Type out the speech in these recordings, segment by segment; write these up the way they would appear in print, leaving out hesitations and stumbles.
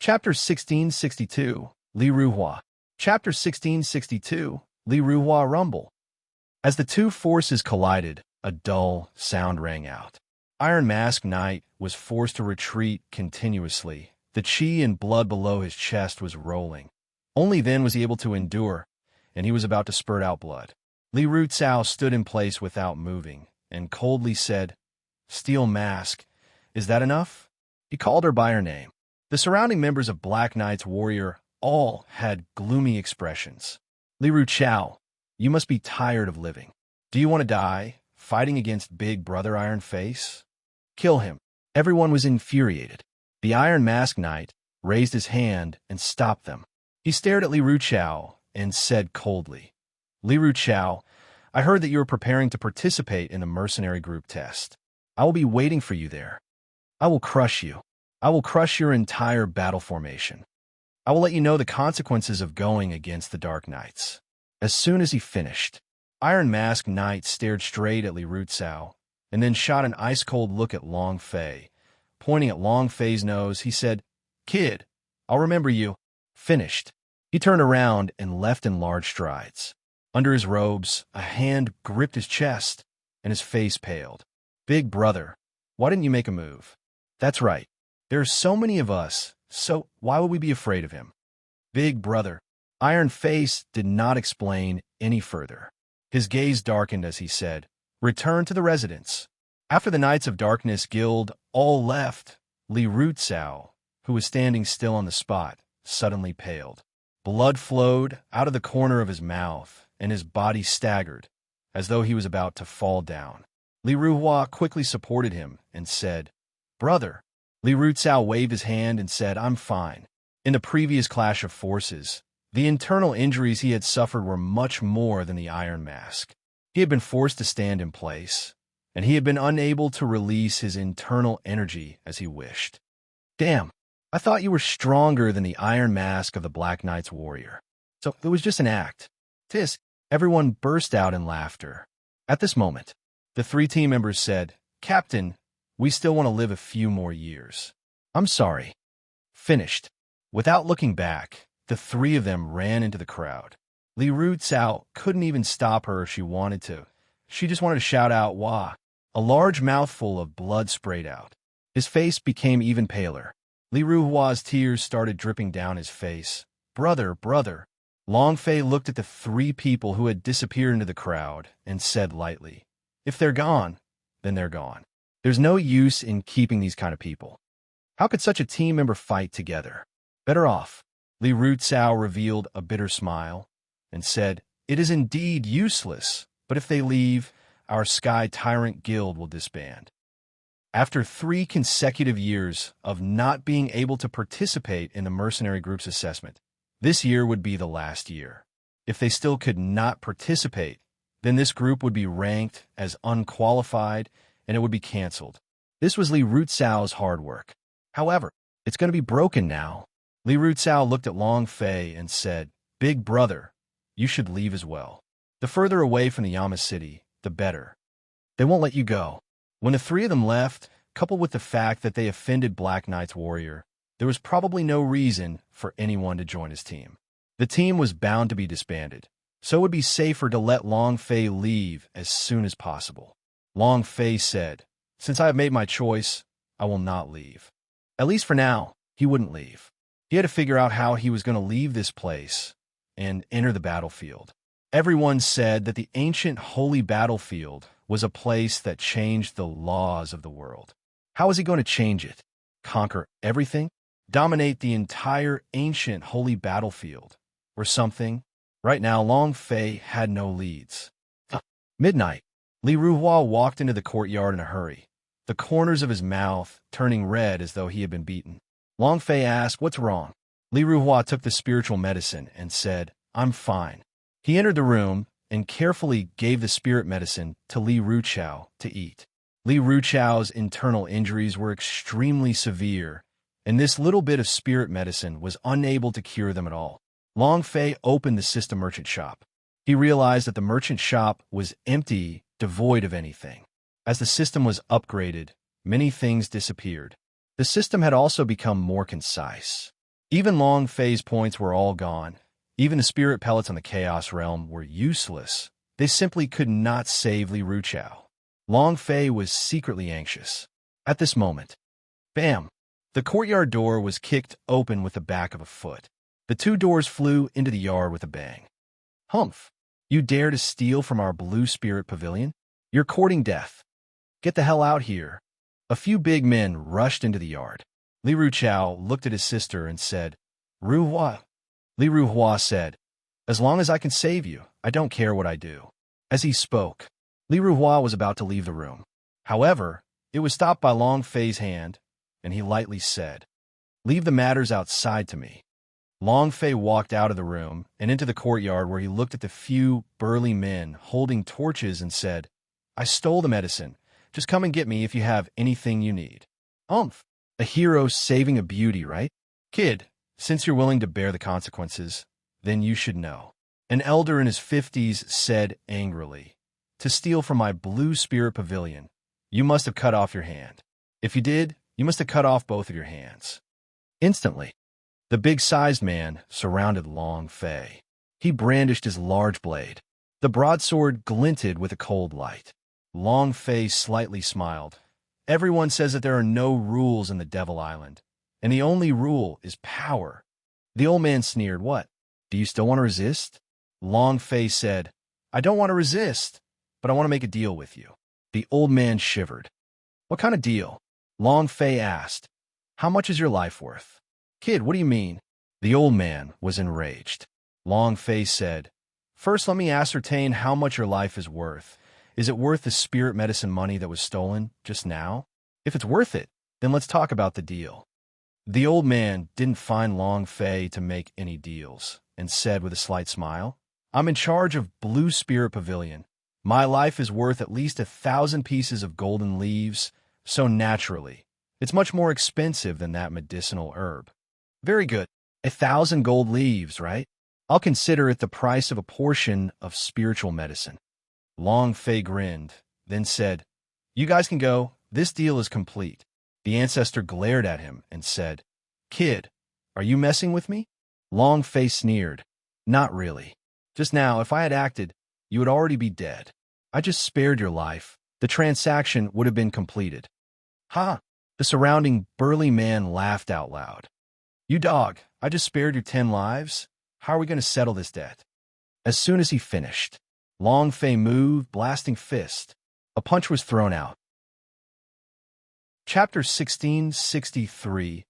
Chapter 1662, Li Ruhua. Chapter 1662, Li Ruhua Rumble. As the two forces collided, a dull sound rang out. Iron Mask Knight was forced to retreat continuously. The chi and blood below his chest was rolling. Only then was he able to endure, and he was about to spurt out blood. Li Rucao stood in place without moving, and coldly said, "Steel Mask, is that enough?" He called her by her name. The surrounding members of Black Knight's warrior all had gloomy expressions. Li Rucao, you must be tired of living. Do you want to die, fighting against Big Brother Iron Face? Kill him. Everyone was infuriated. The Iron Mask Knight raised his hand and stopped them. He stared at Li Rucao and said coldly, "Li Rucao, I heard that you are preparing to participate in the mercenary group test. I will be waiting for you there. I will crush you. I will crush your entire battle formation. I will let you know the consequences of going against the Dark Knights." As soon as he finished, Iron Mask Knight stared straight at Li Rucao and then shot an ice-cold look at Long Fei. Pointing at Long Fei's nose, he said, "Kid, I'll remember you." Finished. He turned around and left in large strides. Under his robes, a hand gripped his chest, and his face paled. "Big Brother, why didn't you make a move?" "That's right. There are so many of us, so why would we be afraid of him?" "Big Brother." Iron Face did not explain any further. His gaze darkened as he said, "Return to the residence." After the Knights of Darkness Guild all left, Li Rucao, who was standing still on the spot, suddenly paled. Blood flowed out of the corner of his mouth, and his body staggered, as though he was about to fall down. Li Ruhua quickly supported him and said, "Brother." Li Rucao waved his hand and said, "I'm fine." In the previous clash of forces, the internal injuries he had suffered were much more than the Iron Mask. He had been forced to stand in place, and he had been unable to release his internal energy as he wished. "Damn, I thought you were stronger than the Iron Mask of the Black Knight's warrior. So it was just an act." Tisk, everyone burst out in laughter. At this moment, the three team members said, "Captain, we still want to live a few more years." "I'm sorry." Finished. Without looking back, the three of them ran into the crowd. Li Rucao couldn't even stop her if she wanted to. She just wanted to shout out, "Wah!" A large mouthful of blood sprayed out. His face became even paler. Li Ruhua's tears started dripping down his face. "Brother, brother." Long Fei looked at the three people who had disappeared into the crowd and said lightly, "If they're gone, then they're gone. There's no use in keeping these kind of people. How could such a team member fight together? Better off." Li Rucao revealed a bitter smile and said, "It is indeed useless, but if they leave, our Sky Tyrant Guild will disband." After 3 consecutive years of not being able to participate in the mercenary group's assessment, this year would be the last year. If they still could not participate, then this group would be ranked as unqualified and it would be canceled. This was Li Rucao's hard work. However, it's going to be broken now. Li Rucao looked at Long Fei and said, "Big Brother, you should leave as well. The further away from the Yama City, the better. They won't let you go." When the three of them left, coupled with the fact that they offended Black Knight's warrior, there was probably no reason for anyone to join his team. The team was bound to be disbanded, so it would be safer to let Long Fei leave as soon as possible. Long Fei said, "Since I have made my choice, I will not leave." At least for now, he wouldn't leave. He had to figure out how he was going to leave this place and enter the battlefield. Everyone said that the ancient holy battlefield was a place that changed the laws of the world. How was he going to change it? Conquer everything? Dominate the entire ancient holy battlefield? Or something? Right now, Long Fei had no leads. Midnight. Li Ruhua walked into the courtyard in a hurry, the corners of his mouth turning red as though he had been beaten. Long Fei asked, "What's wrong?" Li Ruhua took the spiritual medicine and said, "I'm fine." He entered the room and carefully gave the spirit medicine to Li Rucao to eat. Li Rucao's internal injuries were extremely severe, and this little bit of spirit medicine was unable to cure them at all. Long Fei opened the system merchant shop. He realized that the merchant shop was empty, devoid of anything. As the system was upgraded, many things disappeared. The system had also become more concise. Even Long Fei's points were all gone. Even the spirit pellets on the Chaos Realm were useless. They simply could not save Li Ruchao. Long Fei was secretly anxious. At this moment, bam! The courtyard door was kicked open with the back of a foot. The two doors flew into the yard with a bang. Humph! You dare to steal from our blue spirit pavilion? You're courting death. Get the hell out here. A few big men rushed into the yard. Li Ruchao looked at his sister and said, Ruhua. Li Ruhua said, as long as I can save you, I don't care what I do. As he spoke, Li Ruhua was about to leave the room. However, it was stopped by Long Fei's hand, and he lightly said, leave the matters outside to me. Long Fei walked out of the room and into the courtyard where he looked at the few burly men holding torches and said, I stole the medicine. Just come and get me if you have anything you need. Umph! A hero saving a beauty, right? Kid, since you're willing to bear the consequences, then you should know. An elder in his 50s said angrily, to steal from my blue spirit pavilion, you must have cut off your hand. If you did, you must have cut off both of your hands. Instantly, the big-sized man surrounded Long Fei. He brandished his large blade. The broadsword glinted with a cold light. Long Fei slightly smiled. Everyone says that there are no rules in the Devil Island, and the only rule is power. The old man sneered, what? Do you still want to resist? Long Fei said, I don't want to resist, but I want to make a deal with you. The old man shivered. What kind of deal? Long Fei asked. How much is your life worth? Kid, what do you mean? The old man was enraged. Long Fei said, first let me ascertain how much your life is worth. Is it worth the spirit medicine money that was stolen just now? If it's worth it, then let's talk about the deal. The old man didn't find Long Fei to make any deals and said with a slight smile, I'm in charge of Blue Spirit Pavilion. My life is worth at least 1,000 pieces of golden leaves, so naturally, it's much more expensive than that medicinal herb. Very good. 1,000 gold leaves, right? I'll consider it the price of a portion of spiritual medicine. Long Fei grinned, then said, you guys can go. This deal is complete. The ancestor glared at him and said, kid, are you messing with me? Long Fei sneered, not really. Just now, if I had acted, you would already be dead. I just spared your life. The transaction would have been completed. Ha! The surrounding burly man laughed out loud. You dog, I just spared you 10 lives. How are we going to settle this debt? As soon as he finished, Long Fei moved, blasting fist. A punch was thrown out. Chapter 1663,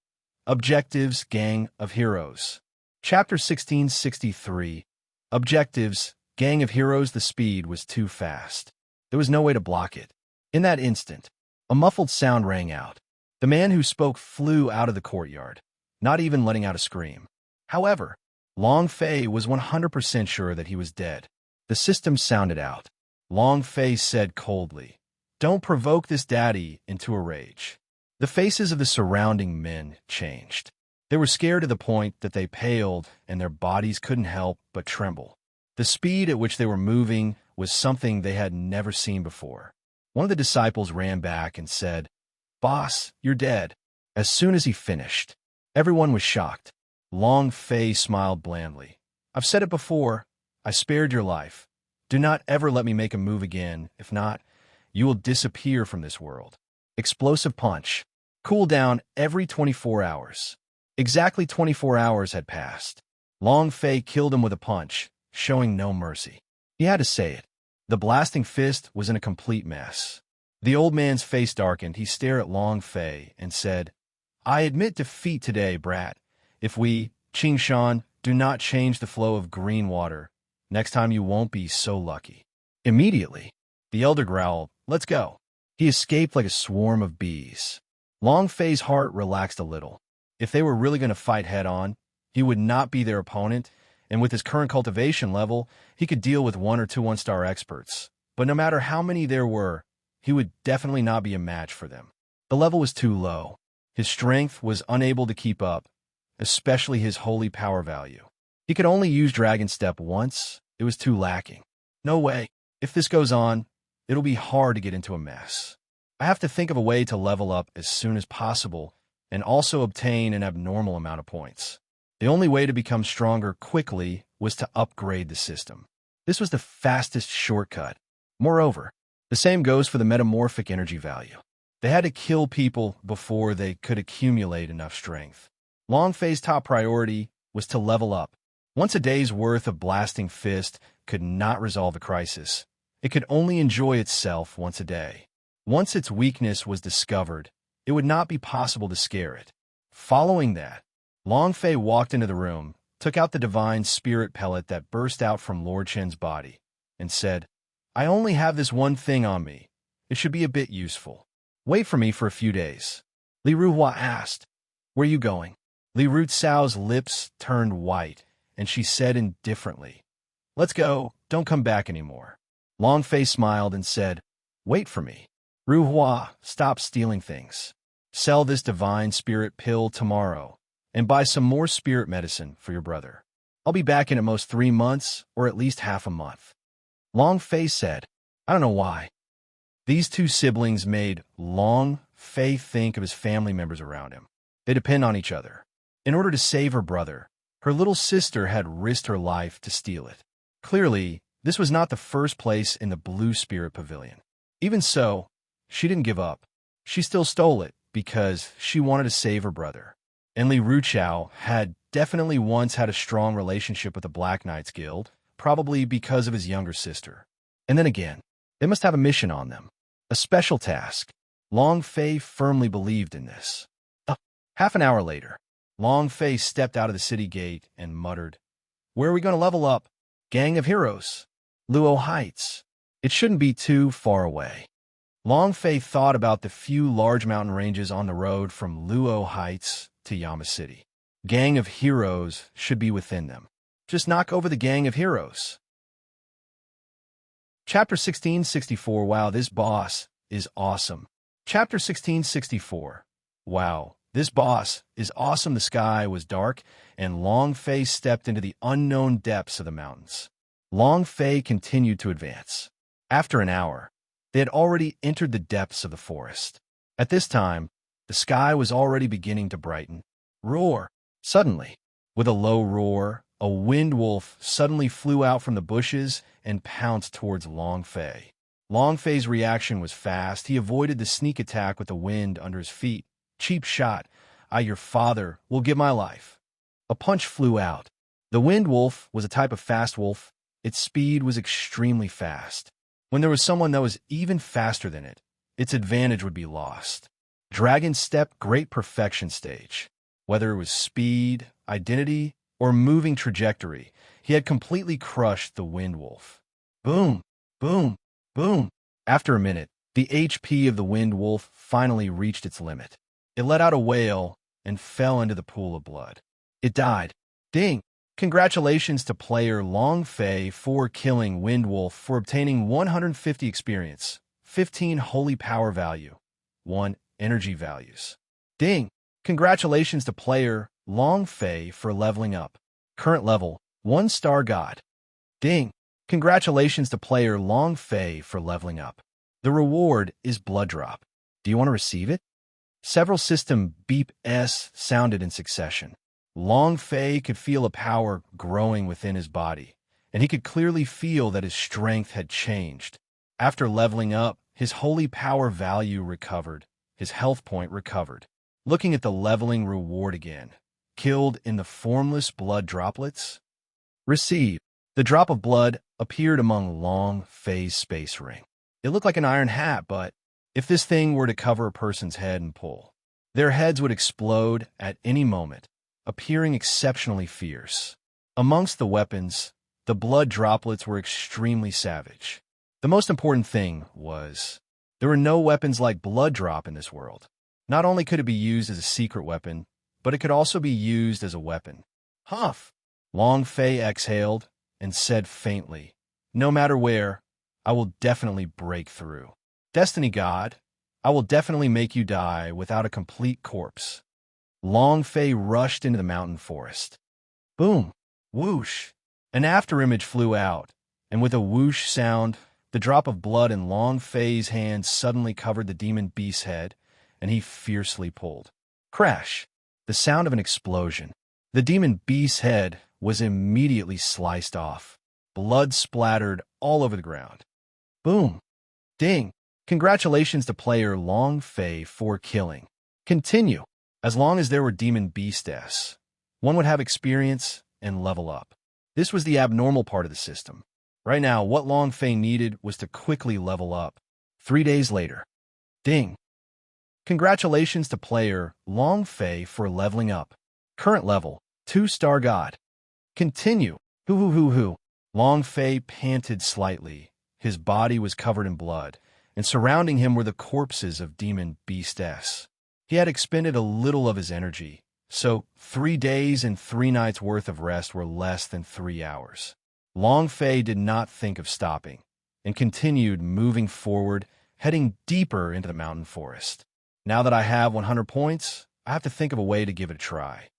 Objectives, Gang of Heroes. Chapter 1663, Objectives, Gang of Heroes. The speed was too fast. There was no way to block it. In that instant, a muffled sound rang out. The man who spoke flew out of the courtyard, not even letting out a scream. However, Long Fei was 100% sure that he was dead. The system sounded out. Long Fei said coldly, don't provoke this daddy into a rage. The faces of the surrounding men changed. They were scared to the point that they paled and their bodies couldn't help but tremble. The speed at which they were moving was something they had never seen before. One of the disciples ran back and said, Boss, you're dead. As soon as he finished, everyone was shocked. Long Fei smiled blandly. I've said it before. I spared your life. Do not ever let me make a move again. If not, you will disappear from this world. Explosive punch. Cool down every 24 hours. Exactly 24 hours had passed. Long Fei killed him with a punch, showing no mercy. He had to say it. The blasting fist was in a complete mess. The old man's face darkened. He stared at Long Fei and said, I admit defeat today, brat. If we, Qingshan, do not change the flow of green water, next time you won't be so lucky. Immediately, the elder growled, let's go. He escaped like a swarm of bees. Long Fei's heart relaxed a little. If they were really going to fight head-on, he would not be their opponent, and with his current cultivation level, he could deal with 1 or 2 one-star experts. But no matter how many there were, he would definitely not be a match for them. The level was too low. His strength was unable to keep up, especially his holy power value. He could only use Dragon Step once. It was too lacking. No way. If this goes on, it'll be hard to get into a mess. I have to think of a way to level up as soon as possible and also obtain an abnormal amount of points. The only way to become stronger quickly was to upgrade the system. This was the fastest shortcut. Moreover, the same goes for the metamorphic energy value. They had to kill people before they could accumulate enough strength. Long Fei's top priority was to level up. Once a day's worth of blasting fist could not resolve the crisis. It could only enjoy itself once a day. Once its weakness was discovered, it would not be possible to scare it. Following that, Long Fei walked into the room, took out the divine spirit pellet that burst out from Lord Chen's body, and said, "I only have this one thing on me. It should be a bit useful. Wait for me for a few days." Li Ruhua asked, "Where are you going?" Li Rucao's lips turned white, and she said indifferently, "Let's go, don't come back anymore." Long Fei smiled and said, "Wait for me. Ruhua, stop stealing things. Sell this divine spirit pill tomorrow, and buy some more spirit medicine for your brother. I'll be back in at most 3 months, or at least half a month." Long Fei said, "I don't know why." These two siblings made Long Fei think of his family members around him. They depend on each other. In order to save her brother, her little sister had risked her life to steal it. Clearly, this was not the first place in the Blue Spirit Pavilion. Even so, she didn't give up. She still stole it because she wanted to save her brother. And Li Ruchao had definitely once had a strong relationship with the Black Knights Guild, probably because of his younger sister. And then again, they must have a mission on them. A special task. Long Fei firmly believed in this. Half an hour later, Long Fei stepped out of the city gate and muttered, "Where are we going to level up? Gang of Heroes. Luo Heights. It shouldn't be too far away." Long Fei thought about the few large mountain ranges on the road from Luo Heights to Yama City. Gang of Heroes should be within them. Just knock over the Gang of Heroes. Chapter 1664. Wow, this boss is awesome. Chapter 1664. Wow, this boss is awesome. The sky was dark, and Long Fei stepped into the unknown depths of the mountains. Long Fei continued to advance. After an hour, they had already entered the depths of the forest. At this time, the sky was already beginning to brighten. Roar! Suddenly, with a low roar, a wind wolf suddenly flew out from the bushes and pounced towards Long Fei. Long Fei's reaction was fast. He avoided the sneak attack with the wind under his feet. Cheap shot. Your father will give my life. A punch flew out. The wind wolf was a type of fast wolf. Its speed was extremely fast. When there was someone that was even faster than it, its advantage would be lost. Dragon Step Great Perfection Stage. Whether it was speed, identity, or moving trajectory, he had completely crushed the wind wolf. Boom, boom, boom. After a minute, the HP of the wind wolf finally reached its limit. It let out a wail and fell into the pool of blood. It died. Ding! Congratulations to player Long Fei for killing Wind Wolf for obtaining 150 experience, 15 holy power value, 1 energy values. Ding! Congratulations to player Long Fei for leveling up. Current level, 1 star god. Ding! Congratulations to player Long Fei for leveling up. The reward is Blood Drop. Do you want to receive it? Several system beeps sounded in succession. Long Fei could feel a power growing within his body, and he could clearly feel that his strength had changed. After leveling up, his holy power value recovered, his health point recovered. Looking at the leveling reward again, killed in the formless blood droplets. Receive. The drop of blood appeared among Long Fei's space ring. It looked like an iron hat, but if this thing were to cover a person's head and pull, their heads would explode at any moment, appearing exceptionally fierce. Amongst the weapons, the blood droplets were extremely savage. The most important thing was, there were no weapons like Blood Drop in this world. Not only could it be used as a secret weapon, but it could also be used as a weapon. Huff! Long Fei exhaled and said faintly, "No matter where, I will definitely break through. Destiny God, I will definitely make you die without a complete corpse." Long Fei rushed into the mountain forest. Boom! Whoosh! An afterimage flew out, and with a whoosh sound, the drop of blood in Long Fei's hand suddenly covered the demon beast's head, and he fiercely pulled. Crash! The sound of an explosion. The demon beast's head was immediately sliced off. Blood splattered all over the ground. Boom! Ding! Congratulations to player Long Fei for killing. Continue. As long as there were demon beasts, one would have experience and level up. This was the abnormal part of the system. Right now, what Long Fei needed was to quickly level up. 3 days later. Ding! Congratulations to player Long Fei for leveling up. Current level, 2-star God. Continue. Hoo. Long Fei panted slightly. His body was covered in blood, and surrounding him were the corpses of demon beasts. He had expended a little of his energy, so 3 days and 3 nights worth of rest were less than 3 hours. Long Fei did not think of stopping, and continued moving forward, heading deeper into the mountain forest. Now that I have 100 points, I have to think of a way to give it a try.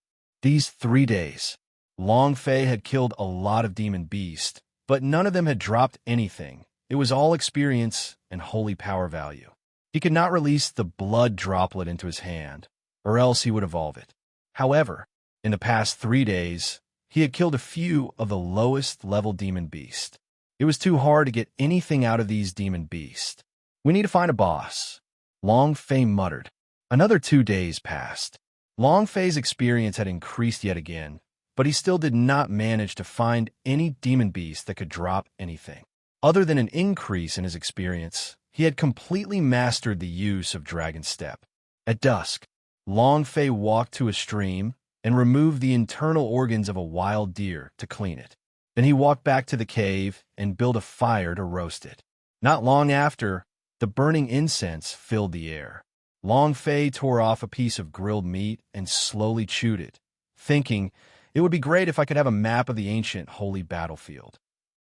These 3 days, Long Fei had killed a lot of demon beasts, but none of them had dropped anything. It was all experience and holy power value. He could not release the blood droplet into his hand, or else he would evolve it. However, in the past 3 days, he had killed a few of the lowest level demon beasts. It was too hard to get anything out of these demon beasts. We need to find a boss. Long Fei muttered. Another 2 days passed. Long Fei's experience had increased yet again, but he still did not manage to find any demon beast that could drop anything. Other than an increase in his experience, he had completely mastered the use of Dragon Step. At dusk, Long Fei walked to a stream and removed the internal organs of a wild deer to clean it. Then he walked back to the cave and built a fire to roast it. Not long after, the burning incense filled the air. Long Fei tore off a piece of grilled meat and slowly chewed it, thinking, it would be great if I could have a map of the ancient holy battlefield.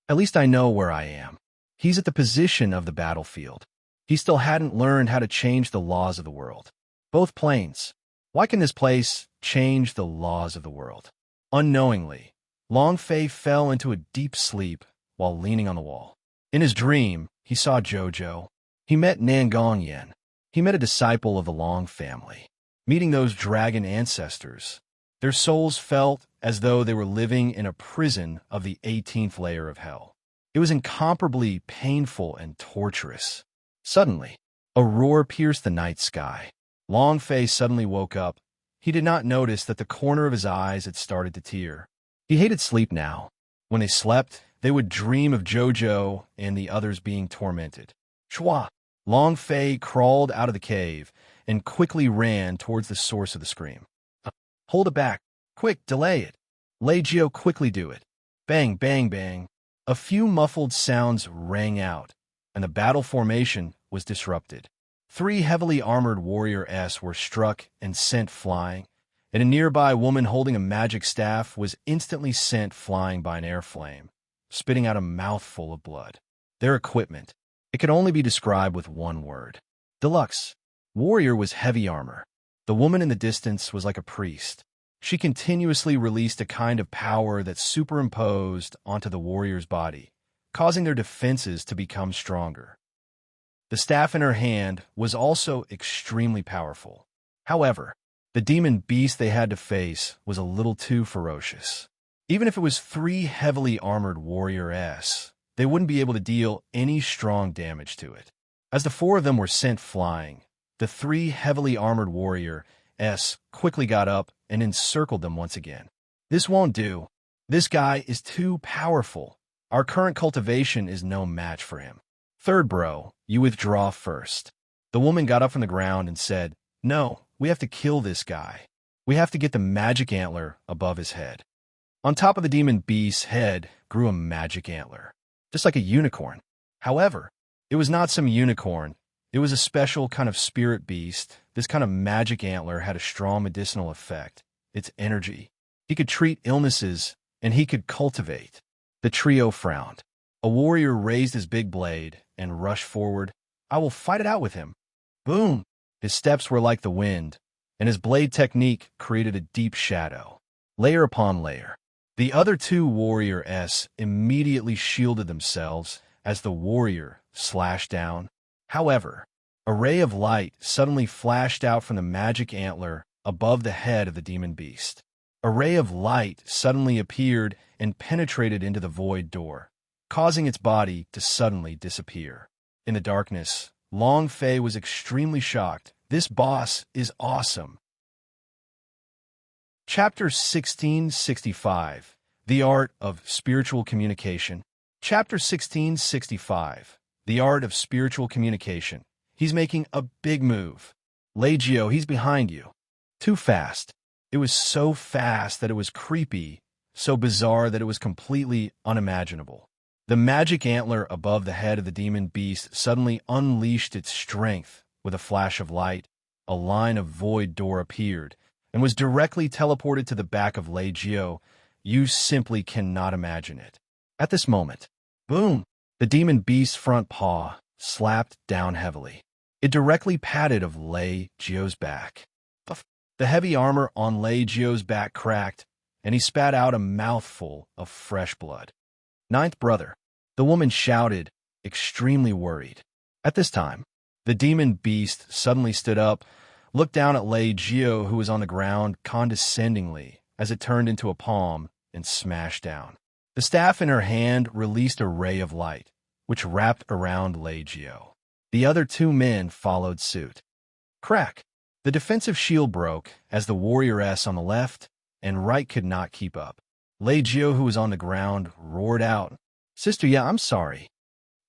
At least I know where I am. He's at the position of the battlefield. He still hadn't learned how to change the laws of the world. Both planes. Why can this place change the laws of the world? Unknowingly, Long Fei fell into a deep sleep while leaning on the wall. In his dream, he saw Jojo. He met Nangong Yen. He met a disciple of the Long family. Meeting those dragon ancestors, their souls felt as though they were living in a prison of the 18th layer of hell. It was incomparably painful and torturous. Suddenly, a roar pierced the night sky. Long Fei suddenly woke up. He did not notice that the corner of his eyes had started to tear. He hated sleep now. When they slept, they would dream of Jojo and the others being tormented. Chua! Long Fei crawled out of the cave and quickly ran towards the source of the scream. Hold it back. Quick, delay it. Lei Jio, quickly do it. Bang, bang, bang. A few muffled sounds rang out, and the battle formation was disrupted. 3 heavily armored warriors were struck and sent flying, and a nearby woman holding a magic staff was instantly sent flying by an air flame, spitting out a mouthful of blood. Their equipment. It could only be described with one word. Deluxe. Warrior was heavy armor. The woman in the distance was like a priest. She continuously released a kind of power that superimposed onto the warrior's body, causing their defenses to become stronger. The staff in her hand was also extremely powerful. However, the demon beast they had to face was a little too ferocious. Even if it was 3 heavily armored warriors, they wouldn't be able to deal any strong damage to it. As the 4 of them were sent flying, the 3 heavily armored warriors quickly got up and encircled them once again. This won't do. This guy is too powerful. Our current cultivation is no match for him. Third bro, you withdraw first. The woman got up from the ground and said, no, we have to kill this guy. We have to get the magic antler above his head. On top of the demon beast's head grew a magic antler, just like a unicorn. However, it was not some unicorn. It was a special kind of spirit beast. This kind of magic antler had a strong medicinal effect. Its energy. He could treat illnesses, and he could cultivate. The trio frowned. A warrior raised his big blade and rushed forward. I will fight it out with him. Boom! His steps were like the wind, and his blade technique created a deep shadow, layer upon layer. The other 2 warriors immediately shielded themselves as the warrior slashed down. However, a ray of light suddenly flashed out from the magic antler above the head of the demon beast. A ray of light suddenly appeared and penetrated into the void door, causing its body to suddenly disappear. In the darkness, Long Fei was extremely shocked. This boss is awesome. Chapter 1665. The Art of Spiritual Communication. Chapter 1665. The Art of Spiritual Communication. He's making a big move. Leggio, he's behind you. Too fast. It was so fast that it was creepy, so bizarre that it was completely unimaginable. The magic antler above the head of the demon beast suddenly unleashed its strength. With a flash of light, a line of void door appeared and was directly teleported to the back of Leggio. You simply cannot imagine it. At this moment, boom, the demon beast's front paw slapped down heavily. It directly patted of Leggio's back. The heavy armor on Leggio's back cracked, and he spat out a mouthful of fresh blood. Ninth brother, the woman shouted, extremely worried. At this time, the demon beast suddenly stood up, looked down at Leggio, who was on the ground, condescendingly, as it turned into a palm and smashed down. The staff in her hand released a ray of light, which wrapped around Leggio. The other two men followed suit. Crack! The defensive shield broke as the warrioress on the left and right could not keep up. Leggio, who was on the ground, roared out, "Sister, yeah, I'm sorry."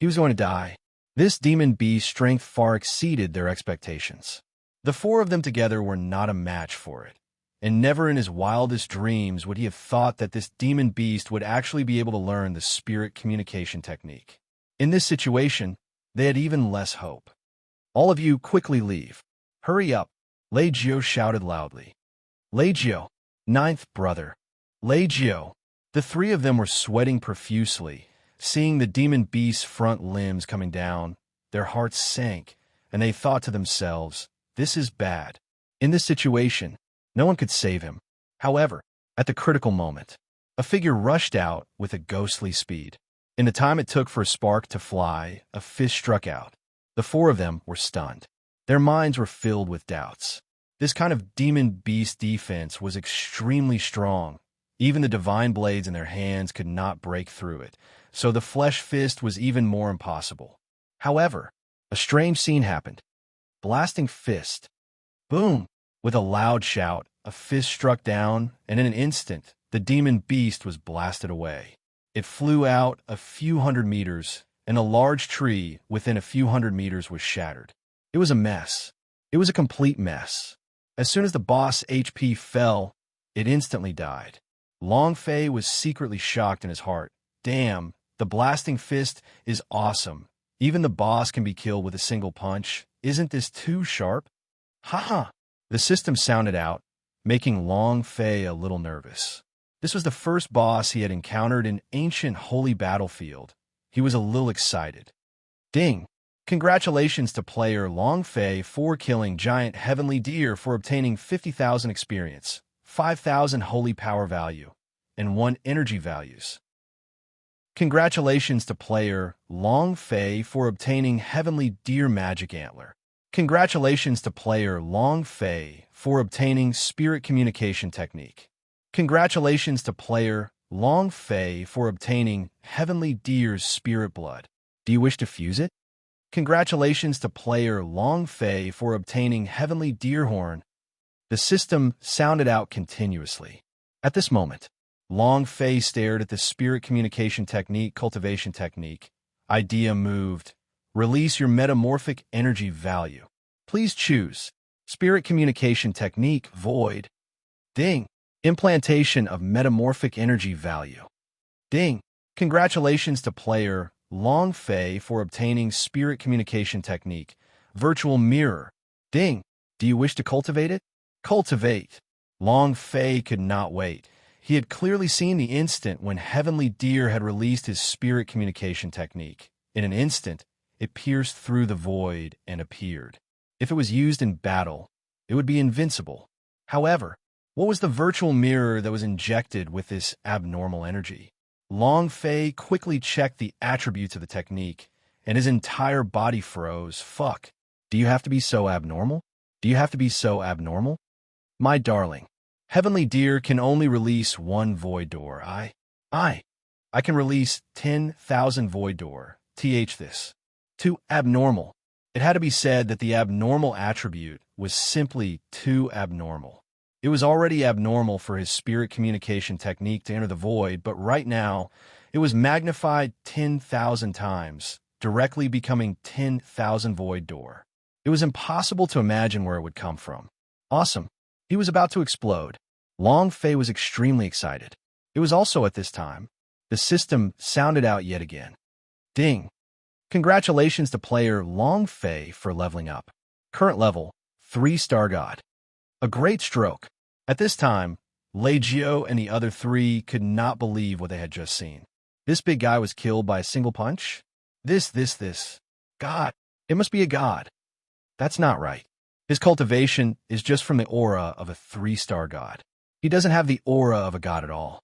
He was going to die. This demon beast's strength far exceeded their expectations. The four of them together were not a match for it, and never in his wildest dreams would he have thought that this demon beast would actually be able to learn the spirit communication technique. In this situation, they had even less hope. "All of you quickly leave. Hurry up," Leggio shouted loudly. Leggio, ninth brother. Leggio. The three of them were sweating profusely. Seeing the demon beast's front limbs coming down, their hearts sank, and they thought to themselves, this is bad. In this situation, no one could save him. However, at the critical moment, a figure rushed out with a ghostly speed. In the time it took for a spark to fly, a fist struck out. The four of them were stunned. Their minds were filled with doubts. This kind of demon beast defense was extremely strong. Even the divine blades in their hands could not break through it, so the flesh fist was even more impossible. However, a strange scene happened. Blasting fist. Boom! With a loud shout, a fist struck down, and in an instant, the demon beast was blasted away. It flew out a few hundred meters, and a large tree within a few hundred meters was shattered. It was a mess. It was a complete mess. As soon as the boss HP fell, it instantly died. Long Fei was secretly shocked in his heart. Damn, the blasting fist is awesome. Even the boss can be killed with a single punch. Isn't this too sharp? Haha! The system sounded out, making Long Fei a little nervous. This was the first boss he had encountered in ancient holy battlefield. He was a little excited. Ding! Congratulations to player Long Fei for killing giant heavenly deer for obtaining 50,000 experience, 5,000 holy power value, and 1 energy values. Congratulations to player Long Fei for obtaining heavenly deer magic antler. Congratulations to player Long Fei for obtaining spirit communication technique. Congratulations to player Long Fei for obtaining heavenly deer's spirit blood. Do you wish to fuse it? Congratulations to player Long Fei for obtaining heavenly deer horn. The system sounded out continuously. At this moment, Long Fei stared at the spirit communication technique, cultivation technique. Idea moved. Release your metamorphic energy value. Please choose. Spirit communication technique, void. Ding. Implantation of metamorphic energy value. Ding. Congratulations to player Long Fei for obtaining spirit communication technique, virtual mirror. Ding. Do you wish to cultivate it? Cultivate. Long Fei could not wait. He had clearly seen the instant when Heavenly Deer had released his spirit communication technique. In an instant, it pierced through the void and appeared. If it was used in battle, it would be invincible. However, what was the virtual mirror that was injected with this abnormal energy? Long Fei quickly checked the attributes of the technique, and his entire body froze. Fuck. Do you have to be so abnormal? Do you have to be so abnormal? My darling, Heavenly Deer can only release one void door. I can release 10,000 void door. This. Too abnormal. It had to be said that the abnormal attribute was simply too abnormal. It was already abnormal for his spirit communication technique to enter the void, but right now, it was magnified 10,000 times, directly becoming 10,000 void door. It was impossible to imagine where it would come from. Awesome. He was about to explode. Long Fei was extremely excited. It was also at this time. The system sounded out yet again. Ding. Congratulations to player Long Fei for leveling up. Current level, 3-star God. A great stroke. At this time, Lei Jiao and the other three could not believe what they had just seen. This big guy was killed by a single punch? This. God. It must be a god. That's not right. His cultivation is just from the aura of a 3-star god. He doesn't have the aura of a god at all.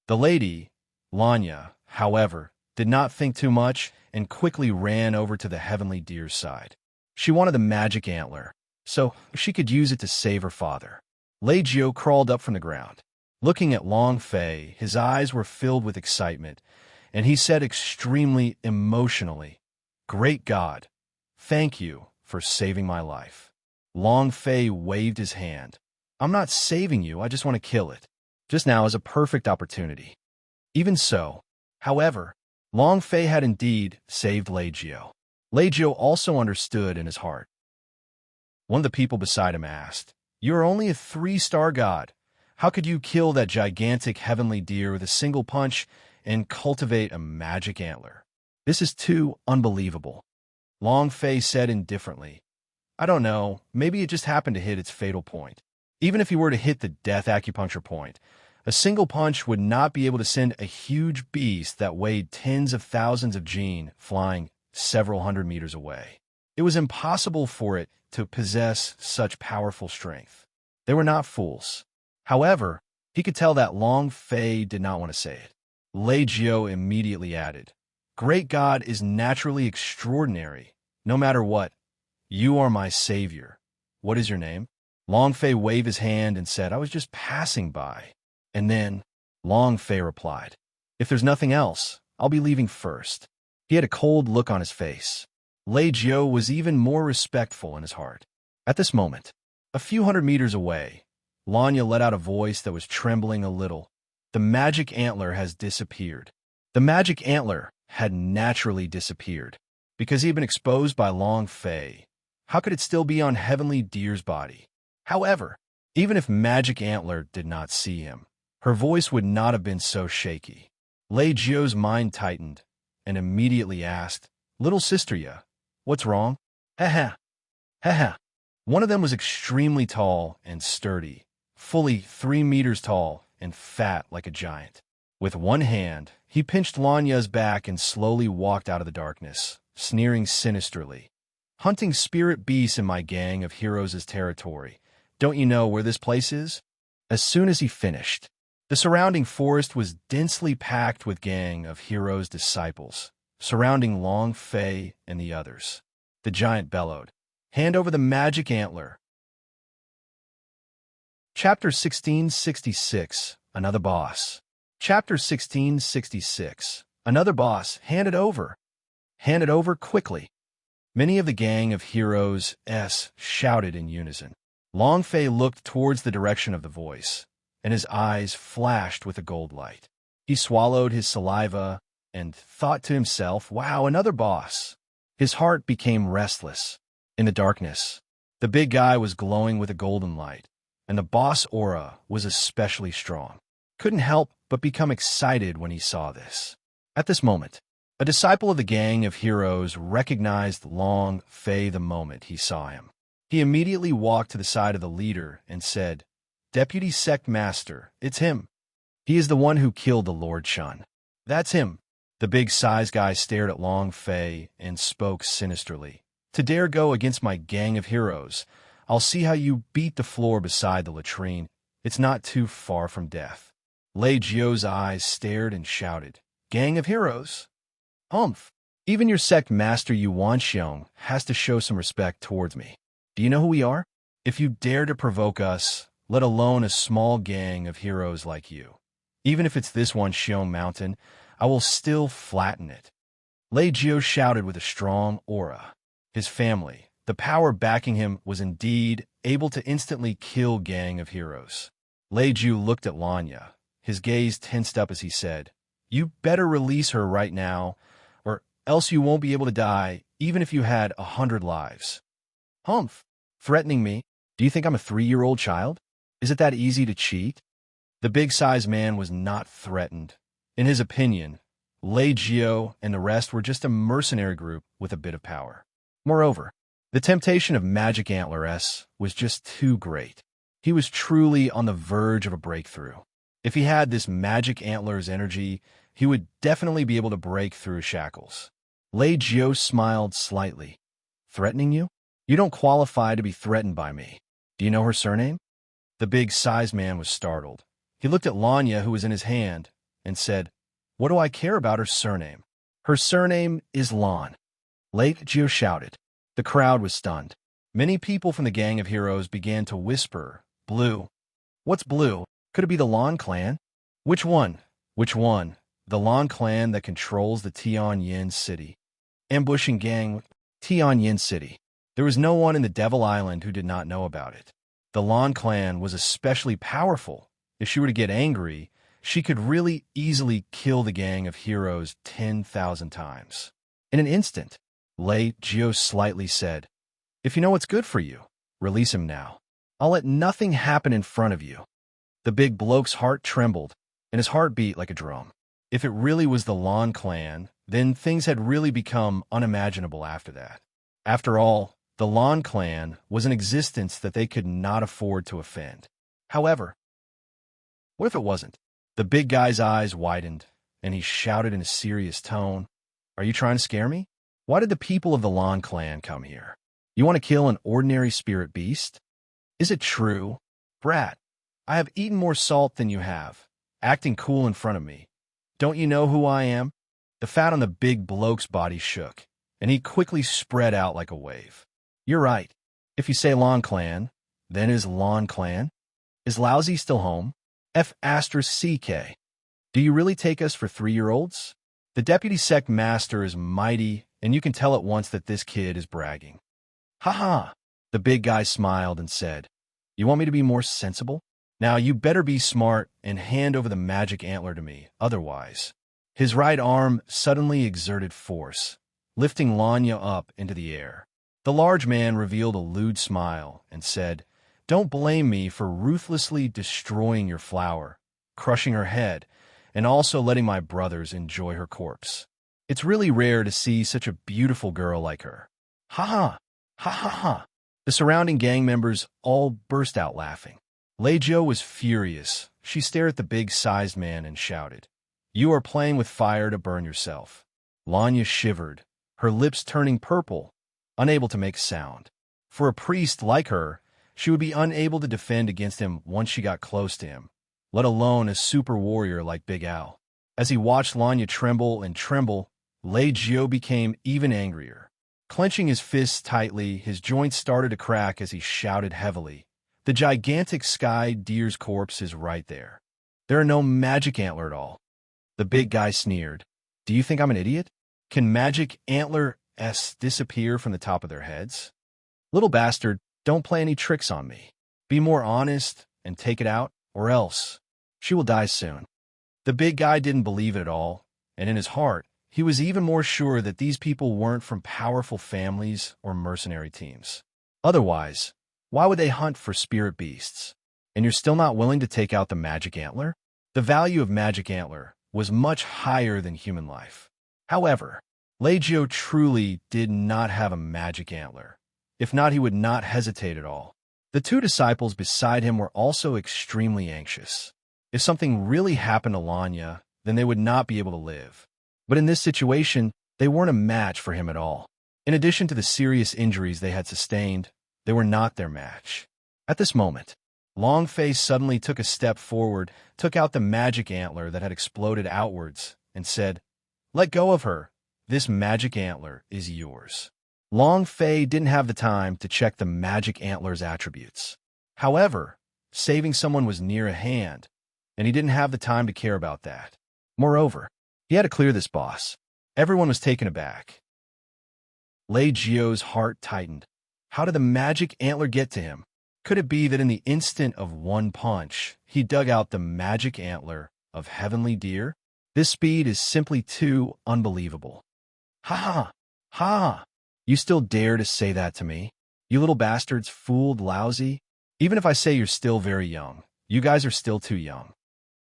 The lady, Lanya, however, did not think too much and quickly ran over to the Heavenly Deer's side. She wanted the magic antler, so she could use it to save her father. Lei Jiao crawled up from the ground. Looking at Long Fei, his eyes were filled with excitement, and he said extremely emotionally, "Great God, thank you for saving my life." Long Fei waved his hand. "I'm not saving you, I just want to kill it. Just now is a perfect opportunity." Even so, however, Long Fei had indeed saved Lei Jiao. Lei Jiao also understood in his heart. One of the people beside him asked, "You are only a 3-star god. How could you kill that gigantic Heavenly Deer with a single punch and cultivate a magic antler? This is too unbelievable." Long Fei said indifferently, "I don't know, maybe it just happened to hit its fatal point. Even if he were to hit the death acupuncture point, a single punch would not be able to send a huge beast that weighed tens of thousands of Jin flying several hundred meters away. It was impossible for it to possess such powerful strength." They were not fools. However, he could tell that Long Fei did not want to say it. Lei Jiao immediately added, "Great God is naturally extraordinary, no matter what. You are my savior. What is your name?" Long Fei waved his hand and said, "I was just passing by." And then Long Fei replied, "If there's nothing else, I'll be leaving first." He had a cold look on his face. Lei Jiao was even more respectful in his heart. At this moment, a few hundred meters away, Lanya let out a voice that was trembling a little. "The magic antler has disappeared." The magic antler had naturally disappeared because he had been exposed by Long Fei. How could it still be on Heavenly Deer's body? However, even if Magic Antler did not see him, her voice would not have been so shaky. Lei Jiao's mind tightened and immediately asked, "Little sister ya, what's wrong?" "Ha ha. One of them was extremely tall and sturdy, fully 3 meters tall and fat like a giant. With one hand, he pinched Lanya's back and slowly walked out of the darkness, sneering sinisterly. "Hunting spirit beasts in my gang of heroes' territory. Don't you know where this place is?" As soon as he finished, the surrounding forest was densely packed with gang of heroes' disciples, surrounding Long Fei and the others. The giant bellowed, "Hand over the magic antler." Chapter 1666, Another Boss. Chapter 1666, Another Boss. Hand it over. Hand it over quickly. Many of the gang of heroes shouted in unison. Long Fei looked towards the direction of the voice, and his eyes flashed with a gold light. He swallowed his saliva and thought to himself, "Wow, another boss." His heart became restless. In the darkness, the big guy was glowing with a golden light, and the boss aura was especially strong. Couldn't help but become excited when he saw this. At this moment, a disciple of the gang of heroes recognized Long Fei the moment he saw him. He immediately walked to the side of the leader and said, "Deputy Sect Master, it's him. He is the one who killed the Lord Shun." "That's him." The big size guy stared at Long Fei and spoke sinisterly. "To dare go against my gang of heroes, I'll see how you beat the floor beside the latrine. It's not too far from death." Lei Jiao's eyes stared and shouted, "Gang of heroes? Humph! Even your sect master Yuan Xiong has to show some respect towards me. Do you know who we are? If you dare to provoke us, let alone a small gang of heroes like you. Even if it's this one Xiong mountain, I will still flatten it. Lei Jio shouted with a strong aura. His family, the power backing him, was indeed able to instantly kill gang of heroes. Lei Jiu looked at Lanya. His gaze tensed up as he said, "You better release her right now, or else you won't be able to die, even if you had 100 lives." Humph! Threatening me? Do you think I'm a 3-year-old child? Is it that easy to cheat? The big-sized man was not threatened. In his opinion, Lei Jio and the rest were just a mercenary group with a bit of power. Moreover, the temptation of Magic Antler S was just too great. He was truly on the verge of a breakthrough. If he had this Magic Antler's energy, he would definitely be able to break through shackles. Lei Jio smiled slightly. Threatening you? You don't qualify to be threatened by me. Do you know her surname? The big-sized man was startled. He looked at Lanya, who was in his hand, and said, "What do I care about her surname? Her surname is Lan." Lei Jio shouted. The crowd was stunned. Many people from the gang of heroes began to whisper, "Blue. What's blue? Could it be the Lan clan?" Which one? Which one? The Lan clan that controls the Tianyin city. Ambushing gang, Tianyin city. There was no one in the Devil Island who did not know about it. The Lan clan was especially powerful. If she were to get angry, she could really easily kill the gang of heroes 10,000 times. In an instant, Lei Jio slightly said, "If you know what's good for you, release him now. I'll let nothing happen in front of you." The big bloke's heart trembled, and his heart beat like a drum. If it really was the Lan clan, then things had really become unimaginable after that. After all, the Lan clan was an existence that they could not afford to offend. However, what if it wasn't? The big guy's eyes widened, and he shouted in a serious tone, "Are you trying to scare me? Why did the people of the Lan clan come here? You want to kill an ordinary spirit beast? Is it true? Brat, I have eaten more salt than you have, acting cool in front of me. Don't you know who I am?" The fat on the big bloke's body shook, and he quickly spread out like a wave. "You're right. If you say Lan clan, then is Lan clan? Is Lousy still home? F***CK. Do you really take us for 3-year-olds? The deputy sect master is mighty, and you can tell at once that this kid is bragging." "Ha ha!" The big guy smiled and said, "You want me to be more sensible? Now you better be smart and hand over the magic antler to me, otherwise." His right arm suddenly exerted force, lifting Lanya up into the air. The large man revealed a lewd smile and said, "Don't blame me for ruthlessly destroying your flower, crushing her head, and also letting my brothers enjoy her corpse. It's really rare to see such a beautiful girl like her." "Ha ha! Ha ha ha!" The surrounding gang members all burst out laughing. Lei Jio was furious. She stared at the big-sized man and shouted, "You are playing with fire to burn yourself." Lanya shivered, her lips turning purple, unable to make sound. For a priest like her, she would be unable to defend against him once she got close to him, let alone a super warrior like Big Al. As he watched Lanya tremble and tremble, Lei Jio became even angrier. Clenching his fists tightly, his joints started to crack as he shouted heavily, "The gigantic sky deer's corpse is right there. There are no magic antler at all." The big guy sneered. "Do you think I'm an idiot? Can magic antler S disappear from the top of their heads? Little bastard, don't play any tricks on me. Be more honest and take it out, or else she will die soon." The big guy didn't believe it at all, and in his heart, he was even more sure that these people weren't from powerful families or mercenary teams. Otherwise, why would they hunt for spirit beasts? And you're still not willing to take out the magic antler? The value of magic antler was much higher than human life. However, Lei Jio truly did not have a magic antler. If not, he would not hesitate at all. The two disciples beside him were also extremely anxious. If something really happened to Lanya, then they would not be able to live. But in this situation, they weren't a match for him at all. In addition to the serious injuries they had sustained, they were not their match. At this moment, Longface suddenly took a step forward, took out the magic antler that had exploded outwards, and said, "Let go of her. This magic antler is yours." Long Fei didn't have the time to check the magic antler's attributes. However, saving someone was near at hand, and he didn't have the time to care about that. Moreover, he had to clear this boss. Everyone was taken aback. Lei Jio's heart tightened. How did the magic antler get to him? Could it be that in the instant of one punch, he dug out the magic antler of heavenly deer? This speed is simply too unbelievable. Ha ha! Ha! You still dare to say that to me? You little bastards, fooled lousy? Even if I say you're still very young, you guys are still too young.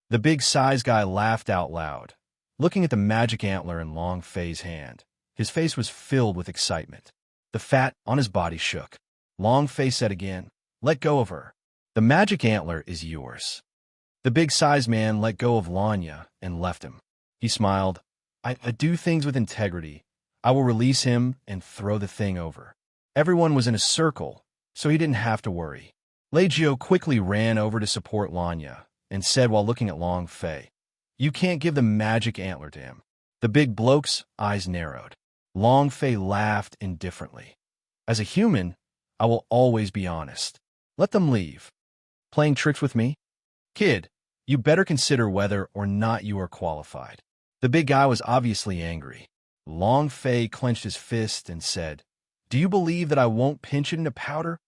The big size guy laughed out loud, looking at the magic antler in Long Fei's hand. His face was filled with excitement. The fat on his body shook. Long Fei said again, "Let go of her. The magic antler is yours." The big size man let go of Lanya and left him. He smiled. I do things with integrity. I will release him and throw the thing over." Everyone was in a circle, so he didn't have to worry. Lei Jio quickly ran over to support Lanya and said while looking at Long Fei, "You can't give the magic antler to him." The big bloke's eyes narrowed. Long Fei laughed indifferently. "As a human, I will always be honest. Let them leave. Playing tricks with me? Kid, you better consider whether or not you are qualified." The big guy was obviously angry. Long Fei clenched his fist and said, "Do you believe that I won't pinch it into powder?"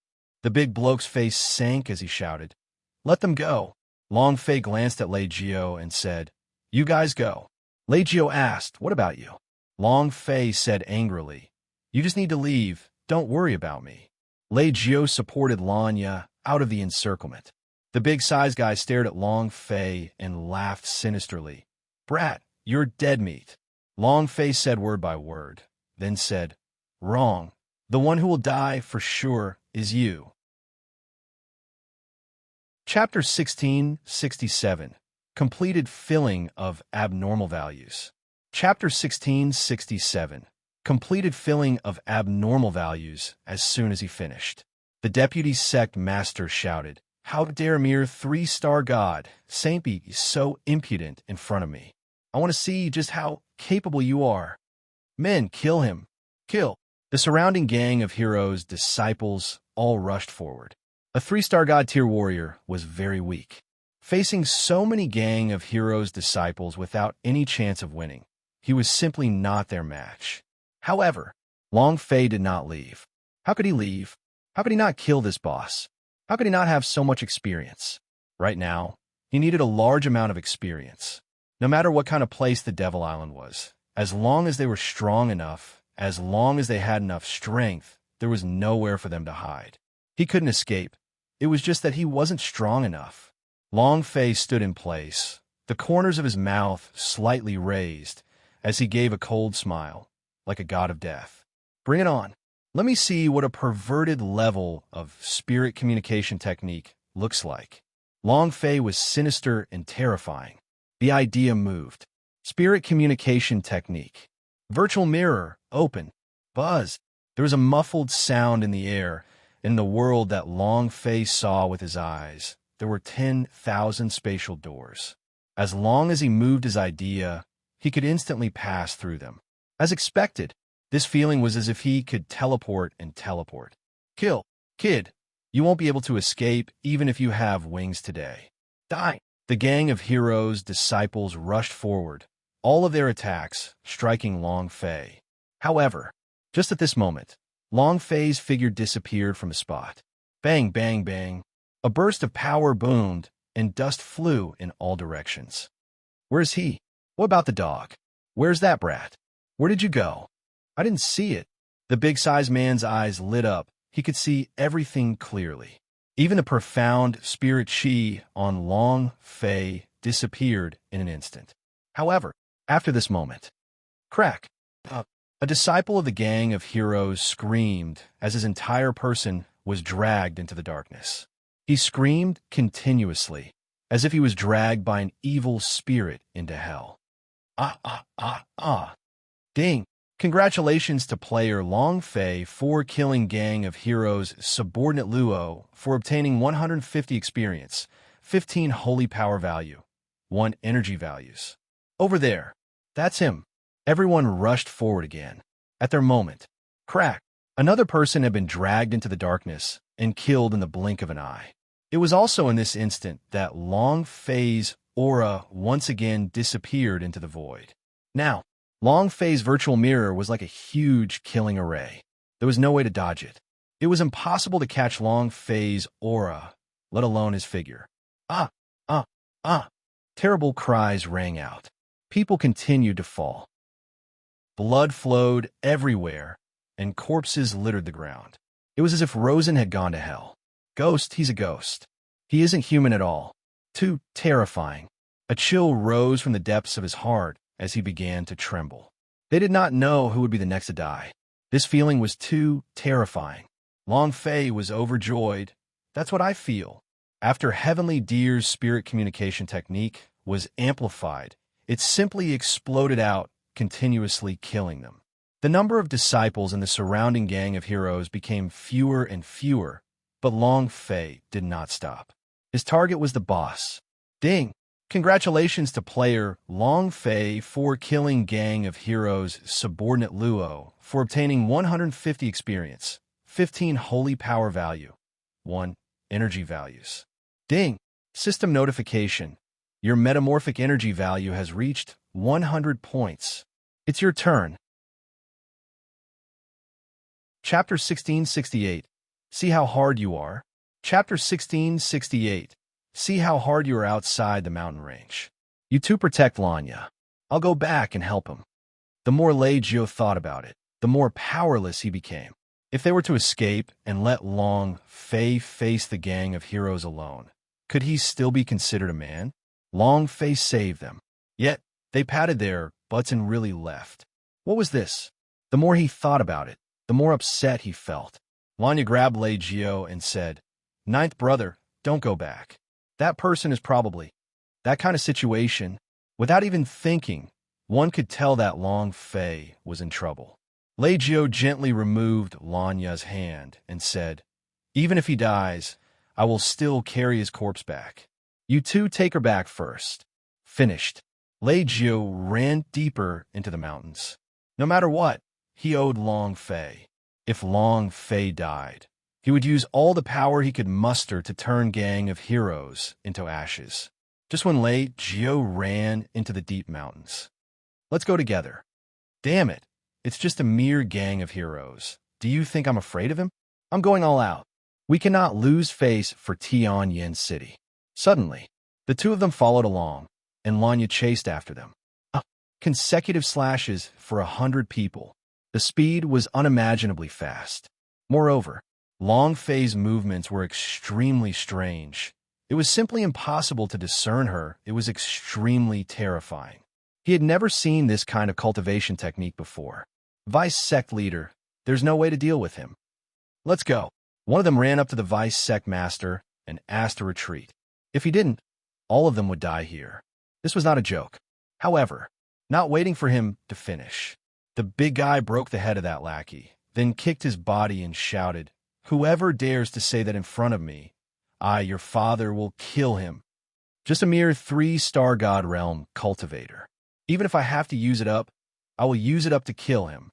The big bloke's face sank as he shouted, "Let them go." Long Fei glanced at Lei Jio and said, "You guys go." Lei Jio asked, "What about you?" Long Fei said angrily, "You just need to leave. Don't worry about me." Lei Jio supported Lanya out of the encirclement. The big size guy stared at Long Fei and laughed sinisterly. "Brat, you're dead meat." Long Fei said word by word, then said, "Wrong. The one who will die for sure is you." Chapter 1667. Completed filling of abnormal values. Chapter 1667. Completed filling of abnormal values as soon as he finished. The deputy sect master shouted, "How dare mere 3-star god, Saint be so impudent in front of me? I want to see just how capable you are. Men, kill him. Kill." The surrounding gang of heroes' disciples all rushed forward. A 3-star god tier warrior was very weak. Facing so many gang of heroes' disciples without any chance of winning, he was simply not their match. However, Long Fei did not leave. How could he leave? How could he not kill this boss? How could he not have so much experience? Right now, he needed a large amount of experience. No matter what kind of place the Devil Island was, as long as they were strong enough, as long as they had enough strength, there was nowhere for them to hide. He couldn't escape. It was just that he wasn't strong enough. Long Fei stood in place, the corners of his mouth slightly raised, as he gave a cold smile, like a god of death. "Bring it on. Let me see what a perverted level of spirit communication technique looks like." Long Fei was sinister and terrifying. The idea moved. Spirit communication technique. Virtual mirror, open. Buzz. There was a muffled sound in the air. In the world that Long Fei saw with his eyes, there were 10,000 spatial doors. As long as he moved his idea, he could instantly pass through them. As expected, this feeling was as if he could teleport and teleport. "Kill. Kid, you won't be able to escape even if you have wings today. Die." The gang of heroes' disciples rushed forward, all of their attacks striking Long Fei. However, just at this moment, Long Fei's figure disappeared from a spot. Bang, bang, bang. A burst of power boomed, and dust flew in all directions. "Where's he? What about the dog? Where's that brat? Where did you go? I didn't see it." The big-sized man's eyes lit up. He could see everything clearly. Even the profound spirit chi on Long Fei disappeared in an instant. However, after this moment, crack! A disciple of the gang of heroes screamed as his entire person was dragged into the darkness. He screamed continuously, as if he was dragged by an evil spirit into hell. Ah, ah, ah, ah. Ding! Congratulations to player Long Fei for killing gang of heroes subordinate Luo for obtaining 150 experience, 15 holy power value, 1 energy values. Over there. That's him. Everyone rushed forward again. At their moment, crack! Another person had been dragged into the darkness and killed in the blink of an eye. It was also in this instant that Long Fei's aura once again disappeared into the void. Now, Long Fei's virtual mirror was like a huge killing array. There was no way to dodge it. It was impossible to catch Long Fei's aura, let alone his figure. Ah, ah, ah. Terrible cries rang out. People continued to fall. Blood flowed everywhere, and corpses littered the ground. It was as if Rosen had gone to hell. Ghost, he's a ghost. He isn't human at all. Too terrifying. A chill rose from the depths of his heart as he began to tremble. They did not know who would be the next to die. This feeling was too terrifying. Long Fei was overjoyed. That's what I feel. After Heavenly Deer's spirit communication technique was amplified, it simply exploded out, continuously killing them. The number of disciples in the surrounding gang of heroes became fewer and fewer, but Long Fei did not stop. His target was the boss. Ding! Congratulations to player Long Fei for killing Gang of Heroes subordinate Luo for obtaining 150 experience, 15 holy power value, 1 energy values. Ding! System notification. Your metamorphic energy value has reached 100 points. It's your turn. Chapter 1668. See how hard you are. Chapter 1668. See how hard you are outside the mountain range. You two protect Lanya. I'll go back and help him. The more Lei Jiu thought about it, the more powerless he became. If they were to escape and let Long Fei face the gang of heroes alone, could he still be considered a man? Long Fei saved them. Yet, they patted their butts and really left. What was this? The more he thought about it, the more upset he felt. Lanya grabbed Lei Jiu and said, "Ninth brother, don't go back. That person is probably..." That kind of situation, without even thinking, one could tell that Long Fei was in trouble. Lei Jiu gently removed Lanya's hand and said, "Even if he dies, I will still carry his corpse back. You two take her back first." Finished. Lei Jiu ran deeper into the mountains. No matter what, he owed Long Fei. If Long Fei died, he would use all the power he could muster to turn Gang of Heroes into ashes. Just when Lei Jiu ran into the deep mountains. "Let's go together." "Damn it. It's just a mere gang of heroes. Do you think I'm afraid of him? I'm going all out. We cannot lose face for Tianyin City." Suddenly, the two of them followed along, and Lanya chased after them. Consecutive slashes for 100 people. The speed was unimaginably fast. Moreover, Long Fei's movements were extremely strange. It was simply impossible to discern her. It was extremely terrifying. He had never seen this kind of cultivation technique before. Vice Sect Leader, there's no way to deal with him. "Let's go." One of them ran up to the Vice Sect Master and asked to retreat. If he didn't, all of them would die here. This was not a joke. However, not waiting for him to finish, the big guy broke the head of that lackey, then kicked his body and shouted, "Whoever dares to say that in front of me, I, your father, will kill him." Just a mere 3-star God Realm cultivator. Even if I have to use it up, I will use it up to kill him.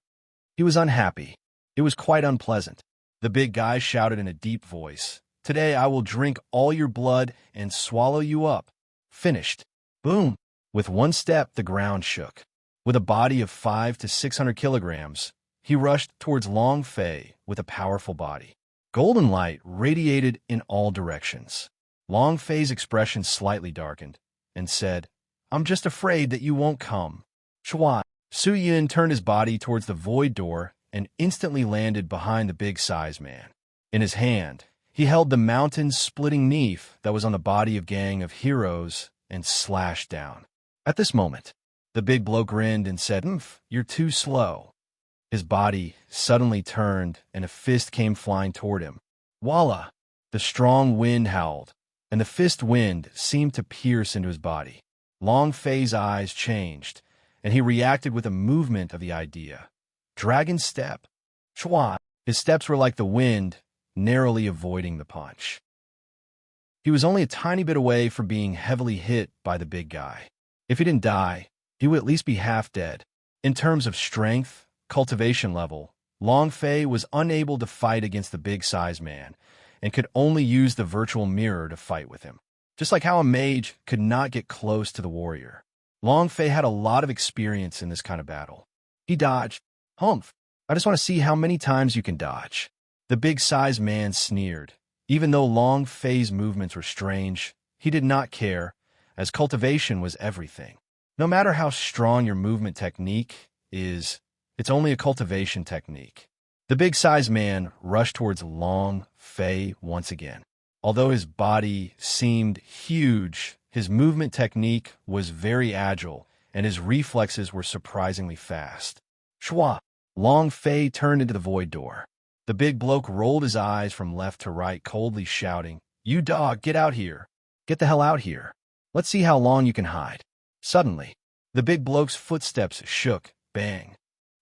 He was unhappy. It was quite unpleasant. The big guy shouted in a deep voice, "Today I will drink all your blood and swallow you up." Finished. Boom. With one step, the ground shook. With a body of 500 to 600 kilograms, he rushed towards Long Fei with a powerful body. Golden light radiated in all directions. Long Fei's expression slightly darkened and said, "I'm just afraid that you won't come." Chua. Su Yin turned his body towards the void door and instantly landed behind the big size man. In his hand, he held the mountain-splitting knife that was on the body of Gang of Heroes and slashed down. At this moment, the big bloke grinned and said, "You're too slow." His body suddenly turned and a fist came flying toward him. Voila! The strong wind howled, and the fist wind seemed to pierce into his body. Long Fei's eyes changed, and he reacted with a movement of the idea. Dragon step. Chua. His steps were like the wind, narrowly avoiding the punch. He was only a tiny bit away from being heavily hit by the big guy. If he didn't die, he would at least be half dead. In terms of strength, cultivation level, Long Fei was unable to fight against the big size man, and could only use the virtual mirror to fight with him. Just like how a mage could not get close to the warrior. Long Fei had a lot of experience in this kind of battle. He dodged. Humph, I just want to see how many times you can dodge. The big-sized man sneered. Even though Long Fei's movements were strange, he did not care, as cultivation was everything. No matter how strong your movement technique is, it's only a cultivation technique. The big-sized man rushed towards Long Fei once again. Although his body seemed huge, his movement technique was very agile, and his reflexes were surprisingly fast. Shwa! Long Fei turned into the void door. The big bloke rolled his eyes from left to right, coldly shouting, "You dog, get out here! Get the hell out here! Let's see how long you can hide." Suddenly, the big bloke's footsteps shook, bang.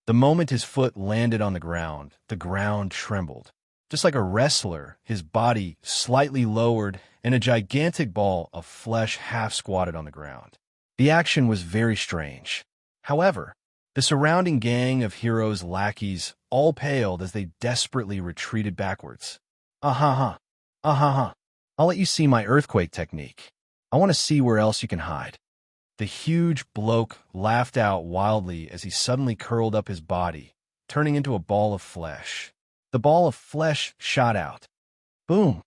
The moment his foot landed on the ground trembled. Just like a wrestler, his body slightly lowered and a gigantic ball of flesh half squatted on the ground. The action was very strange. However, the surrounding gang of heroes' lackeys all paled as they desperately retreated backwards. Ah-ha-ha. Ah-ha-ha. I'll let you see my earthquake technique. I want to see where else you can hide. The huge bloke laughed out wildly as he suddenly curled up his body, turning into a ball of flesh. The ball of flesh shot out. Boom!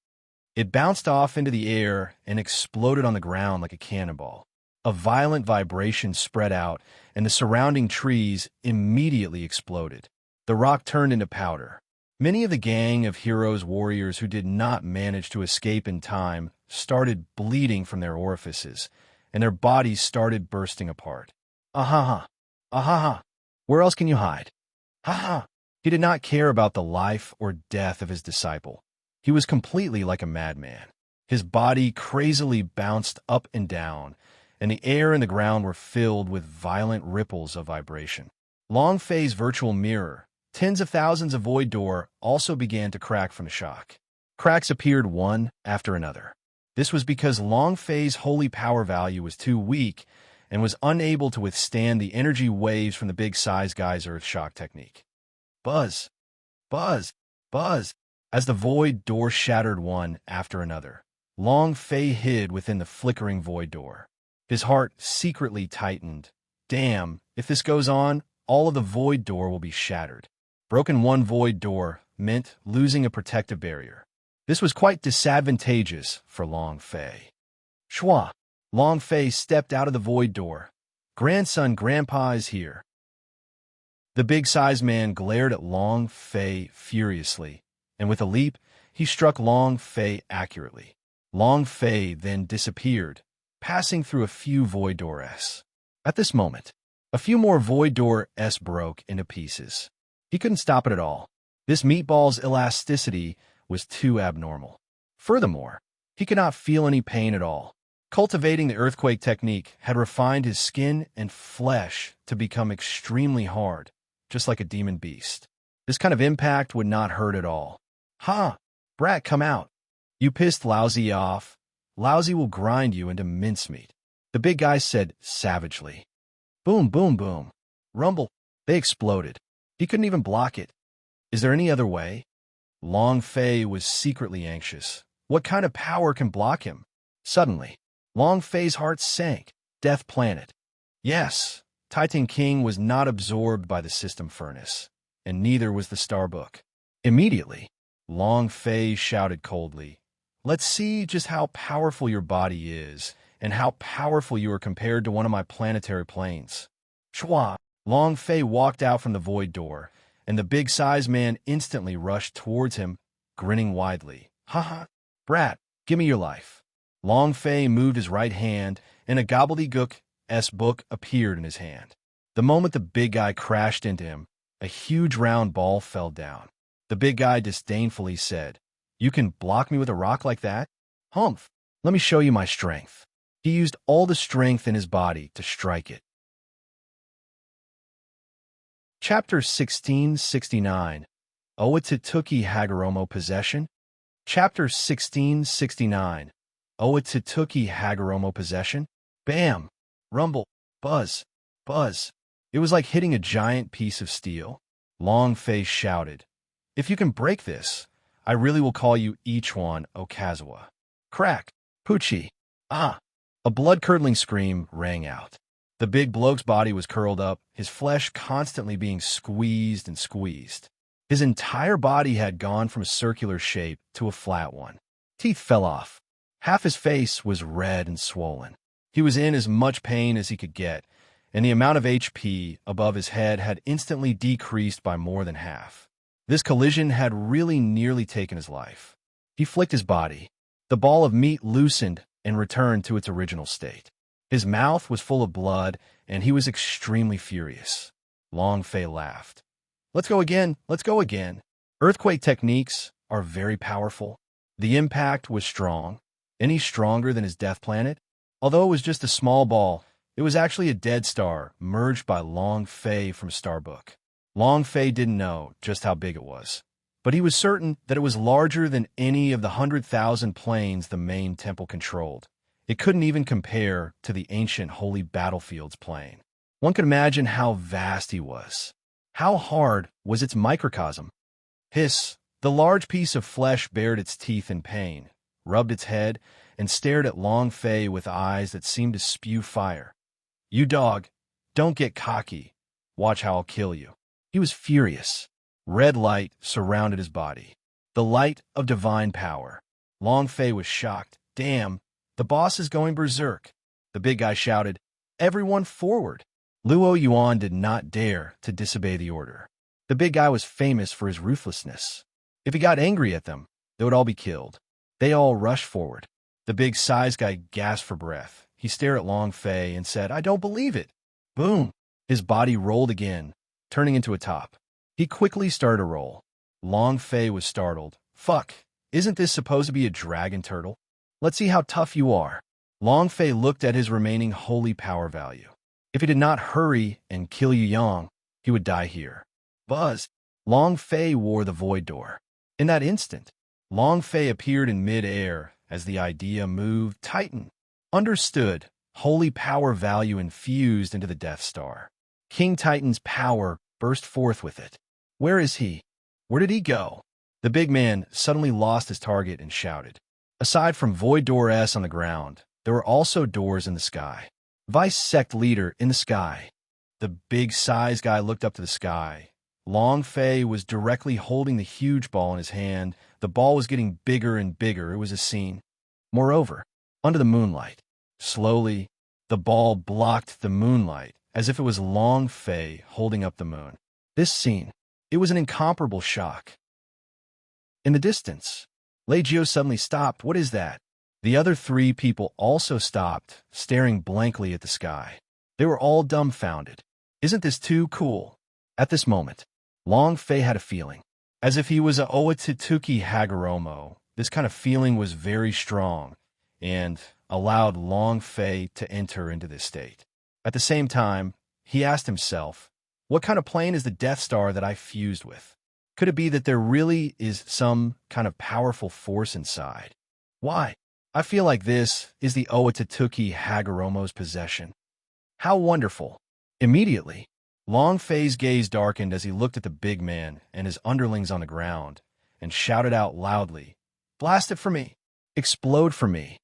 It bounced off into the air and exploded on the ground like a cannonball. A violent vibration spread out, and the surrounding trees immediately exploded. The rock turned into powder. Many of the gang of heroes warriors who did not manage to escape in time started bleeding from their orifices, and their bodies started bursting apart. Ah-ha-ha! Ah-ha-ha! Where else can you hide? Ha-ha! He did not care about the life or death of his disciple. He was completely like a madman. His body crazily bounced up and down, and the air and the ground were filled with violent ripples of vibration. Long Fei's virtual mirror, tens of thousands of void door, also began to crack from the shock. Cracks appeared one after another. This was because Long Fei's holy power value was too weak and was unable to withstand the energy waves from the big-size guy's earth shock technique. Buzz! Buzz! Buzz! As the void door shattered one after another, Long Fei hid within the flickering void door. His heart secretly tightened. Damn, if this goes on, all of the void door will be shattered. Broken one void door meant losing a protective barrier. This was quite disadvantageous for Long Fei. Shwa! Long Fei stepped out of the void door. Grandson, Grandpa is here. The big-sized man glared at Long Fei furiously, and with a leap, he struck Long Fei accurately. Long Fei then disappeared, passing through a few void doors. At this moment, a few more void doors broke into pieces. He couldn't stop it at all. This meatball's elasticity was too abnormal. Furthermore, he could not feel any pain at all. Cultivating the earthquake technique had refined his skin and flesh to become extremely hard, just like a demon beast. This kind of impact would not hurt at all. Ha! Brat, come out. You pissed Lousy off. Lousy will grind you into mincemeat, the big guy said savagely. Boom, boom, boom. Rumble. They exploded. He couldn't even block it. Is there any other way? Long Fei was secretly anxious. What kind of power can block him? Suddenly, Long Fei's heart sank. Death Planet. Yes, Titan King was not absorbed by the system furnace, and neither was the Starbook. Immediately, Long Fei shouted coldly, "Let's see just how powerful your body is, and how powerful you are compared to one of my planetary planes." Shwa! Long Fei walked out from the void door, and the big-sized man instantly rushed towards him, grinning widely. "Ha-ha! Brat, give me your life." Long Fei moved his right hand, and a gobbledygook-esque book appeared in his hand. The moment the big guy crashed into him, a huge round ball fell down. The big guy disdainfully said, "You can block me with a rock like that? Humph! Let me show you my strength." He used all the strength in his body to strike it. Chapter 1669. Owatsuki Hagoromo Possession. Chapter 1669. Owatsuki Hagoromo Possession. Bam! Rumble! Buzz! Buzz! It was like hitting a giant piece of steel. Long Fei shouted, "If you can break this, I really will call you each one Okazawa. Crack. Poochie. Ah. A blood-curdling scream rang out. The big bloke's body was curled up, his flesh constantly being squeezed and squeezed. His entire body had gone from a circular shape to a flat one. Teeth fell off. Half his face was red and swollen. He was in as much pain as he could get, and the amount of HP above his head had instantly decreased by more than half. This collision had really nearly taken his life. He flicked his body. The ball of meat loosened and returned to its original state. His mouth was full of blood, and he was extremely furious. Long Fei laughed. Let's go again, let's go again. Earthquake techniques are very powerful. The impact was strong, any stronger than his death planet. Although it was just a small ball, it was actually a dead star merged by Long Fei from Starbook. Long Fei didn't know just how big it was, but he was certain that it was larger than any of the 100,000 planes the main temple controlled. It couldn't even compare to the ancient holy battlefield's plane. One could imagine how vast he was. How hard was its microcosm? Hiss! The large piece of flesh bared its teeth in pain, rubbed its head, and stared at Long Fei with eyes that seemed to spew fire. You dog, don't get cocky. Watch how I'll kill you. He was furious. Red light surrounded his body. The light of divine power. Long Fei was shocked. Damn, the boss is going berserk. The big guy shouted, Everyone forward. Luo Yuan did not dare to disobey the order. The big guy was famous for his ruthlessness. If he got angry at them, they would all be killed. They all rushed forward. The big size guy gasped for breath. He stared at Long Fei and said, I don't believe it. Boom! His body rolled again, turning into a top. He quickly started to roll. Long Fei was startled. Fuck, isn't this supposed to be a dragon turtle? Let's see how tough you are. Long Fei looked at his remaining holy power value. If he did not hurry and kill Yu Yang, he would die here. Buzz! Long Fei wore the void door. In that instant, Long Fei appeared in mid-air as the idea moved Titan. Understood, holy power value infused into the Death Star. King Titan's power burst forth with it. Where is he? Where did he go? The big man suddenly lost his target and shouted. Aside from Void Door S on the ground, there were also doors in the sky. Vice Sect Leader in the sky. The big size guy looked up to the sky. Long Fei was directly holding the huge ball in his hand. The ball was getting bigger and bigger. It was a scene. Moreover, under the moonlight, slowly, the ball blocked the moonlight as if it was Long Fei holding up the moon. This scene, it was an incomparable shock. In the distance, Lei Jio suddenly stopped. What is that? The other three people also stopped, staring blankly at the sky. They were all dumbfounded. Isn't this too cool? At this moment, Long Fei had a feeling. As if he was a Owatsuki Hagoromo, this kind of feeling was very strong and allowed Long Fei to enter into this state. At the same time, he asked himself, what kind of plane is the Death Star that I fused with? Could it be that there really is some kind of powerful force inside? Why? I feel like this is the Owatsuki Hagoromo's possession. How wonderful. Immediately, Long Fei's gaze darkened as he looked at the big man and his underlings on the ground and shouted out loudly, Blast it for me! Explode for me!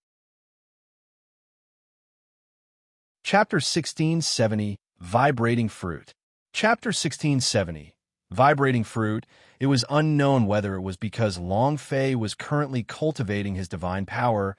Chapter 1670, Vibrating Fruit. Chapter 1670, Vibrating Fruit. It was unknown whether it was because Long Fei was currently cultivating his divine power,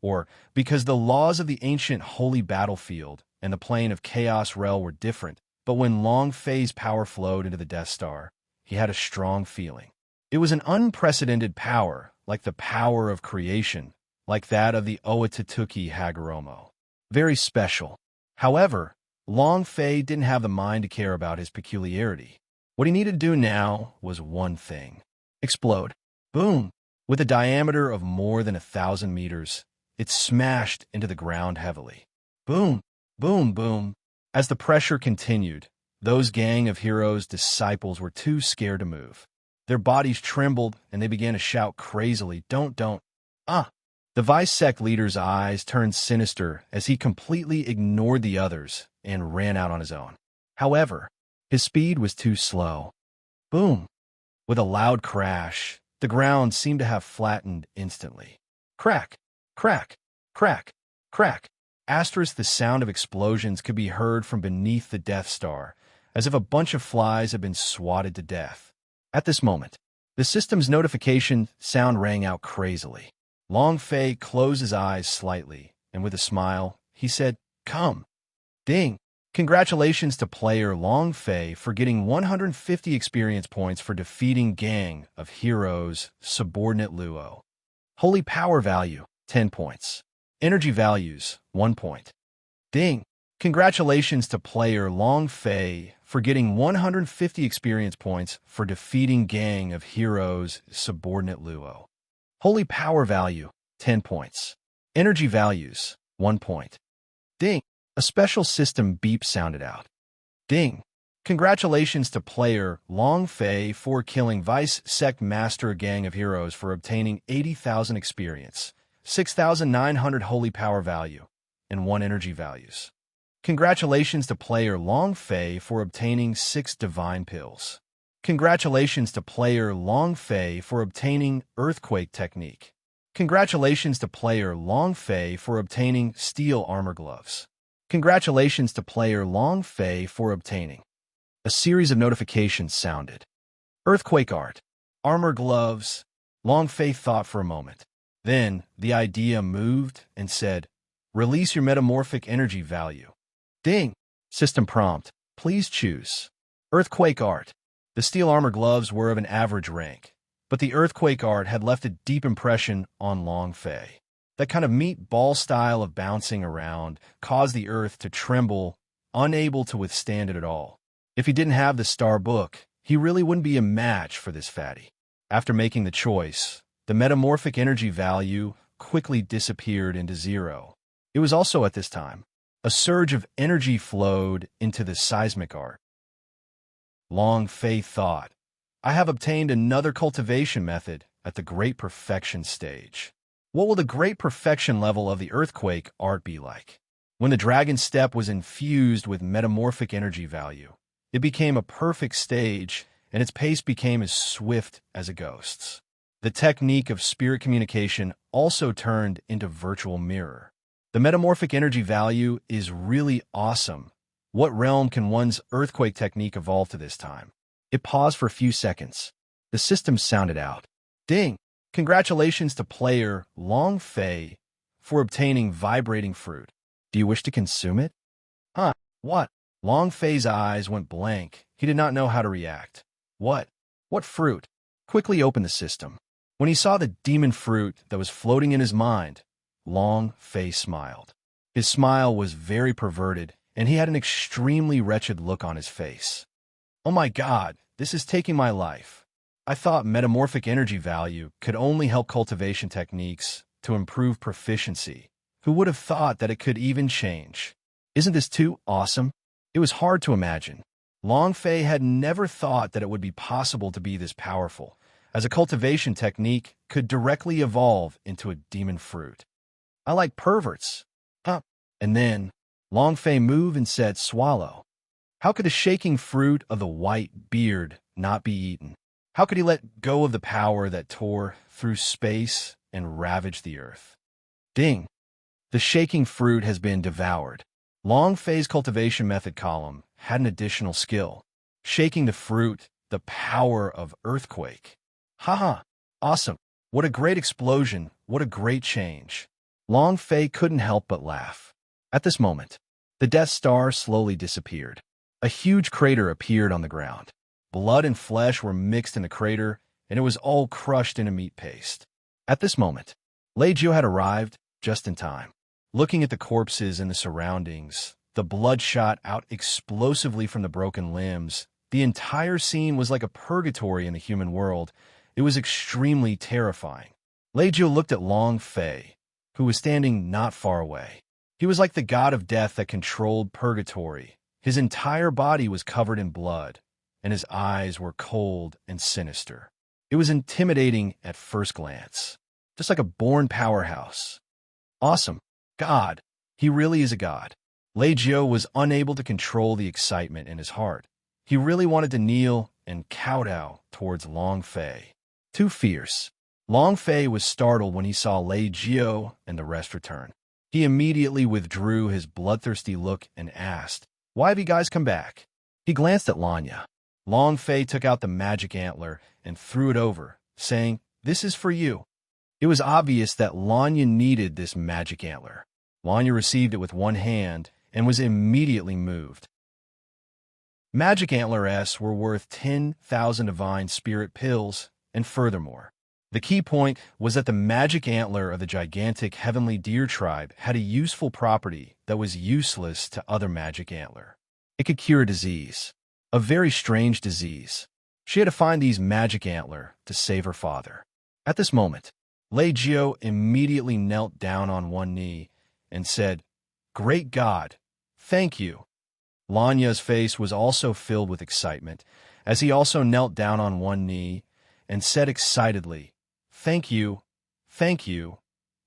or because the laws of the ancient holy battlefield and the plane of Chaos Realm were different. But when Long Fei's power flowed into the Death Star, he had a strong feeling. It was an unprecedented power, like the power of creation, like that of the Owatsuki Hagoromo. Very special. However, Long Fei didn't have the mind to care about his peculiarity. What he needed to do now was one thing. Explode. Boom! With a diameter of more than 1,000 meters, it smashed into the ground heavily. Boom! Boom! Boom! As the pressure continued, those gang of heroes' disciples were too scared to move. Their bodies trembled, and they began to shout crazily, Don't! Ah! The Vice Sect leader's eyes turned sinister as he completely ignored the others and ran out on his own. However, his speed was too slow. Boom! With a loud crash, The ground seemed to have flattened instantly. Crack, crack, crack, crack. Asterisk, the sound of explosions could be heard from beneath the Death Star, as if a bunch of flies had been swatted to death. At this moment, the system's notification sound rang out crazily. Long Fei closed his eyes slightly, and with a smile, he said, "Come." Ding! Congratulations to player Long Fei for getting 150 experience points for defeating Gang of Heroes subordinate Luo. Holy power value, 10 points. Energy values, 1 point. Ding! Congratulations to player Long Fei for getting 150 experience points for defeating Gang of Heroes subordinate Luo. Holy power value, 10 points. Energy values, 1 point. Ding! A special system beep sounded out. Ding! Congratulations to player Long Fei for killing Vice Sect Master Gang of Heroes for obtaining 80,000 experience, 6,900 holy power value, and 1 energy values. Congratulations to player Long Fei for obtaining 6 divine pills. Congratulations to player Long Fei for obtaining Earthquake Technique. Congratulations to player Long Fei for obtaining Steel Armor Gloves. Congratulations to player Long Fei for obtaining. A series of notifications sounded. Earthquake Art. Armor Gloves. Long Fei thought for a moment. Then, the idea moved and said, "Release your metamorphic energy value." Ding! System prompt. Please choose. Earthquake Art. The Steel Armor Gloves were of an average rank, but the Earthquake Art had left a deep impression on Long Fei. That kind of meatball style of bouncing around caused the earth to tremble, unable to withstand it at all. If he didn't have the Star Book, he really wouldn't be a match for this fatty. After making the choice, the metamorphic energy value quickly disappeared into 0. It was also at this time, a surge of energy flowed into the seismic art. Long Fei thought, "I have obtained another cultivation method at the Great Perfection stage. What will the Great Perfection level of the Earthquake Art be like?" When the Dragon Step was infused with metamorphic energy value, it became a perfect stage, and its pace became as swift as a ghost's. The technique of spirit communication also turned into virtual mirror. The metamorphic energy value is really awesome. What realm can one's earthquake technique evolve to this time? It paused for a few seconds. The system sounded out. Ding! Congratulations to player Long Fei for obtaining vibrating fruit. Do you wish to consume it? Huh? What? Long Fei's eyes went blank. He did not know how to react. What? What fruit? Quickly opened the system. When he saw the demon fruit that was floating in his mind, Long Fei smiled. His smile was very perverted, and he had an extremely wretched look on his face. "Oh my God, this is taking my life. I thought metamorphic energy value could only help cultivation techniques to improve proficiency. Who would have thought that it could even change? Isn't this too awesome?" It was hard to imagine. Long Fei had never thought that it would be possible to be this powerful, as a cultivation technique could directly evolve into a demon fruit. "I like perverts." Huh? And then, Long Fei moved and said, "Swallow." How could the shaking fruit of the white beard not be eaten? How could he let go of the power that tore through space and ravaged the earth? Ding! The shaking fruit has been devoured. Long Fei's cultivation method column had an additional skill. Shaking the fruit, the power of earthquake. Haha! Awesome! What a great explosion! What a great change! Long Fei couldn't help but laugh. At this moment, the Death Star slowly disappeared. A huge crater appeared on the ground. Blood and flesh were mixed in the crater, and it was all crushed into meat paste. At this moment, Lei Jiu had arrived just in time. Looking at the corpses and the surroundings, the blood shot out explosively from the broken limbs. The entire scene was like a purgatory in the human world. It was extremely terrifying. Lei Jiu looked at Long Fei, who was standing not far away. He was like the god of death that controlled purgatory. His entire body was covered in blood, and his eyes were cold and sinister. It was intimidating at first glance, just like a born powerhouse. Awesome. God. He really is a god. Lei Jiu was unable to control the excitement in his heart. He really wanted to kneel and kowtow towards Long Fei. Too fierce. Long Fei was startled when he saw Lei Jiao and the rest return. He immediately withdrew his bloodthirsty look and asked, "Why have you guys come back?" He glanced at Lanya. Long Fei took out the magic antler and threw it over, saying, "This is for you." It was obvious that Lanya needed this magic antler. Lanya received it with one hand and was immediately moved. Magic antlers were worth 10,000 divine spirit pills, and furthermore, the key point was that the magic antler of the gigantic heavenly deer tribe had a useful property that was useless to other magic antler. It could cure disease, a very strange disease. She had to find these magic antler to save her father. At this moment, Lei Jiao immediately knelt down on one knee and said, "Great God, thank you." Lanya's face was also filled with excitement, as he also knelt down on one knee and said excitedly, "Thank you, thank you,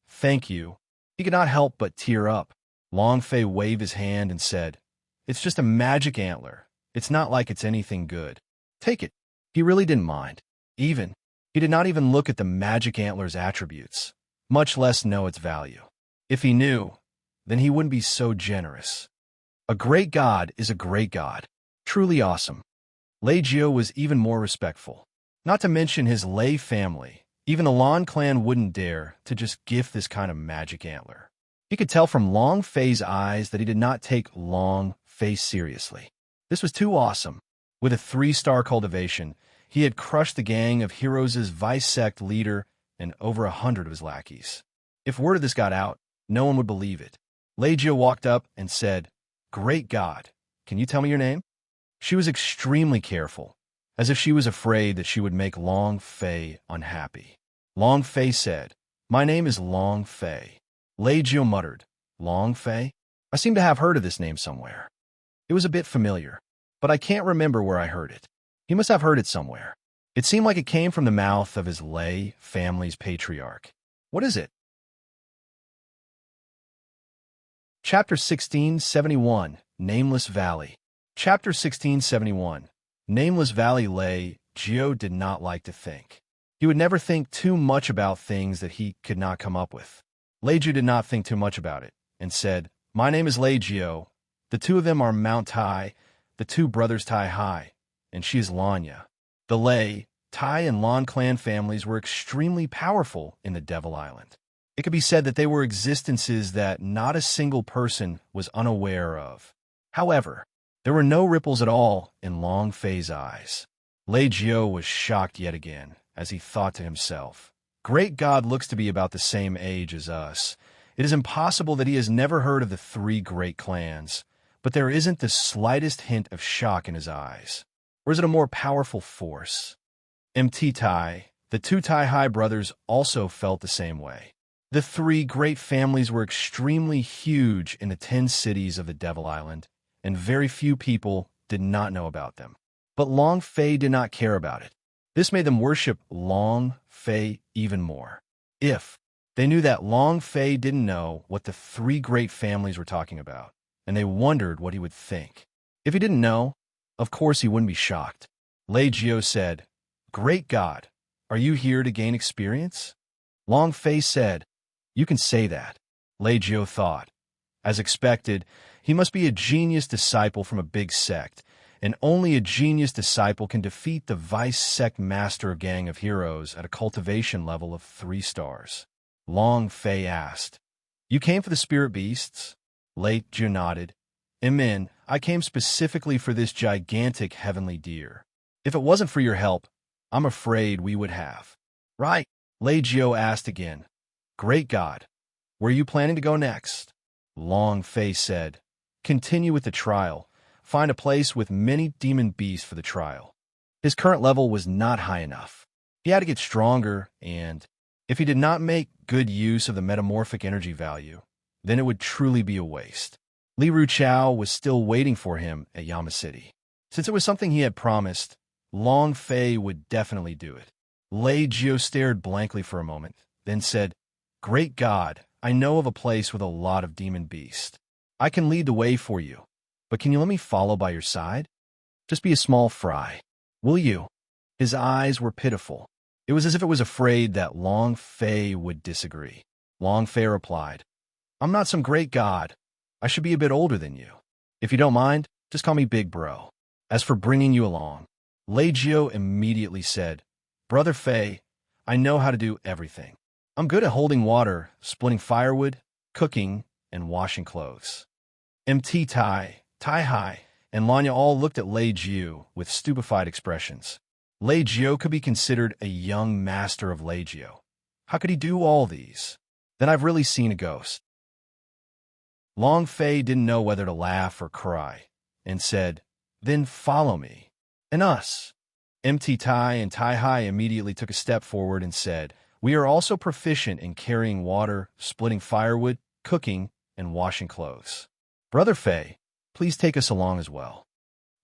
thank you." He could not help but tear up. Long Fei waved his hand and said, "It's just a magic antler. It's not like it's anything good. Take it." He really didn't mind. He did not even look at the magic antler's attributes, much less know its value. If he knew, then he wouldn't be so generous. A great god is a great god. Truly awesome. Lei Jiao was even more respectful. Not to mention his Lei family. Even the Lan clan wouldn't dare to just gift this kind of magic antler. He could tell from Long Fei's eyes that he did not take Long Fei seriously. This was too awesome. With a 3-star cultivation, he had crushed the gang of heroes' vice sect leader and over 100 of his lackeys. If word of this got out, no one would believe it. Lei Jiao walked up and said, "Great God, can you tell me your name?" She was extremely careful, as if she was afraid that she would make Long Fei unhappy. Long Fei said, "My name is Long Fei." Lei Jiao muttered, "Long Fei? I seem to have heard of this name somewhere. It was a bit familiar, but I can't remember where I heard it." He must have heard it somewhere. It seemed like it came from the mouth of his Lei family's patriarch. What is it? Chapter 1671, Nameless Valley. Chapter 1671, Nameless Valley. Lei Jiao did not like to think. He would never think too much about things that he could not come up with. Lei Jiao did not think too much about it, and said, "My name is Lei Jiao. The two of them are Mount Tai, the two brothers Tai Hai, and she is Lanya." The Lei, Tai, and Lan clan families were extremely powerful in the Devil Island. It could be said that they were existences that not a single person was unaware of. However, there were no ripples at all in Long Fei's eyes. Lei Jiao was shocked yet again, as he thought to himself, "Great God looks to be about the same age as us. It is impossible that he has never heard of the 3 great clans, but there isn't the slightest hint of shock in his eyes. Or is it a more powerful force?" Mt Tai, the 2 Tai Hai brothers, also felt the same way. The 3 great families were extremely huge in the 10 cities of the Devil Island, and very few people did not know about them. But Long Fei did not care about it. This made them worship Long Fei even more. If they knew that Long Fei didn't know what the 3 great families were talking about, and they wondered what he would think. If he didn't know, of course he wouldn't be shocked. Lei Jiao said, "Great God, are you here to gain experience?" Long Fei said, "You can say that." Lei Jiao thought. As expected, he must be a genius disciple from a big sect, and only a genius disciple can defeat the vice sect master of Gang of Heroes at a cultivation level of 3 stars. Long Fei asked, "You came for the spirit beasts?" Lei Jiao nodded. "Amen, I came specifically for this gigantic heavenly deer. If it wasn't for your help, I'm afraid we would have." "Right?" Lei Jiao asked again. "Great God, where are you planning to go next?" Long Fei said, "Continue with the trial. Find a place with many demon beasts for the trial." His current level was not high enough. He had to get stronger, and if he did not make good use of the metamorphic energy value, then it would truly be a waste. Li Ruchao was still waiting for him at Yama City. Since it was something he had promised, Long Fei would definitely do it. Lei Jiao stared blankly for a moment, then said, "Great God, I know of a place with a lot of demon beasts. I can lead the way for you, but can you let me follow by your side? Just be a small fry, will you?" His eyes were pitiful. It was as if it was afraid that Long Fei would disagree. Long Fei replied, I'm not some great god. I should be a bit older than you. If you don't mind, just call me Big Bro. As for bringing you along, Lei Jio immediately said, Brother Fei, I know how to do everything. I'm good at holding water, splitting firewood, cooking, and washing clothes. MT Tai, Tai Hai, and Lanya all looked at Lei Jio with stupefied expressions. Lei Jio could be considered a young master of Lei Jio. How could he do all these? Then I've really seen a ghost. Long Fei didn't know whether to laugh or cry, and said, Then follow me. And us. MT Tai and Tai Hai immediately took a step forward and said, We are also proficient in carrying water, splitting firewood, cooking, and washing clothes. Brother Fei, please take us along as well.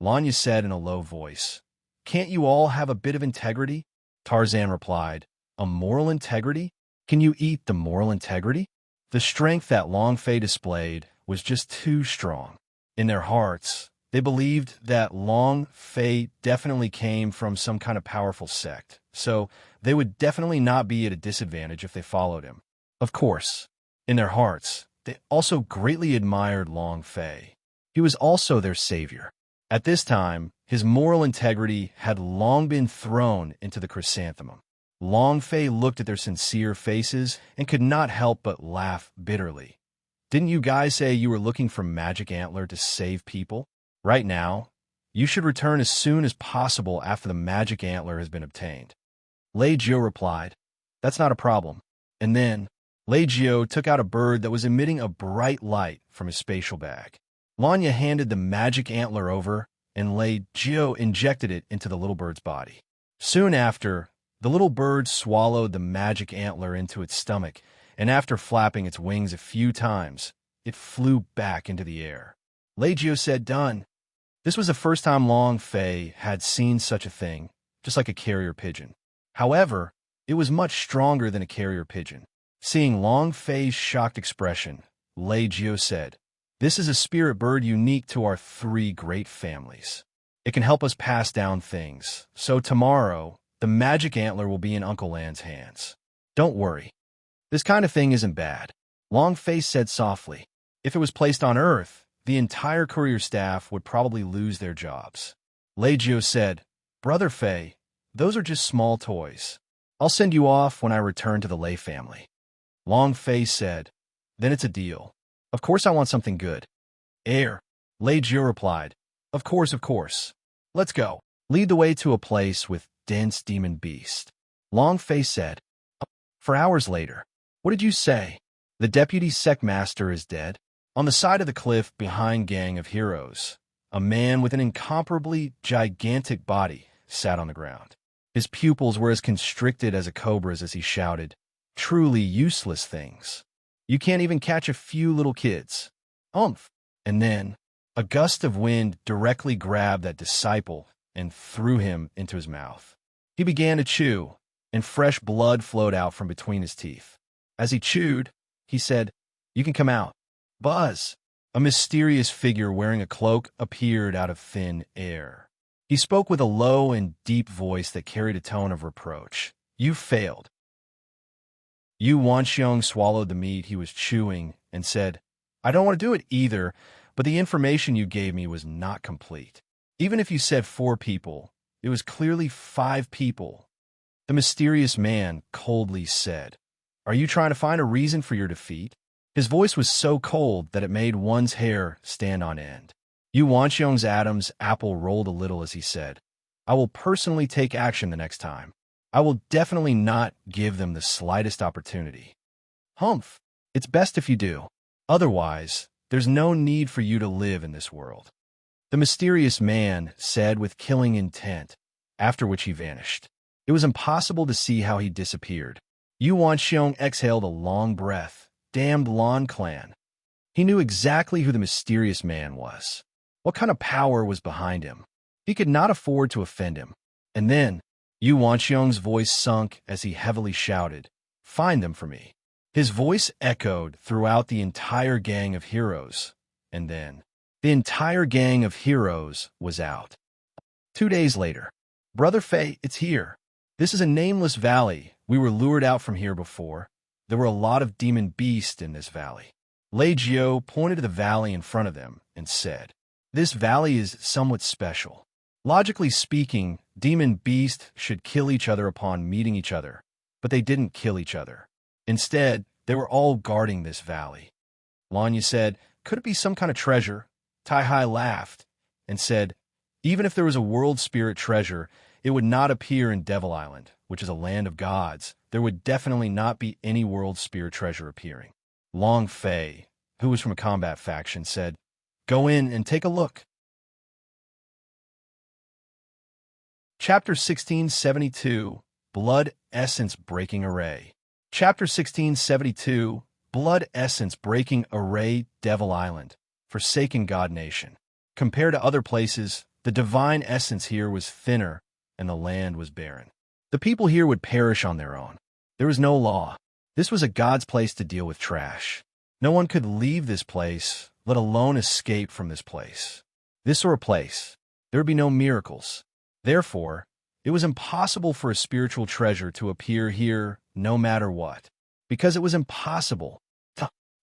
Lanya said in a low voice, Can't you all have a bit of integrity? Tarzan replied, A moral integrity? Can you eat the moral integrity? The strength that Long Fei displayed was just too strong. In their hearts, they believed that Long Fei definitely came from some kind of powerful sect, so they would definitely not be at a disadvantage if they followed him. Of course, in their hearts, they also greatly admired Long Fei. He was also their savior. At this time, his moral integrity had long been thrown into the chrysanthemum. Long Fei looked at their sincere faces and could not help but laugh bitterly. Didn't you guys say you were looking for Magic Antler to save people? Right now, you should return as soon as possible after the Magic Antler has been obtained. Lei Jio replied, That's not a problem. And then, Lei Jio took out a bird that was emitting a bright light from his spatial bag. Lanya handed the Magic Antler over, and Lei Jio injected it into the little bird's body. Soon after, the little bird swallowed the magic antler into its stomach, and after flapping its wings a few times, it flew back into the air. Lei Jio said, Done. This was the first time Long Fei had seen such a thing, just like a carrier pigeon. However, it was much stronger than a carrier pigeon. Seeing Long Fei's shocked expression, Lei Jio said, This is a spirit bird unique to our 3 great families. It can help us pass down things, so tomorrow, the magic antler will be in Uncle Lan's hands. Don't worry. This kind of thing isn't bad. Long Fei said softly. If it was placed on Earth, the entire courier staff would probably lose their jobs. Lei Jio said, Brother Fei, those are just small toys. I'll send you off when I return to the Lei family. Long Fei said, Then it's a deal. Of course I want something good. Air. Lei Jio replied, Of course. Let's go. Lead the way to a place with dense demon beast. Long Fei said, For hours later. What did you say? The deputy sect master is dead? On the side of the cliff behind Gang of Heroes, a man with an incomparably gigantic body sat on the ground. His pupils were as constricted as a cobra's as he shouted, Truly useless things. You can't even catch a few little kids. Umph. And then, a gust of wind directly grabbed that disciple and threw him into his mouth. He began to chew, and fresh blood flowed out from between his teeth. As he chewed, he said, You can come out. Buzz! A mysterious figure wearing a cloak appeared out of thin air. He spoke with a low and deep voice that carried a tone of reproach. You failed. Yu Wanxiong swallowed the meat he was chewing and said, I don't want to do it either, but the information you gave me was not complete. Even if you said 4 people, it was clearly 5 people. The mysterious man coldly said, Are you trying to find a reason for your defeat? His voice was so cold that it made one's hair stand on end. Yu Wanxiong's Adam's apple rolled a little as he said, I will personally take action the next time. I will definitely not give them the slightest opportunity. Humph, it's best if you do. Otherwise, there's no need for you to live in this world. The mysterious man said with killing intent, after which he vanished. It was impossible to see how he disappeared. Yu Wanxiong exhaled a long breath. Damned Lan clan. He knew exactly who the mysterious man was. What kind of power was behind him? He could not afford to offend him. And then, Yu Wanxiong's voice sunk as he heavily shouted, Find them for me. His voice echoed throughout the entire Gang of Heroes. And then, the entire Gang of Heroes was out. 2 days later. Brother Fei, it's here. This is a nameless valley. We were lured out from here before. There were a lot of demon beasts in this valley. Lei Jiao pointed to the valley in front of them and said, "This valley is somewhat special. Logically speaking, demon beasts should kill each other upon meeting each other, but they didn't kill each other. Instead, they were all guarding this valley." Lanya said, "Could it be some kind of treasure?" Tai Hai laughed and said, "Even if there was a world spirit treasure, it would not appear in Devil Island, which is a land of gods. There would definitely not be any world spirit treasure appearing." Long Fei, who was from a combat faction, said, "Go in and take a look." Chapter 1672, Blood Essence Breaking Array. Chapter 1672, Blood Essence Breaking Array, Devil Island, Forsaken God Nation. Compared to other places, the divine essence here was thinner and the land was barren. The people here would perish on their own. There was no law. This was a god's place to deal with trash. No one could leave this place, let alone escape from this place. This sort of place, there would be no miracles. Therefore, it was impossible for a spiritual treasure to appear here no matter what. Because it was impossible.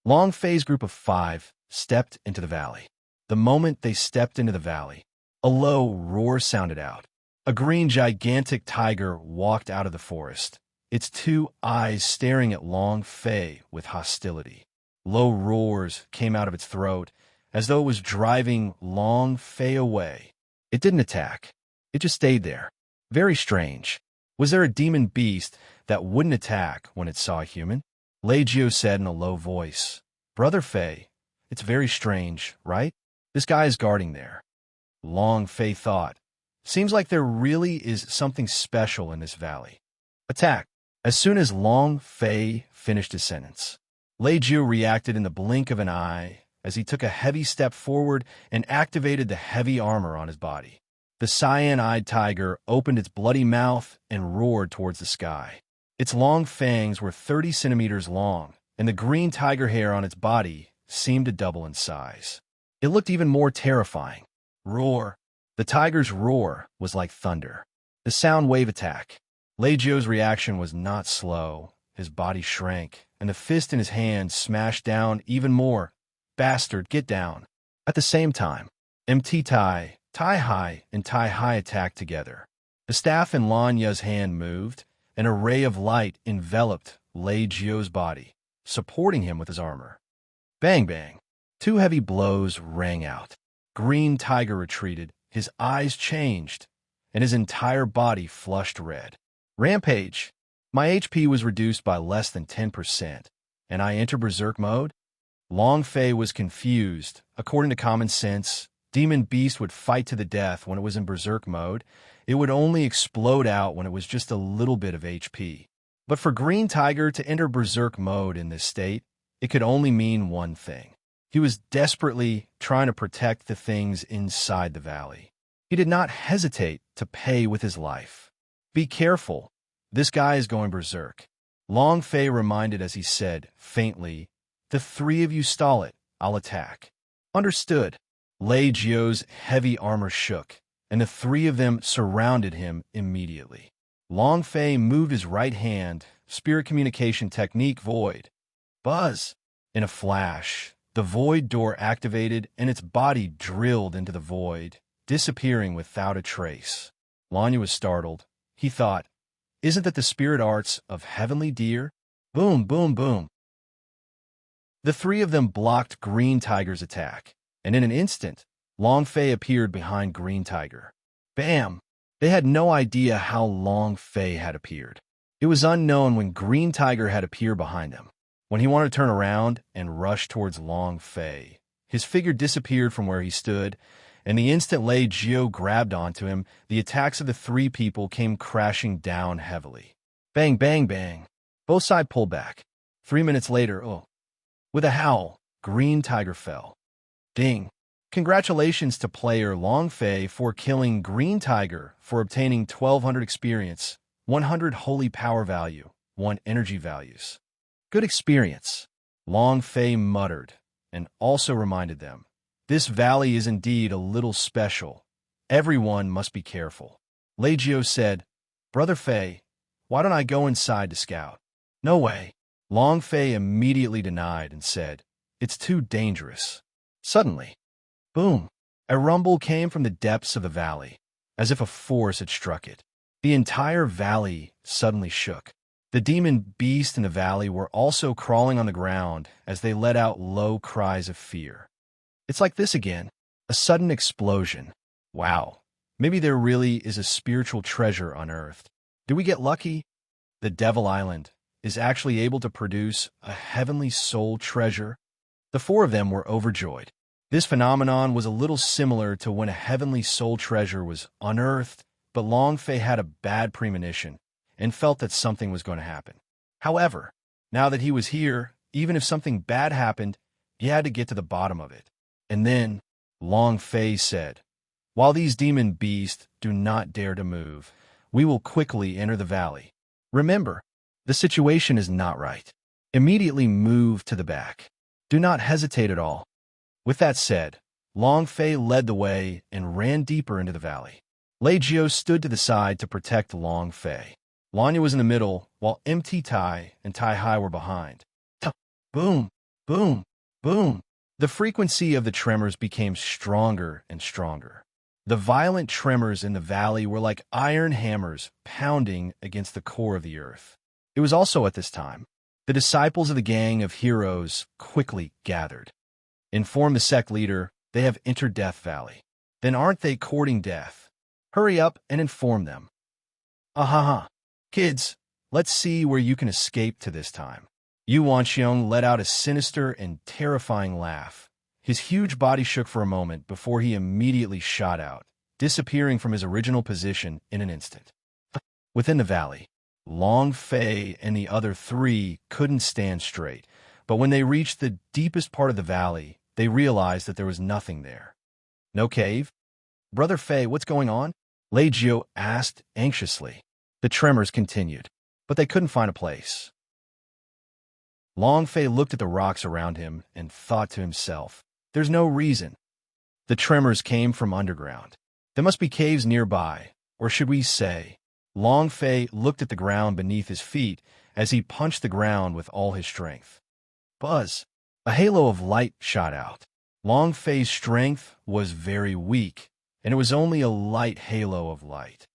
Long Fei's group of 5 stepped into the valley. The moment they stepped into the valley, a low roar sounded out. A green gigantic tiger walked out of the forest, its 2 eyes staring at Long Fei with hostility. Low roars came out of its throat, as though it was driving Long Fei away. It didn't attack. It just stayed there. Very strange. Was there a demon beast that wouldn't attack when it saw a human? Lei Jiao said in a low voice, "Brother Fei, it's very strange, right? This guy is guarding there." Long Fei thought, "Seems like there really is something special in this valley." Attack. As soon as Long Fei finished his sentence, Lei Jiao reacted in the blink of an eye as he took a heavy step forward and activated the heavy armor on his body. The cyan-eyed tiger opened its bloody mouth and roared towards the sky. Its long fangs were 30 centimeters long, and the green tiger hair on its body seemed to double in size. It looked even more terrifying. Roar. The tiger's roar was like thunder. The sound wave attack. Lei Jiao's reaction was not slow. His body shrank, and the fist in his hand smashed down even more. "Bastard, get down." At the same time, MT Tai, Tai Hai, and Tai Hai attacked together. The staff in Lanya's hand moved. An array of light enveloped Lei Jiao's body, supporting him with his armor. Bang, bang. 2 heavy blows rang out. Green Tiger retreated, his eyes changed, and his entire body flushed red. Rampage. My HP was reduced by less than 10%, and I enter Berserk mode? Long Fei was confused. According to common sense, Demon Beast would fight to the death when it was in Berserk mode. It would only explode out when it was just a little bit of HP. But for Green Tiger to enter Berserk mode in this state, it could only mean one thing. He was desperately trying to protect the things inside the valley. He did not hesitate to pay with his life. "Be careful. This guy is going berserk." Long Fei reminded as he said, faintly, "The 3 of you stall it. I'll attack." Understood. Lei Jiao's heavy armor shook, and the 3 of them surrounded him immediately. Long Fei moved his right hand, spirit communication technique void. Buzz! In a flash, the void door activated and its body drilled into the void, disappearing without a trace. Lanya was startled. He thought, "Isn't that the spirit arts of Heavenly Deer?" Boom, boom, boom. The 3 of them blocked Green Tiger's attack, and in an instant, Long Fei appeared behind Green Tiger. Bam! They had no idea how Long Fei had appeared. It was unknown when Green Tiger had appeared behind them. When he wanted to turn around and rush towards Long Fei, his figure disappeared from where he stood, and the instant Lei Jiao grabbed onto him, the attacks of the 3 people came crashing down heavily. Bang, bang, bang. Both sides pulled back. 3 minutes later, with a howl, Green Tiger fell. Ding. Congratulations to player Long Fei for killing Green Tiger for obtaining 1200 experience, 100 holy power value, 1 energy values. Good experience. Long Fei muttered, and also reminded them, "This valley is indeed a little special. Everyone must be careful." Lei Jiao said, "Brother Fei, Why don't I go inside to scout? No way. Long Fei immediately denied and said, It's too dangerous. Suddenly, boom, a rumble came from the depths of the valley, as if a force had struck it. The entire valley suddenly shook. The demon beasts in the valley were also crawling on the ground as they let out low cries of fear. It's like this again. A sudden explosion. Wow. Maybe there really is a spiritual treasure unearthed. Do we get lucky? The Devil Island is actually able to produce a heavenly soul treasure. The four of them were overjoyed. This phenomenon was a little similar to when a heavenly soul treasure was unearthed, but Long Fei had a bad premonition and felt that something was going to happen. However, now that he was here, even if something bad happened, he had to get to the bottom of it. And then Long Fei said, While these demon beasts do not dare to move, we will quickly enter the valley. Remember, the situation is not right. Immediately move to the back. Do not hesitate at all. With that said, Long Fei led the way and ran deeper into the valley. Lei Jio stood to the side to protect Long Fei. Lanya was in the middle, while MT Tai and Tai Hai were behind. Boom, boom, boom. The frequency of the tremors became stronger and stronger. The violent tremors in the valley were like iron hammers pounding against the core of the earth. It was also at this time the disciples of the gang of heroes quickly gathered. Inform the sect leader they have entered Death Valley. Then aren't they courting death? Hurry up and inform them. Ahaha. Kids, let's see where you can escape to this time. Yu Wanxiong let out a sinister and terrifying laugh. His huge body shook for a moment before he immediately shot out, disappearing from his original position in an instant. Within the valley, Long Fei and the other three couldn't stand straight, but when they reached the deepest part of the valley, they realized that there was nothing there. No cave? Brother Fei, what's going on? Lei Jio asked anxiously. The tremors continued, but they couldn't find a place. Long Fei looked at the rocks around him and thought to himself, There's no reason. The tremors came from underground. There must be caves nearby, or should we say, Long Fei looked at the ground beneath his feet as he punched the ground with all his strength. Buzz! A halo of light shot out. Long Fei's strength was very weak, and it was only a light halo of light.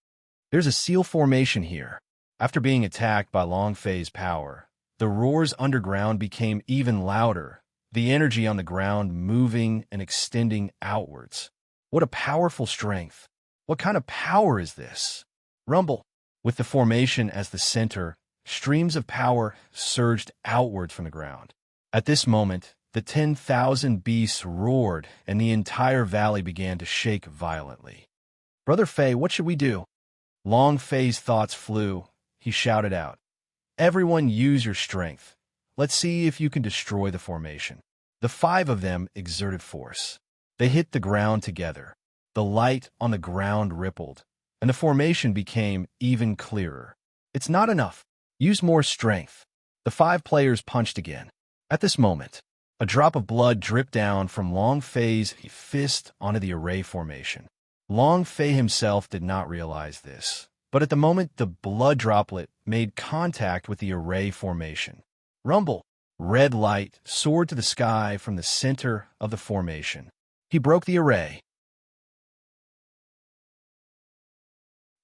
There's a seal formation here. After being attacked by Long Fei's power, the roars underground became even louder, the energy on the ground moving and extending outwards. What a powerful strength! What kind of power is this? Rumble! With the formation as the center, streams of power surged outwards from the ground. At this moment, the 10,000 beasts roared, and the entire valley began to shake violently. Brother Fei, what should we do? Long Fei's thoughts flew. He shouted out, Everyone use your strength. Let's see if you can destroy the formation. The five of them exerted force. They hit the ground together. The light on the ground rippled, and the formation became even clearer. It's not enough. Use more strength. The five players punched again. At this moment, a drop of blood dripped down from Long Fei's fist onto the array formation. Long Fei himself did not realize this, but at the moment the blood droplet made contact with the array formation. Rumble! Red light soared to the sky from the center of the formation. He broke the array.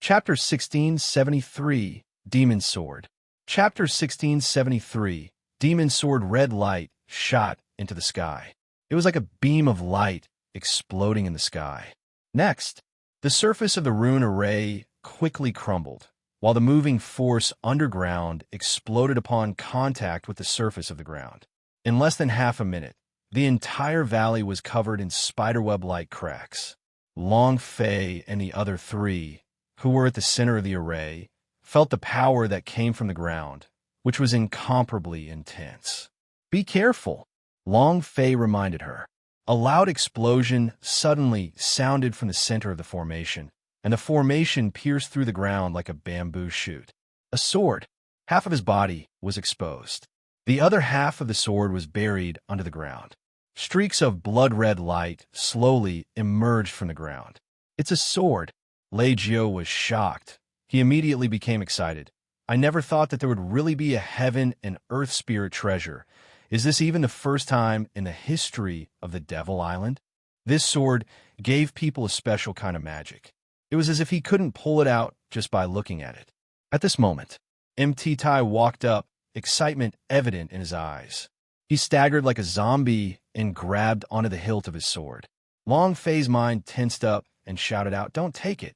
Chapter 1673, Demon Sword. Chapter 1673, Demon Sword. Red light shot into the sky. It was like a beam of light exploding in the sky. Next, the surface of the rune array quickly crumbled, while the moving force underground exploded upon contact with the surface of the ground. In less than half a minute, the entire valley was covered in spiderweb-like cracks. Long Fei and the other three, who were at the center of the array, felt the power that came from the ground, which was incomparably intense. Be careful, Long Fei reminded her. A loud explosion suddenly sounded from the center of the formation, and the formation pierced through the ground like a bamboo shoot. A sword. Half of his body was exposed. The other half of the sword was buried under the ground. Streaks of blood-red light slowly emerged from the ground. It's a sword. Lei Jio was shocked. He immediately became excited. I never thought that there would really be a heaven and earth spirit treasure. Is this even the first time in the history of the Devil Island? This sword gave people a special kind of magic. It was as if he couldn't pull it out just by looking at it. At this moment, MT Tai walked up, excitement evident in his eyes. He staggered like a zombie and grabbed onto the hilt of his sword. Long Fei's mind tensed up and shouted out, "Don't take it."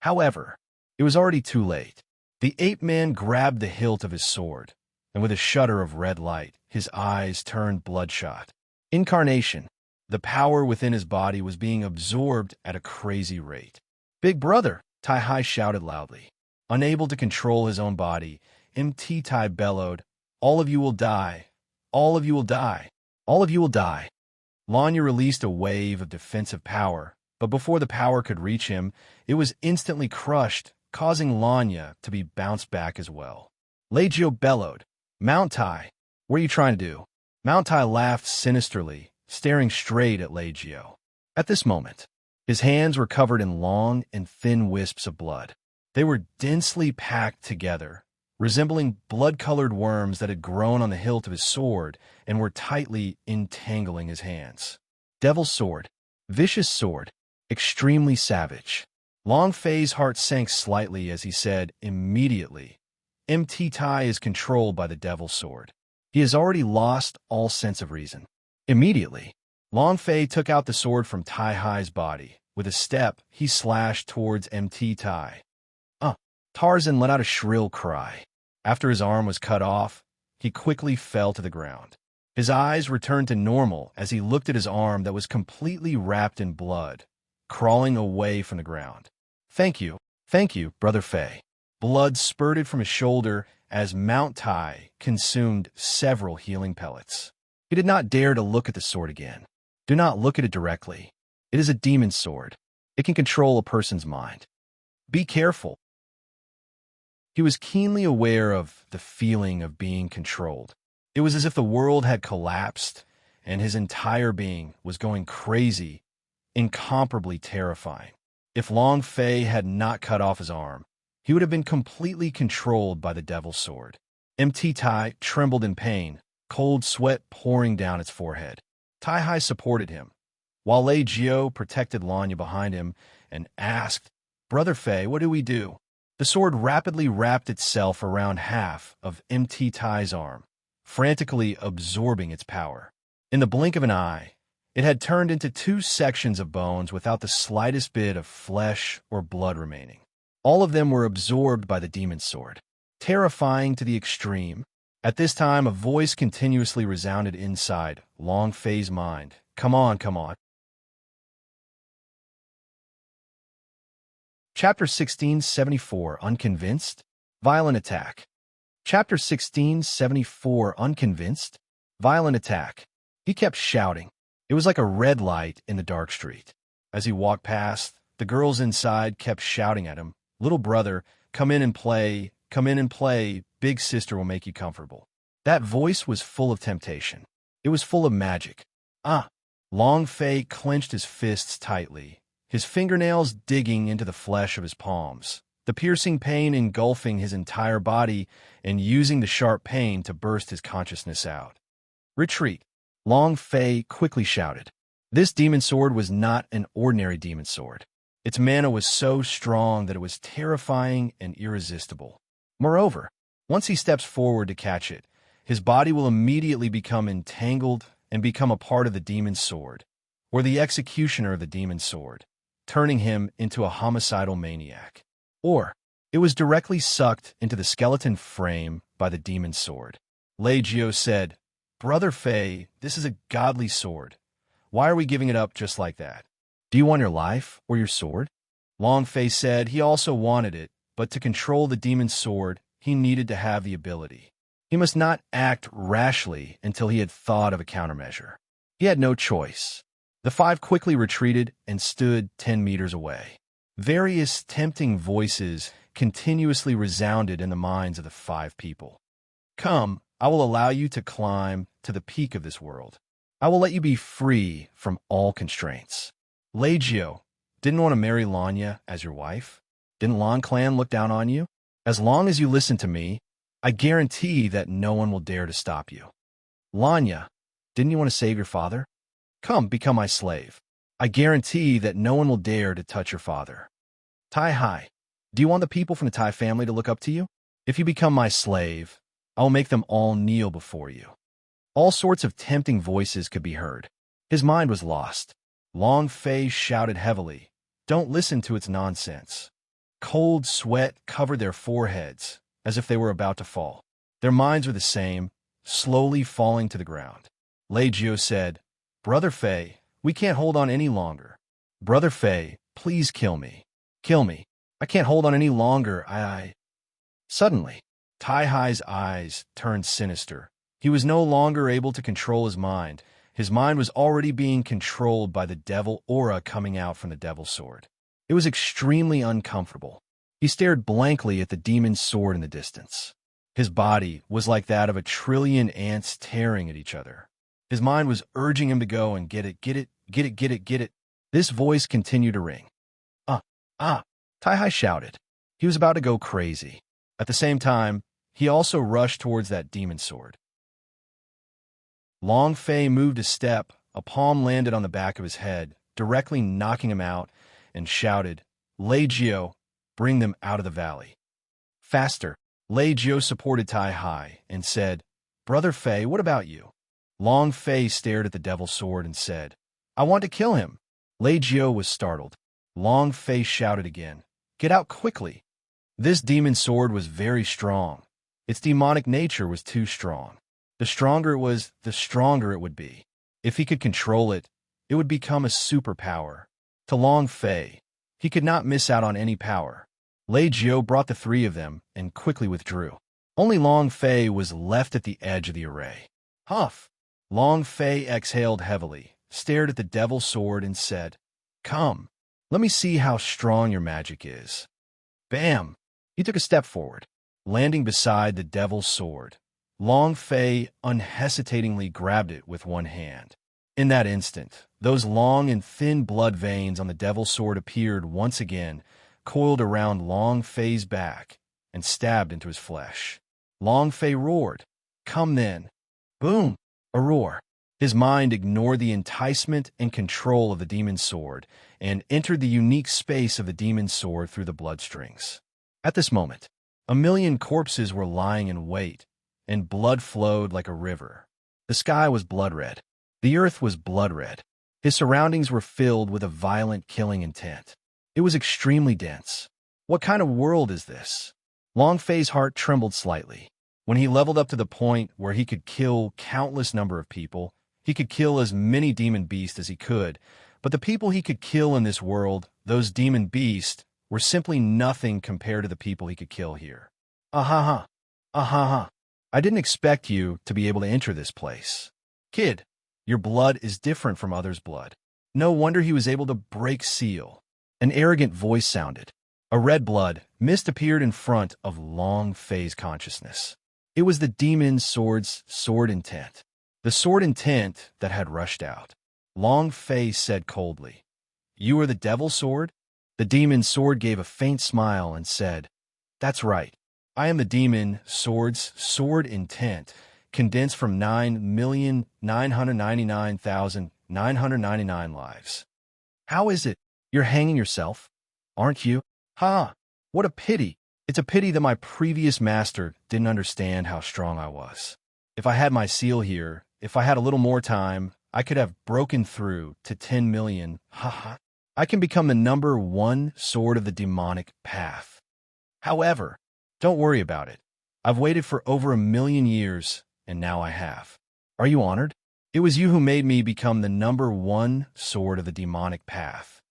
However, it was already too late. The ape-man grabbed the hilt of his sword, and with a shudder of red light, his eyes turned bloodshot. Incarnation, the power within his body was being absorbed at a crazy rate. "Big brother," Tai Hai shouted loudly. Unable to control his own body, MT Tai bellowed, "All of you will die. All of you will die. All of you will die." Lanya released a wave of defensive power, but before the power could reach him, it was instantly crushed, causing Lanya to be bounced back as well. Leggio bellowed, "Mount Tai, what are you trying to do?" Mount Tai laughed sinisterly, staring straight at Leggio. At this moment, his hands were covered in long and thin wisps of blood. They were densely packed together, resembling blood-colored worms that had grown on the hilt of his sword and were tightly entangling his hands. Devil's sword, vicious sword, extremely savage. Long Fei's heart sank slightly as he said, immediately, MT Tai is controlled by the devil's sword. He has already lost all sense of reason. Immediately, Long Fei took out the sword from Tai Hai's body. With a step, he slashed towards MT Tai. Tarzan let out a shrill cry. After his arm was cut off, he quickly fell to the ground. His eyes returned to normal as he looked at his arm that was completely wrapped in blood, crawling away from the ground. Thank you, Brother Fei." Blood spurted from his shoulder as Mount Tai consumed several healing pellets. He did not dare to look at the sword again. Do not look at it directly. It is a demon's sword. It can control a person's mind. Be careful. He was keenly aware of the feeling of being controlled. It was as if the world had collapsed and his entire being was going crazy, incomparably terrifying. If Long Fei had not cut off his arm, he would have been completely controlled by the devil's sword. MT Tai trembled in pain, cold sweat pouring down its forehead. Tai Hai supported him, while Lei Jio protected Lanya behind him and asked, "Brother Fei, what do we do?" The sword rapidly wrapped itself around half of MT Tai's arm, frantically absorbing its power. In the blink of an eye, it had turned into 2 sections of bones without the slightest bit of flesh or blood remaining. All of them were absorbed by the demon's sword. Terrifying to the extreme, at this time a voice continuously resounded inside Long Fei's mind. Come on. Chapter 1674, Unconvinced? Violent Attack. Chapter 1674, Unconvinced? Violent Attack. He kept shouting. It was like a red light in the dark street. As he walked past, the girls inside kept shouting at him, "Little brother, come in and play. Come in and play. Big sister will make you comfortable." That voice was full of temptation. It was full of magic. Long Fei clenched his fists tightly, his fingernails digging into the flesh of his palms, the piercing pain engulfing his entire body and using the sharp pain to burst his consciousness out. "Retreat," Long Fei quickly shouted. This demon sword was not an ordinary demon sword. Its mana was so strong that it was terrifying and irresistible. Moreover, once he steps forward to catch it, his body will immediately become entangled and become a part of the demon's sword, or the executioner of the demon's sword, turning him into a homicidal maniac. Or it was directly sucked into the skeleton frame by the demon's sword. Lei Jio said, "Brother Fei, this is a godly sword. Why are we giving it up just like that? Do you want your life or your sword?" Long Fei said he also wanted it, but to control the demon's sword, he needed to have the ability. He must not act rashly until he had thought of a countermeasure. He had no choice. The 5 quickly retreated and stood 10 meters away. Various tempting voices continuously resounded in the minds of the 5 people. "Come, I will allow you to climb to the peak of this world. I will let you be free from all constraints." Lei Jio, didn't want to marry Lanya as your wife? Didn't Lan Clan look down on you? As long as you listen to me, I guarantee that no one will dare to stop you. Lanya, didn't you want to save your father? Come, become my slave. I guarantee that no one will dare to touch your father. Tai Hai, do you want the people from the Tai family to look up to you? If you become my slave, I will make them all kneel before you. All sorts of tempting voices could be heard. His mind was lost. Long Fei shouted heavily, "Don't listen to its nonsense." Cold sweat covered their foreheads, as if they were about to fall. Their minds were the same, slowly falling to the ground. Lei Jiu said, "Brother Fei, we can't hold on any longer. Brother Fei, please kill me. Kill me. I can't hold on any longer. Suddenly, Tai Hai's eyes turned sinister. He was no longer able to control his mind. His mind was already being controlled by the devil aura coming out from the devil's sword. It was extremely uncomfortable. He stared blankly at the demon's sword in the distance. His body was like that of a trillion ants tearing at each other. His mind was urging him to go and get it, get it, get it, get it, get it. This voice continued to ring. Tai Hai shouted. He was about to go crazy. At the same time, he also rushed towards that demon's sword. Long Fei moved a step, a palm landed on the back of his head, directly knocking him out, and shouted, "Lei Jiu, bring them out of the valley." Faster, Lei Jiu supported Tai Hai and said, "Brother Fei, what about you?" Long Fei stared at the devil's sword and said, "I want to kill him." Lei Jiu was startled. Long Fei shouted again, "Get out quickly." This demon's sword was very strong. Its demonic nature was too strong. The stronger it was, the stronger it would be. If he could control it, it would become a superpower. To Long Fei, he could not miss out on any power. Lei Jiu brought the three of them and quickly withdrew. Only Long Fei was left at the edge of the array. Huff! Long Fei exhaled heavily, stared at the devil's sword and said, "Come, let me see how strong your magic is." Bam! He took a step forward, landing beside the devil's sword. Long Fei unhesitatingly grabbed it with one hand. In that instant, those long and thin blood veins on the devil's sword appeared once again, coiled around Long Fei's back, and stabbed into his flesh. Long Fei roared, "Come then!" Boom! A roar. His mind ignored the enticement and control of the demon's sword and entered the unique space of the demon's sword through the bloodstrings. At this moment, 1,000,000 corpses were lying in wait, and blood flowed like a river. The sky was blood red. The earth was blood red. His surroundings were filled with a violent killing intent. It was extremely dense. What kind of world is this? Long Fei's heart trembled slightly. When he leveled up to the point where he could kill countless number of people, he could kill as many demon beasts as he could, but the people he could kill in this world, those demon beasts, were simply nothing compared to the people he could kill here. Ahaha. Ahaha. I didn't expect you to be able to enter this place. Kid, your blood is different from others' blood. No wonder he was able to break seal. An arrogant voice sounded. A red blood mist appeared in front of Long Fei's consciousness. It was the demon's sword's sword intent. The sword intent that had rushed out. Long Fei said coldly, "You are the devil's sword?" The demon's sword gave a faint smile and said, "That's right. I am the demon sword's sword intent, condensed from 9,999,999 lives." How is it? You're hanging yourself, aren't you? Ha! What a pity. It's a pity that my previous master didn't understand how strong I was. If I had my seal here, if I had a little more time, I could have broken through to 10 million. Ha ha. I can become the #1 sword of the demonic path. However, don't worry about it. I've waited for over 1,000,000 years, and now I have. Are you honored? It was you who made me become the #1 sword of the demonic path.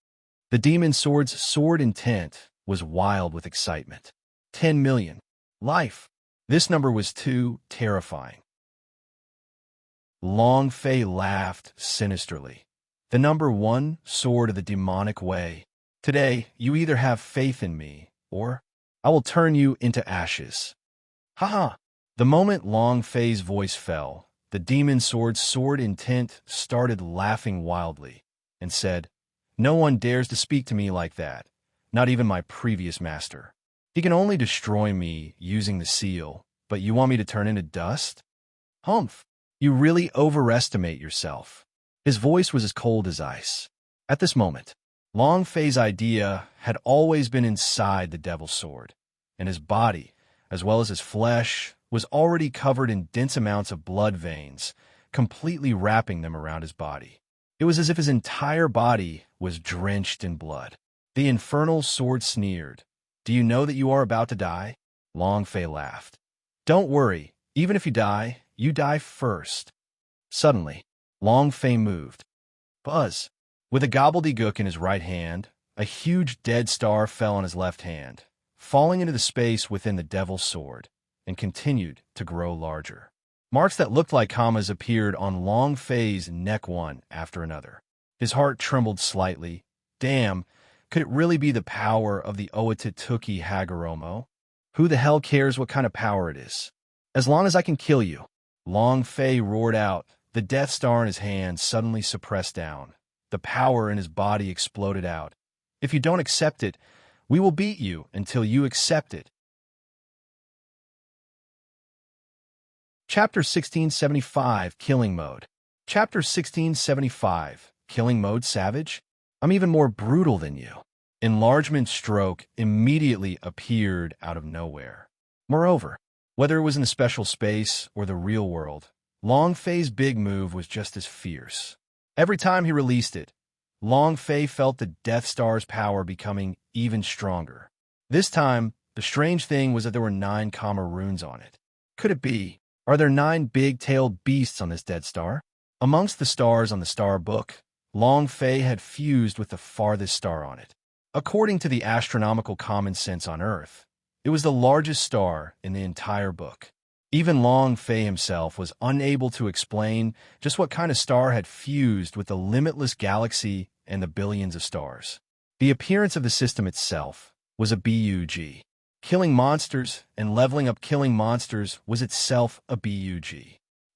The demon sword's sword intent was wild with excitement. 10 million. Life. This number was too terrifying. Long Fei laughed sinisterly. The #1 sword of the demonic way. Today, you either have faith in me, or I will turn you into ashes. Ha! The moment Long Fei's voice fell, the demon sword's sword intent started laughing wildly and said, "No one dares to speak to me like that, not even my previous master." He can only destroy me using the seal, but you want me to turn into dust? Humph! You really overestimate yourself. His voice was as cold as ice. At this moment, Long Fei's idea had always been inside the devil's sword, and his body, as well as his flesh, was already covered in dense amounts of blood veins, completely wrapping them around his body. It was as if his entire body was drenched in blood. The infernal sword sneered. Do you know that you are about to die? Long Fei laughed. Don't worry, even if you die first. Suddenly, Long Fei moved. Buzz! With a gobbledygook in his right hand, a huge dead star fell on his left hand, falling into the space within the devil's sword, and continued to grow larger. Marks that looked like commas appeared on Long Fei's neck one after another. His heart trembled slightly. Damn, could it really be the power of the Oatituki Hagoromo? Who the hell cares what kind of power it is? As long as I can kill you. Long Fei roared out, the Death Star in his hand suddenly suppressed down. The power in his body exploded out. If you don't accept it, we will beat you until you accept it. Chapter 1675, Killing Mode. Chapter 1675, Killing Mode Savage? I'm even more brutal than you. Enlargement stroke immediately appeared out of nowhere. Moreover, whether it was in the special space or the real world, Long Fei's big move was just as fierce. Every time he released it, Long Fei felt the Death Star's power becoming even stronger. This time, the strange thing was that there were 9 comma runes on it. Could it be? Are there 9 big-tailed beasts on this Dead Star? Amongst the stars on the star book, Long Fei had fused with the farthest star on it. According to the astronomical common sense on Earth, it was the largest star in the entire book. Even Long Fei himself was unable to explain just what kind of star had fused with the limitless galaxy and the billions of stars. The appearance of the system itself was a bug. Killing monsters and leveling up killing monsters was itself a bug.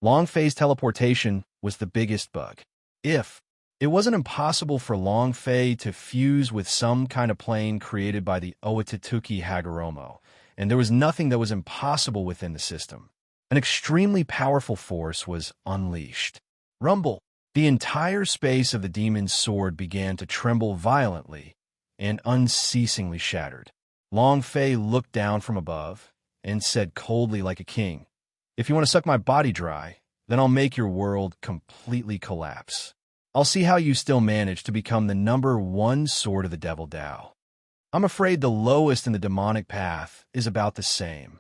Long Fei's teleportation was the biggest bug. If it wasn't impossible for Long Fei to fuse with some kind of plane created by the Oatituki Hagoromo, and there was nothing that was impossible within the system. An extremely powerful force was unleashed. Rumble! The entire space of the demon's sword began to tremble violently and unceasingly shattered. Long Fei looked down from above and said coldly like a king, "If you want to suck my body dry, then I'll make your world completely collapse. I'll see how you still manage to become the #1 sword of the Devil Dao." I'm afraid the lowest in the demonic path is about the same.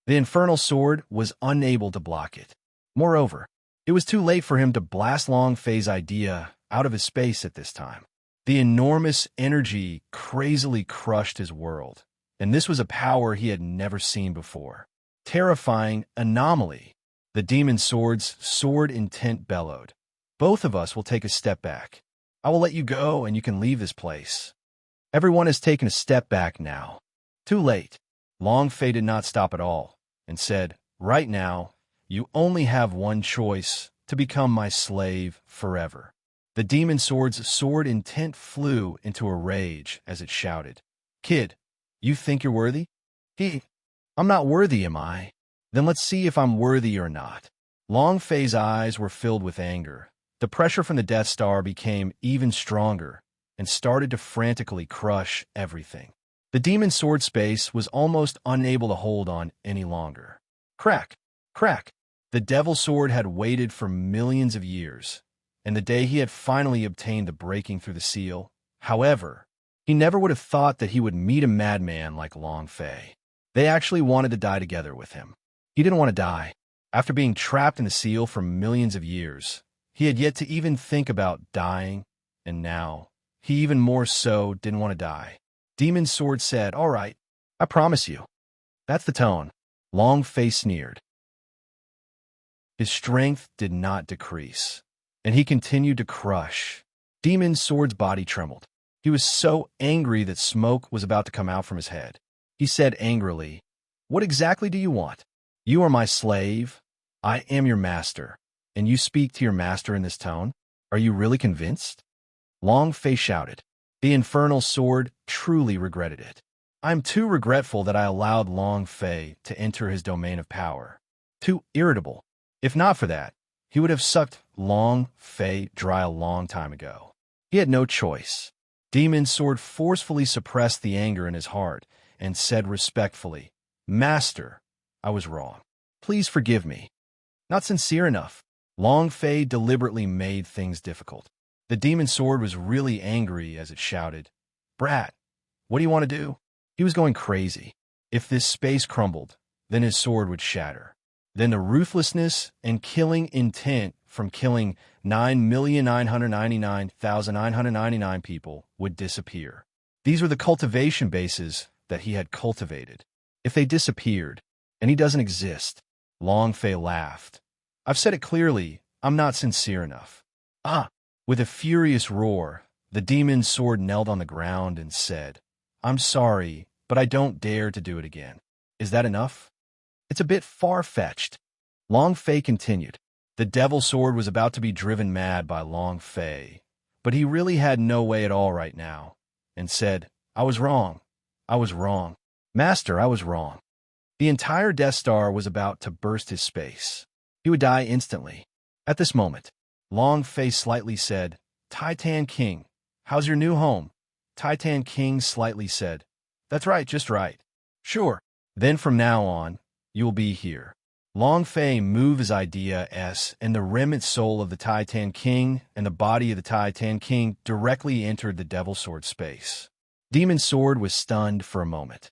The infernal sword was unable to block it. Moreover, it was too late for him to blast Long Fei's idea out of his space at this time. The enormous energy crazily crushed his world, and this was a power he had never seen before. Terrifying anomaly. The demon sword's sword intent bellowed. Both of us will take a step back. I will let you go and you can leave this place. Everyone has taken a step back now. Too late. Long Fei did not stop at all and said, "Right now, you only have one choice, to become my slave forever." The demon sword's sword intent flew into a rage as it shouted, "Kid, you think you're worthy? I'm not worthy, am I? Then let's see if I'm worthy or not." Long Fei's eyes were filled with anger. The pressure from the Death Star became even stronger and started to frantically crush everything. The demon sword space was almost unable to hold on any longer. Crack! Crack! The devil sword had waited for millions of years, and the day he had finally obtained the breaking through the seal. However, he never would have thought that he would meet a madman like Long Fei. They actually wanted to die together with him. He didn't want to die. After being trapped in the seal for millions of years, he had yet to even think about dying, and now, he even more so didn't want to die. Demon Sword said, "All right, I promise you." That's the tone. Long Fei sneered. His strength did not decrease, and he continued to crush. Demon Sword's body trembled. He was so angry that smoke was about to come out from his head. He said angrily, "What exactly do you want? You are my slave. I am your master, and you speak to your master in this tone? Are you really convinced?" Long Fei shouted. The infernal sword truly regretted it. I am too regretful that I allowed Long Fei to enter his domain of power. Too irritable. If not for that, he would have sucked Long Fei dry a long time ago. He had no choice. Demon Sword forcefully suppressed the anger in his heart and said respectfully, "Master, I was wrong. Please forgive me." Not sincere enough. Long Fei deliberately made things difficult. The Demon Sword was really angry as it shouted, "Brat, what do you want to do?" He was going crazy. If this space crumbled, then his sword would shatter. Then the ruthlessness and killing intent from killing 9,999,999 people would disappear. These were the cultivation bases that he had cultivated. If they disappeared, and he doesn't exist, Long Fei laughed. "I've said it clearly, I'm not sincere enough." Ah! With a furious roar, the Demon Sword knelt on the ground and said, "I'm sorry, but I don't dare to do it again." Is that enough? It's a bit far-fetched. Long Fei continued. The Devil Sword was about to be driven mad by Long Fei, but he really had no way at all right now, and said, "I was wrong. I was wrong. Master, I was wrong." The entire Death Star was about to burst his space. He would die instantly. At this moment, Long Fei slightly said, "Titan King, how's your new home?" Titan King slightly said, "That's right, just right." "Sure. Then from now on, you will be here." Long Fei moved his idea and the remnant soul of the Titan King and the body of the Titan King directly entered the Devil Sword space. Demon Sword was stunned for a moment.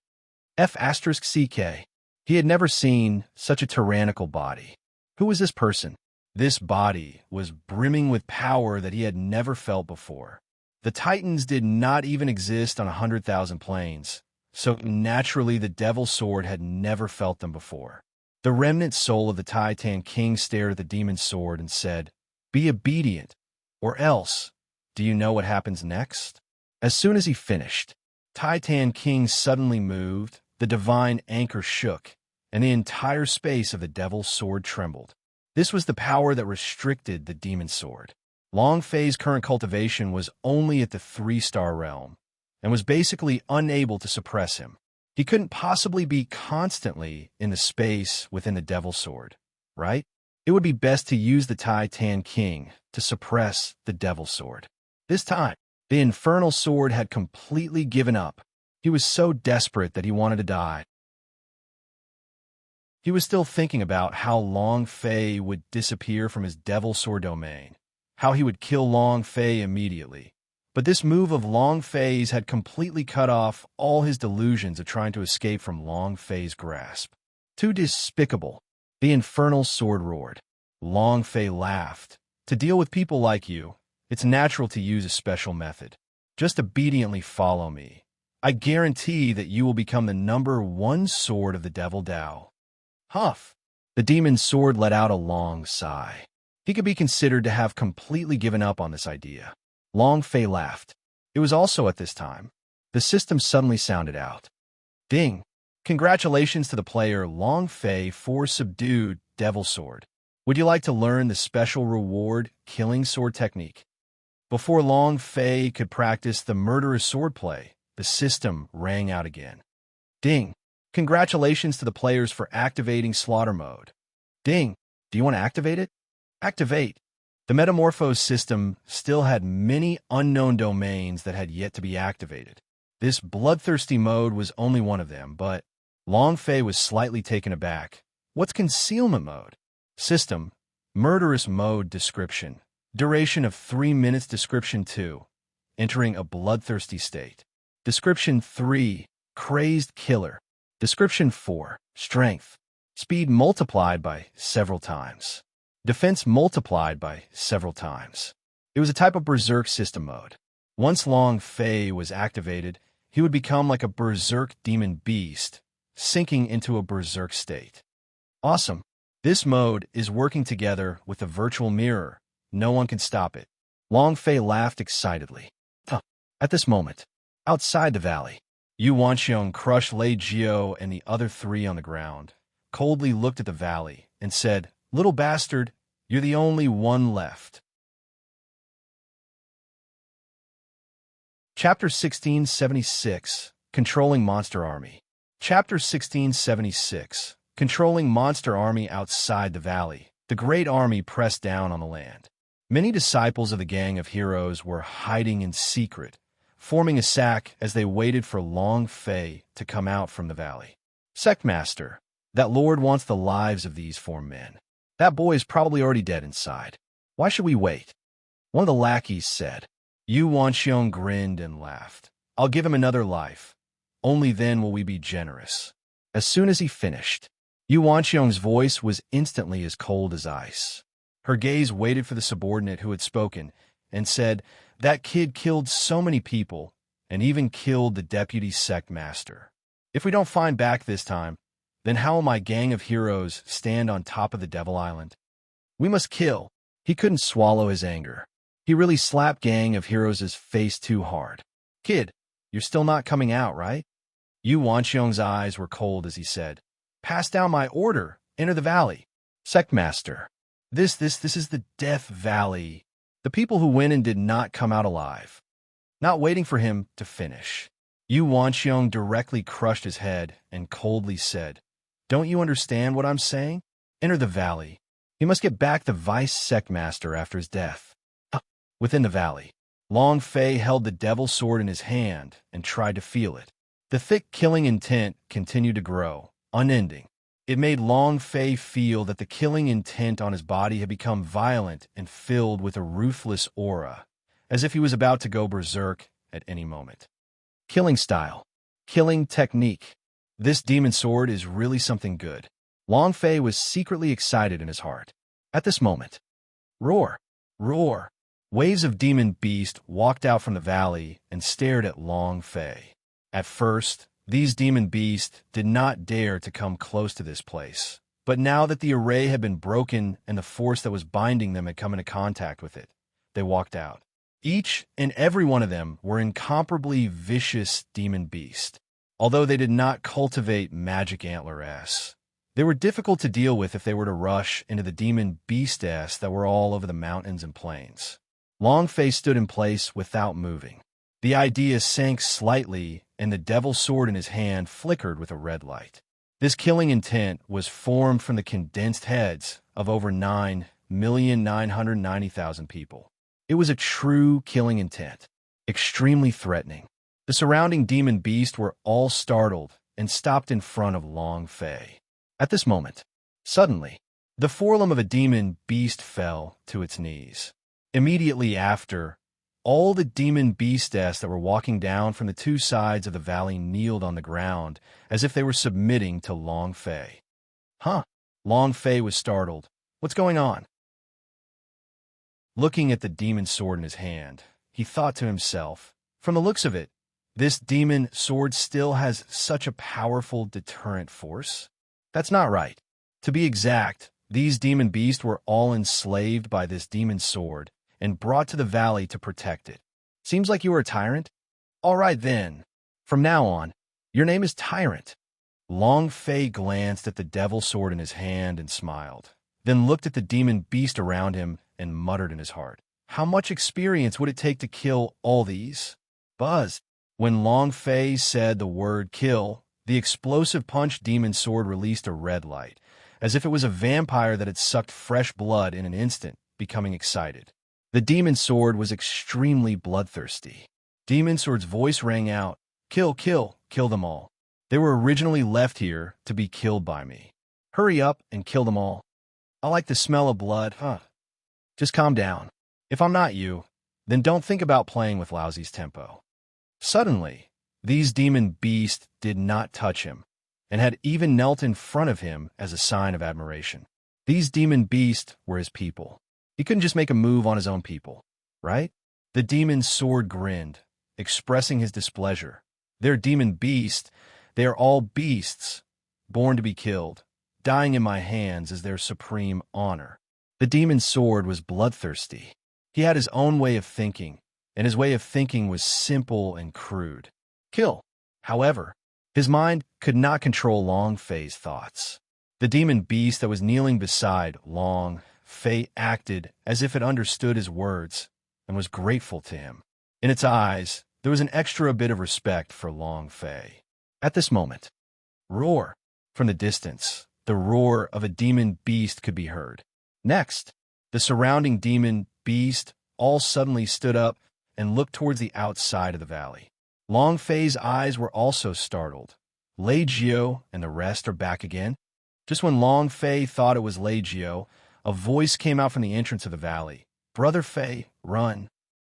F*CK. He had never seen such a tyrannical body. Who was this person? This body was brimming with power that he had never felt before. The Titans did not even exist on 100,000 planes, so naturally the Devil Sword had never felt them before. The remnant soul of the Titan King stared at the Demon Sword and said, "Be obedient, or else. Do you know what happens next?" As soon as he finished, Titan King suddenly moved, the divine anchor shook, and the entire space of the Devil's Sword trembled. This was the power that restricted the Demon Sword. Long Fei's current cultivation was only at the 3-star realm, and was basically unable to suppress him. He couldn't possibly be constantly in the space within the Devil's Sword, right? It would be best to use the Titan King to suppress the Devil's Sword. This time, the Infernal Sword had completely given up. He was so desperate that he wanted to die. He was still thinking about how Long Fei would disappear from his Devil Sword domain, how he would kill Long Fei immediately. But this move of Long Fei's had completely cut off all his delusions of trying to escape from Long Fei's grasp. Too despicable. The Infernal Sword roared. Long Fei laughed. "To deal with people like you, it's natural to use a special method. Just obediently follow me. I guarantee that you will become the #1 sword of the Devil Dao." Huff! The Demon Sword let out a long sigh. He could be considered to have completely given up on this idea. Long Fei laughed. It was also at this time. The system suddenly sounded out. Ding! Congratulations to the player Long Fei for subdued Devil Sword. Would you like to learn the special reward Killing Sword technique? Before Long Fei could practice the murderous swordplay, the system rang out again. Ding! Congratulations to the players for activating Slaughter Mode. Ding! Do you want to activate it? Activate! The Metamorphose system still had many unknown domains that had yet to be activated. This bloodthirsty mode was only one of them, but Long Fei was slightly taken aback. What's Concealment Mode? System, Murderous Mode Description. Duration of 3 minutes. Description 2. Entering a bloodthirsty state. Description 3. Crazed Killer. Description 4. Strength. Speed multiplied by several times. Defense multiplied by several times. It was a type of Berserk system mode. Once Long Fei was activated, he would become like a Berserk demon beast, sinking into a Berserk state. Awesome! This mode is working together with the virtual mirror. No one can stop it. Long Fei laughed excitedly. At this moment, outside the valley, Yu Wanxiong crushed Lei Jiao and the other 3 on the ground, coldly looked at the valley, and said, "Little bastard, you're the only one left." Chapter 1676, Controlling Monster Army. Chapter 1676. Controlling Monster Army outside the valley. The great army pressed down on the land. Many disciples of the gang of heroes were hiding in secret, forming a sack as they waited for Long Fei to come out from the valley. Sectmaster, that Lord wants the lives of these 4 men. That boy is probably already dead inside. Why should we wait? One of the lackeys said. Yu Wanxiong grinned and laughed. I'll give him another life. Only then will we be generous. As soon as he finished, Yu Wanxiong's voice was instantly as cold as ice. Her gaze waited for the subordinate who had spoken and said, that kid killed so many people and even killed the deputy sectmaster. If we don't find back this time, then how will my gang of heroes stand on top of the Devil Island? We must kill. He couldn't swallow his anger. He really slapped gang of heroes' face too hard. Kid, you're still not coming out, right? Yu Wanxiong's eyes were cold as he said, pass down my order. Enter the valley. Sectmaster. This is the Death Valley. The people who went in did not come out alive. Not waiting for him to finish, Yu Wanxiong directly crushed his head and coldly said, don't you understand what I'm saying? Enter the valley. He must get back the vice sectmaster after his death. Within the valley, Long Fei held the devil sword in his hand and tried to feel it. The thick killing intent continued to grow, unending. It made Long Fei feel that the killing intent on his body had become violent and filled with a ruthless aura, as if he was about to go berserk at any moment. Killing style. Killing technique. This demon sword is really something good. Long Fei was secretly excited in his heart. At this moment, roar, roar. Waves of demon beast walked out from the valley and stared at Long Fei. At first, these demon beasts did not dare to come close to this place. But now that the array had been broken and the force that was binding them had come into contact with it, they walked out. Each and every one of them were incomparably vicious demon beasts. Although they did not cultivate magic antler-s, they were difficult to deal with if they were to rush into the demon beast-s that were all over the mountains and plains. Long Fei stood in place without moving. The idea sank slightly, and the devil's sword in his hand flickered with a red light. This killing intent was formed from the condensed heads of over 9,990,000 people. It was a true killing intent, extremely threatening. The surrounding demon beasts were all startled and stopped in front of Long Fei. At this moment, suddenly, the forelimb of a demon beast fell to its knees. Immediately after, all the demon beastess that were walking down from the 2 sides of the valley kneeled on the ground as if they were submitting to Long Fei. Long Fei was startled. What's going on? Looking at the demon sword in his hand, he thought to himself, from the looks of it, this demon sword still has such a powerful deterrent force. That's not right. To be exact, these demon beasts were all enslaved by this demon sword and brought to the valley to protect it. Seems like you were a tyrant? All right then. From now on, your name is Tyrant. Long Fei glanced at the devil sword in his hand and smiled, then looked at the demon beast around him and muttered in his heart, how much experience would it take to kill all these? Buzz. When Long Fei said the word kill, the explosive punch demon sword released a red light, as if it was a vampire that had sucked fresh blood in an instant, becoming excited. The demon sword was extremely bloodthirsty. Demon sword's voice rang out, kill, kill, kill them all. They were originally left here to be killed by me. Hurry up and kill them all. I like the smell of blood, Just calm down. If I'm not you, then don't think about playing with Lousy's tempo. Suddenly, these demon beasts did not touch him, and had even knelt in front of him as a sign of admiration. These demon beasts were his people. He couldn't just make a move on his own people, right? The demon sword grinned, expressing his displeasure. They're demon beasts. They are all beasts, born to be killed. Dying in my hands is their supreme honor. The demon sword was bloodthirsty. He had his own way of thinking, and his way of thinking was simple and crude. Kill. However, his mind could not control Long Fei's thoughts. The demon beast that was kneeling beside Long Fei acted as if it understood his words and was grateful to him. In its eyes, there was an extra bit of respect for Long Fei. At this moment, roar! From the distance, the roar of a demon beast could be heard. Next, the surrounding demon beast all suddenly stood up and looked towards the outside of the valley. Long Fei's eyes were also startled. Lei Jiao and the rest are back again? Just when Long Fei thought it was Lei Jiao, a voice came out from the entrance of the valley. "Brother Fei, run."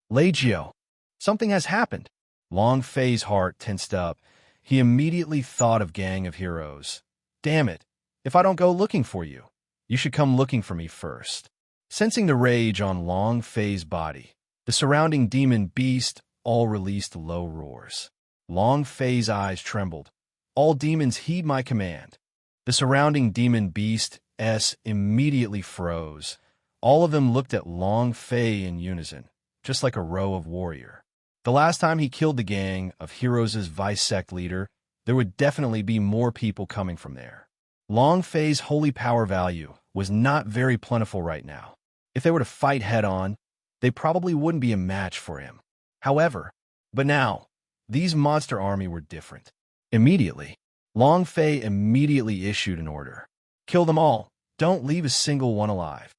"Lei Jiao, something has happened." Long Fei's heart tensed up. He immediately thought of Gang of Heroes. "Damn it, if I don't go looking for you, you should come looking for me first." Sensing the rage on Long Fei's body, the surrounding demon beast all released low roars. Long Fei's eyes trembled. "All demons heed my command." The surrounding demon beasts immediately froze. All of them looked at Long Fei in unison, just like a row of warrior. The last time he killed the Gang of Heroes' vice sect leader, there would definitely be more people coming from there. Long Fei's holy power value was not very plentiful right now. If they were to fight head-on, they probably wouldn't be a match for him. But now, these monster army were different. Immediately, Long Fei immediately issued an order. "Kill them all. Don't leave a single one alive."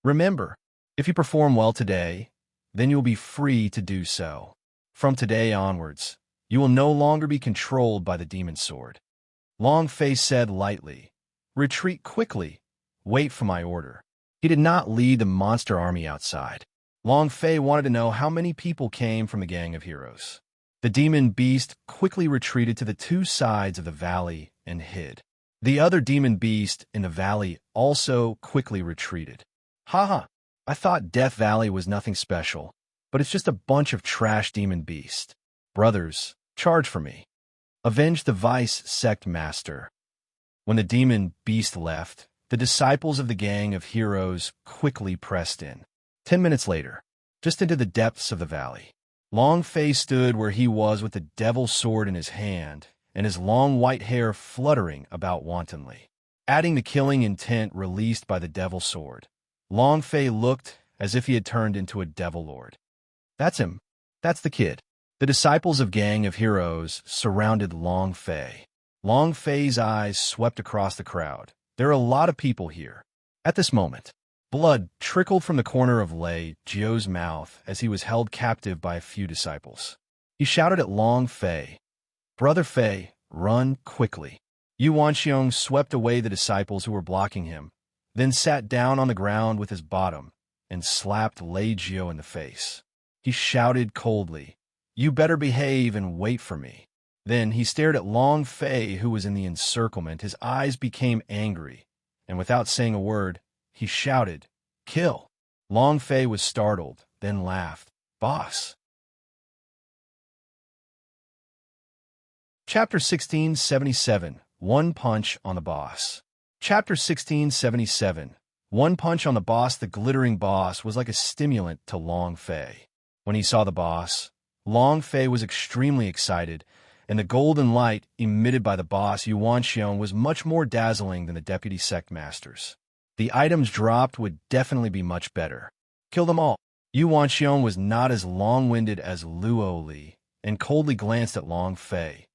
Remember, if you perform well today, then you will be free to do so. From today onwards, you will no longer be controlled by the demon sword. Long Fei said lightly, "Retreat quickly. Wait for my order." He did not lead the monster army outside. Long Fei wanted to know how many people came from the Gang of Heroes. The demon beast quickly retreated to the two sides of the valley and hid. The other demon beast in the valley also quickly retreated. "Haha, I thought Death Valley was nothing special, but it's just a bunch of trash demon beasts. Brothers, charge for me. Avenge the vice sect master." When the demon beast left, the disciples of the Gang of Heroes quickly pressed in. 10 minutes later, just into the depths of the valley, Long Fei stood where he was with the devil's sword in his hand and his long white hair fluttering about wantonly. Adding the killing intent released by the devil's sword, Long Fei looked as if he had turned into a devil lord. "That's him. That's the kid." The disciples of Gang of Heroes surrounded Long Fei. Long Fei's eyes swept across the crowd. There are a lot of people here. At this moment, blood trickled from the corner of Lei Jiao's mouth as he was held captive by a few disciples. He shouted at Long Fei, "Brother Fei, run quickly." Yuan Xiong swept away the disciples who were blocking him, then sat down on the ground with his bottom and slapped Lei Jiao in the face. He shouted coldly, "You better behave and wait for me." Then he stared at Long Fei, who was in the encirclement. His eyes became angry, and without saying a word, he shouted, "Kill!" Long Fei was startled, then laughed. "Boss." Chapter 1677, One Punch on the Boss. Chapter 1677, One Punch on the Boss. The glittering boss was like a stimulant to Long Fei. When he saw the boss, Long Fei was extremely excited, and the golden light emitted by the boss Yuan Xiong was much more dazzling than the deputy sect masters. The items dropped would definitely be much better. "Kill them all." Yuan Xiong was not as long-winded as Luo Li and coldly glanced at Long Fei.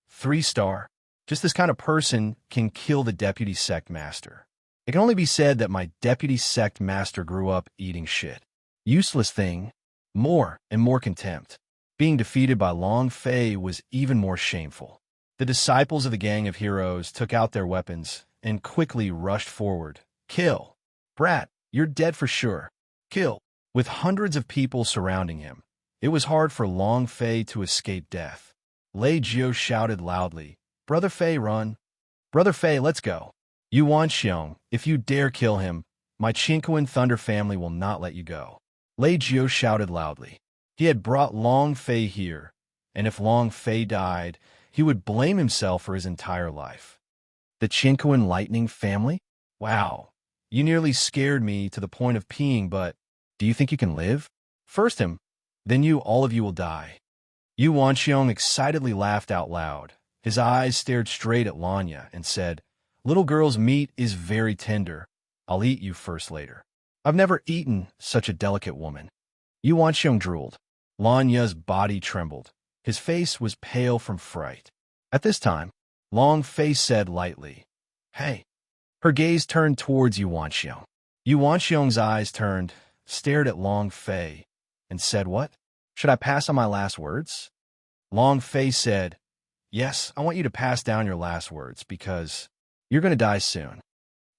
3-star. Just this kind of person can kill the deputy sect master. It can only be said that my deputy sect master grew up eating shit. Useless thing. More and more contempt. Being defeated by Long Fei was even more shameful. The disciples of the Gang of Heroes took out their weapons and quickly rushed forward. "Kill. Brat, you're dead for sure. Kill." With hundreds of people surrounding him, it was hard for Long Fei to escape death. Lei Jiao shouted loudly, "Brother Fei, run. Brother Fei, let's go." "Yuan Xiong, if you dare kill him, my Chinquin Thunder family will not let you go." Lei Jiao shouted loudly. He had brought Long Fei here, and if Long Fei died, he would blame himself for his entire life. "The Chinquin Lightning family? Wow, you nearly scared me to the point of peeing, but do you think you can live? First him, then you, all of you will die." Yuan Xiong excitedly laughed out loud. His eyes stared straight at Lanya and said, "Little girl's meat is very tender. I'll eat you first later." "I've never eaten such a delicate woman." Yuan Xiong drooled. Lanya's body trembled. His face was pale from fright. At this time, Long Fei said lightly, "Hey." Her gaze turned towards Yuan Xiong. Yuan Xiong's eyes turned, stared at Long Fei, and said, "What? Should I pass on my last words?" Long Fei said, "Yes, I want you to pass down your last words, because you're going to die soon."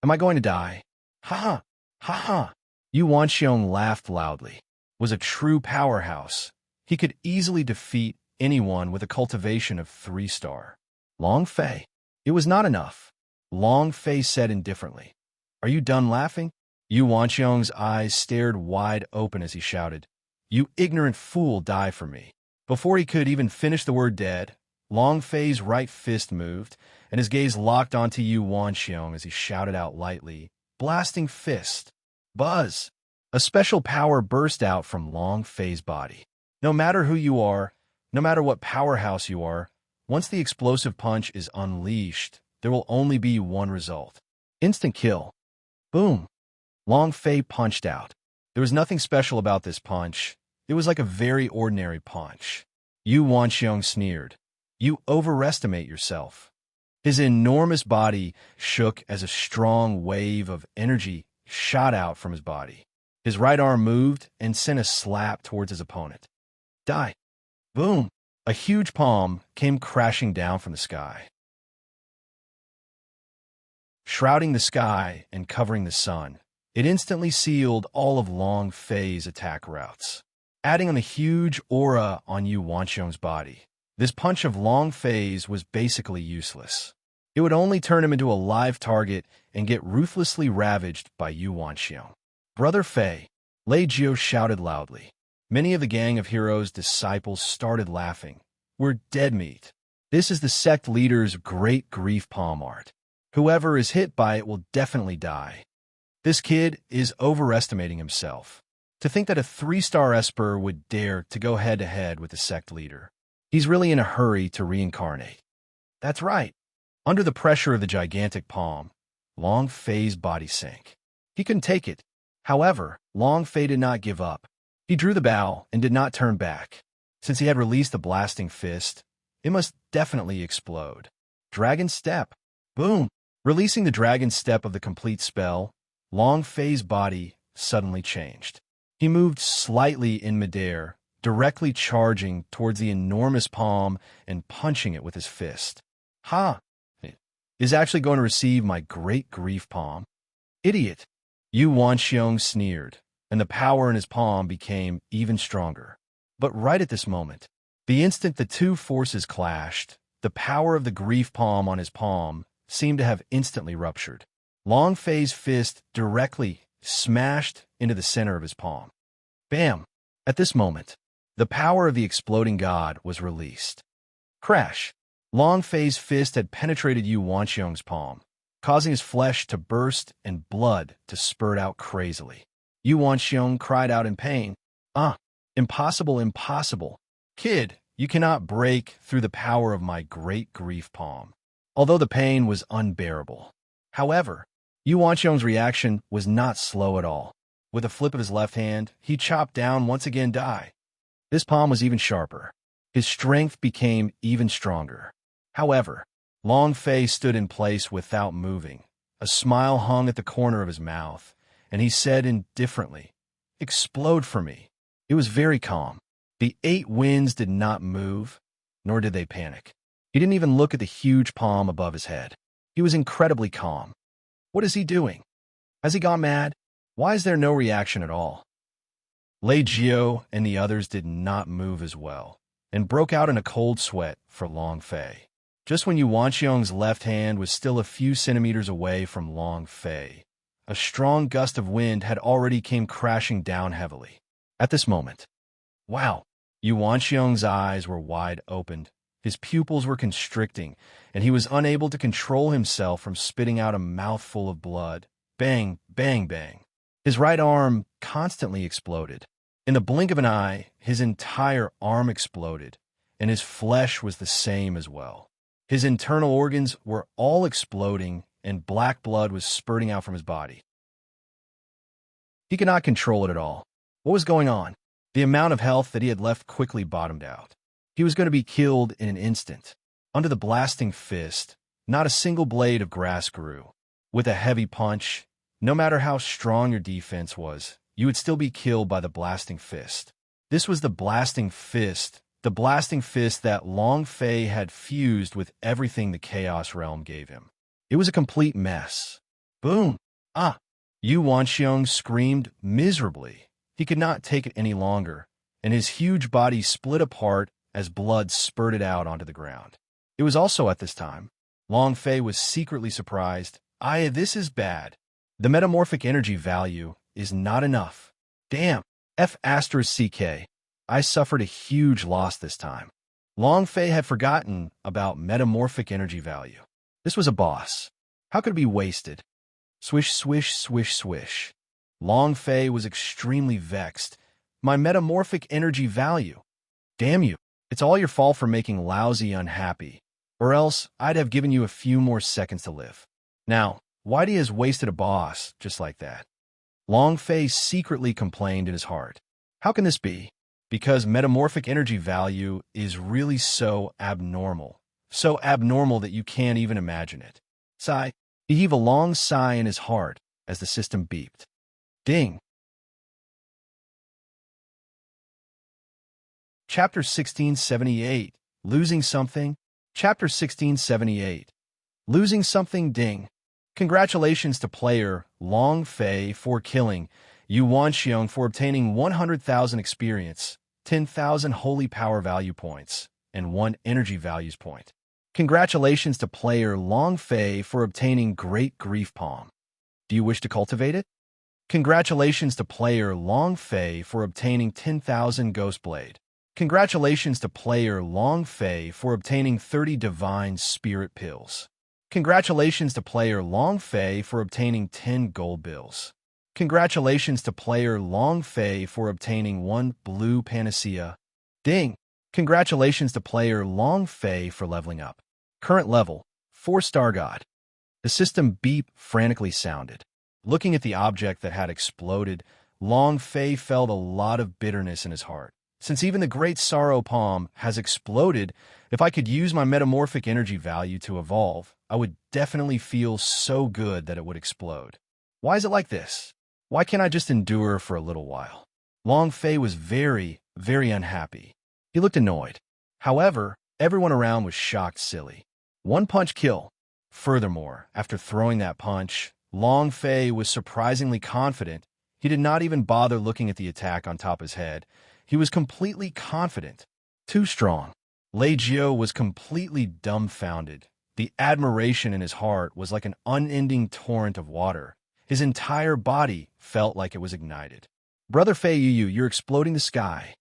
"Am I going to die?" "Ha ha, ha ha." Yuan Xiong laughed loudly. Was a true powerhouse. He could easily defeat anyone with a cultivation of 3-star. Long Fei. It was not enough. Long Fei said indifferently, "Are you done laughing?" Yuan Xiong's eyes stared wide open as he shouted, "You ignorant fool, die for me." Before he could even finish the word dead, Long Fei's right fist moved, and his gaze locked onto Yuan Xiong as he shouted out lightly, "Blasting fist." Buzz! A special power burst out from Long Fei's body. No matter who you are, no matter what powerhouse you are, once the explosive punch is unleashed, there will only be one result. Instant kill. Boom! Long Fei punched out. There was nothing special about this punch. It was like a very ordinary punch. Yuan Xiong sneered. "You overestimate yourself." His enormous body shook as a strong wave of energy shot out from his body. His right arm moved and sent a slap towards his opponent. Die. Boom! A huge palm came crashing down from the sky. Shrouding the sky and covering the sun, it instantly sealed all of Long Fei's attack routes. Adding on the huge aura on Yuan Xiong's body, this punch of Long Fei's was basically useless. It would only turn him into a live target and get ruthlessly ravaged by Yuan Xiong. "Brother Fei," Lei Jiao shouted loudly. Many of the gang of heroes' disciples started laughing. "We're dead meat. This is the sect leader's great grief palm art. Whoever is hit by it will definitely die. This kid is overestimating himself. To think that a 3-star Esper would dare to go head-to-head with the sect leader. He's really in a hurry to reincarnate." That's right. Under the pressure of the gigantic palm, Long Fei's body sank. He couldn't take it. However, Long Fei did not give up. He drew the bow and did not turn back. Since he had released the blasting fist, it must definitely explode. Dragon Step. Boom! Releasing the Dragon Step of the complete spell, Long Fei's body suddenly changed. He moved slightly in midair, directly charging towards the enormous palm and punching it with his fist. "Ha! It is actually going to receive my great grief palm." "Idiot!" Yuan Xiong sneered, and the power in his palm became even stronger. But right at this moment, the instant the two forces clashed, the power of the grief palm on his palm seemed to have instantly ruptured. Long Fei's fist directly smashed into the center of his palm. Bam! At this moment, the power of the exploding god was released. Crash! Long Fei's fist had penetrated Yuan Xiong's palm, causing his flesh to burst and blood to spurt out crazily. Yuan Xiong cried out in pain. "Ah! Impossible, impossible! Kid, you cannot break through the power of my great grief palm." Although the pain was unbearable. However, Yuan Xiong's reaction was not slow at all. With a flip of his left hand, he chopped down once again die. This palm was even sharper. His strength became even stronger. However, Long Fei stood in place without moving. A smile hung at the corner of his mouth, and he said indifferently, "Explode for me." It was very calm. The 8 winds did not move, nor did they panic. He didn't even look at the huge palm above his head. He was incredibly calm. What is he doing? Has he gone mad? Why is there no reaction at all? Lei Jiao and the others did not move as well, and broke out in a cold sweat for Long Fei. Just when Yuan Xiong's left hand was still a few centimeters away from Long Fei, a strong gust of wind had already came crashing down heavily. At this moment, wow! Yuan Xiong's eyes were wide opened. His pupils were constricting, and he was unable to control himself from spitting out a mouthful of blood. Bang, bang, bang. His right arm constantly exploded. In the blink of an eye, his entire arm exploded, and his flesh was the same as well. His internal organs were all exploding, and black blood was spurting out from his body. He could not control it at all. What was going on? The amount of health that he had left quickly bottomed out. He was going to be killed in an instant. Under the blasting fist, not a single blade of grass grew. With a heavy punch, no matter how strong your defense was, you would still be killed by the blasting fist. This was the blasting fist that Long Fei had fused with everything the Chaos Realm gave him. It was a complete mess. Boom! Ah! Yu Wanxiong screamed miserably. He could not take it any longer, and his huge body split apart as blood spurted out onto the ground. It was also at this time Long Fei was secretly surprised. This is bad. The metamorphic energy value is not enough. Damn. F***CK. I suffered a huge loss this time. Long Fei had forgotten about metamorphic energy value. This was a boss. How could it be wasted? Swish, swish, swish, swish. Long Fei was extremely vexed. My metamorphic energy value. Damn you. It's all your fault for making lousy unhappy. Or else, I'd have given you a few more seconds to live. Now, Whitey has wasted a boss just like that. Long Fei secretly complained in his heart. How can this be? Because metamorphic energy value is really so abnormal. So abnormal that you can't even imagine it. Sigh. He heaved a long sigh in his heart as the system beeped. Ding. Chapter 1678. Losing Something. Chapter 1678. Losing Something. Ding. Congratulations to player Long Fei for killing Yu Wanxiong for obtaining 100,000 experience, 10,000 holy power value points, and 1 energy values point. Congratulations to player Long Fei for obtaining Great Grief Palm. Do you wish to cultivate it? Congratulations to player Long Fei for obtaining 10,000 Ghost Blade. Congratulations to player Long Fei for obtaining 30 Divine Spirit Pills. Congratulations to player Long Fei for obtaining 10 Gold Bills. Congratulations to player Long Fei for obtaining 1 Blue Panacea. Ding! Congratulations to player Long Fei for leveling up. Current level, 4-star God. The system beep frantically sounded. Looking at the object that had exploded, Long Fei felt a lot of bitterness in his heart. Since even the Great Sorrow Palm has exploded, if I could use my metamorphic energy value to evolve, I would definitely feel so good that it would explode. Why is it like this? Why can't I just endure for a little while? Long Fei was very, very unhappy. He looked annoyed. However, everyone around was shocked silly. 1-punch kill. Furthermore, after throwing that punch, Long Fei was surprisingly confident. He did not even bother looking at the attack on top of his head. He was completely confident. Too strong. Lei Jiu was completely dumbfounded. The admiration in his heart was like an unending torrent of water. His entire body felt like it was ignited. Brother Fei Yu, you're exploding the sky.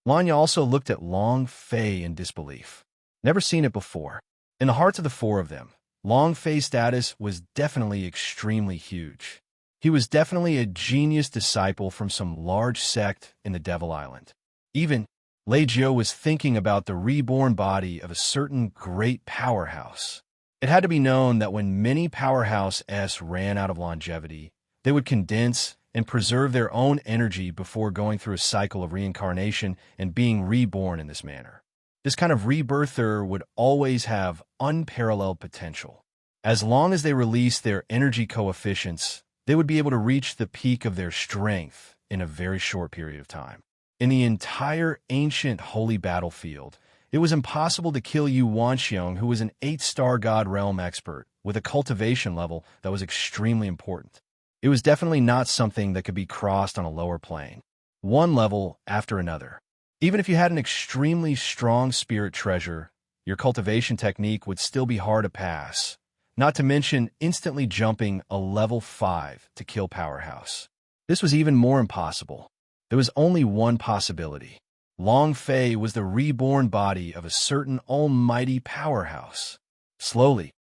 Lanya also looked at Long Fei in disbelief. Never seen it before. In the hearts of the 4 of them, Long Fei's status was definitely extremely huge. He was definitely a genius disciple from some large sect in the Devil Island. Even Lei Jiu was thinking about the reborn body of a certain great powerhouse. It had to be known that when many powerhouse-s ran out of longevity, they would condense and preserve their own energy before going through a cycle of reincarnation and being reborn in this manner. This kind of rebirther would always have unparalleled potential. As long as they released their energy coefficients, they would be able to reach the peak of their strength in a very short period of time. In the entire ancient holy battlefield, it was impossible to kill Yu Wanxiong, who was an 8-star God Realm expert, with a cultivation level that was extremely important. It was definitely not something that could be crossed on a lower plane. One level after another. Even if you had an extremely strong spirit treasure, your cultivation technique would still be hard to pass. Not to mention instantly jumping a level 5 to kill Powerhouse. This was even more impossible. There was only one possibility. Long Fei was the reborn body of a certain almighty powerhouse. Slowly,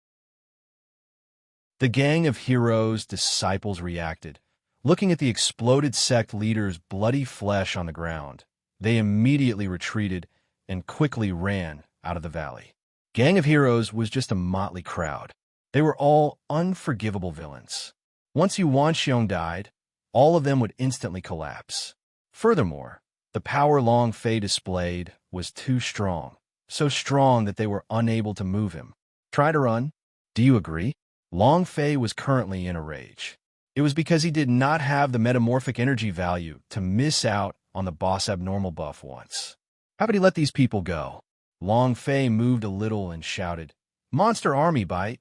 the gang of heroes' disciples reacted. Looking at the exploded sect leader's bloody flesh on the ground, they immediately retreated and quickly ran out of the valley. Gang of Heroes was just a motley crowd. They were all unforgivable villains. Once Yu Wanxiong died, all of them would instantly collapse. Furthermore, The power Long Fei displayed was too strong, so strong that they were unable to move him. Try to run? Do you agree? Long Fei was currently in a rage. It was because he did not have the metamorphic energy value to miss out on the boss abnormal buff once. How could he let these people go? Long Fei moved a little and shouted, "Monster army bite!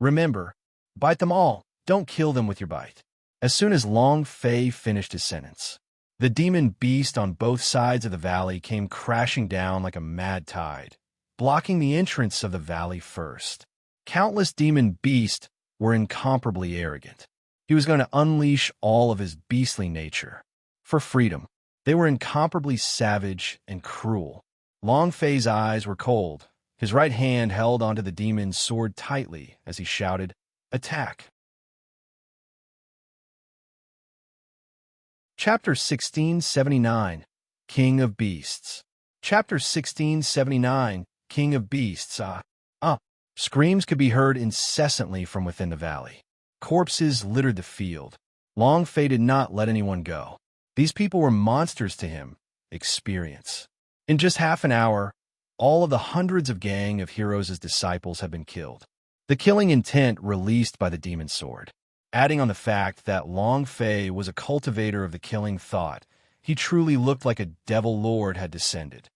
Remember, bite them all, don't kill them with your bite." As soon as Long Fei finished his sentence, the demon beast on both sides of the valley came crashing down like a mad tide, blocking the entrance of the valley first. Countless demon beasts were incomparably arrogant. He was going to unleash all of his beastly nature for freedom. They were incomparably savage and cruel. Long Fei's eyes were cold. His right hand held onto the demon's sword tightly as he shouted, "Attack!" Chapter 1679, King of Beasts. Chapter 1679, King of Beasts. Screams could be heard incessantly from within the valley. Corpses littered the field. Long Fei did not let anyone go. These people were monsters to him. Experience. In just half an hour, all of the hundreds of gang of heroes' disciples had been killed. The killing intent released by the demon sword. Adding on the fact that Long Fei was a cultivator of the killing thought, he truly looked like a devil lord had descended.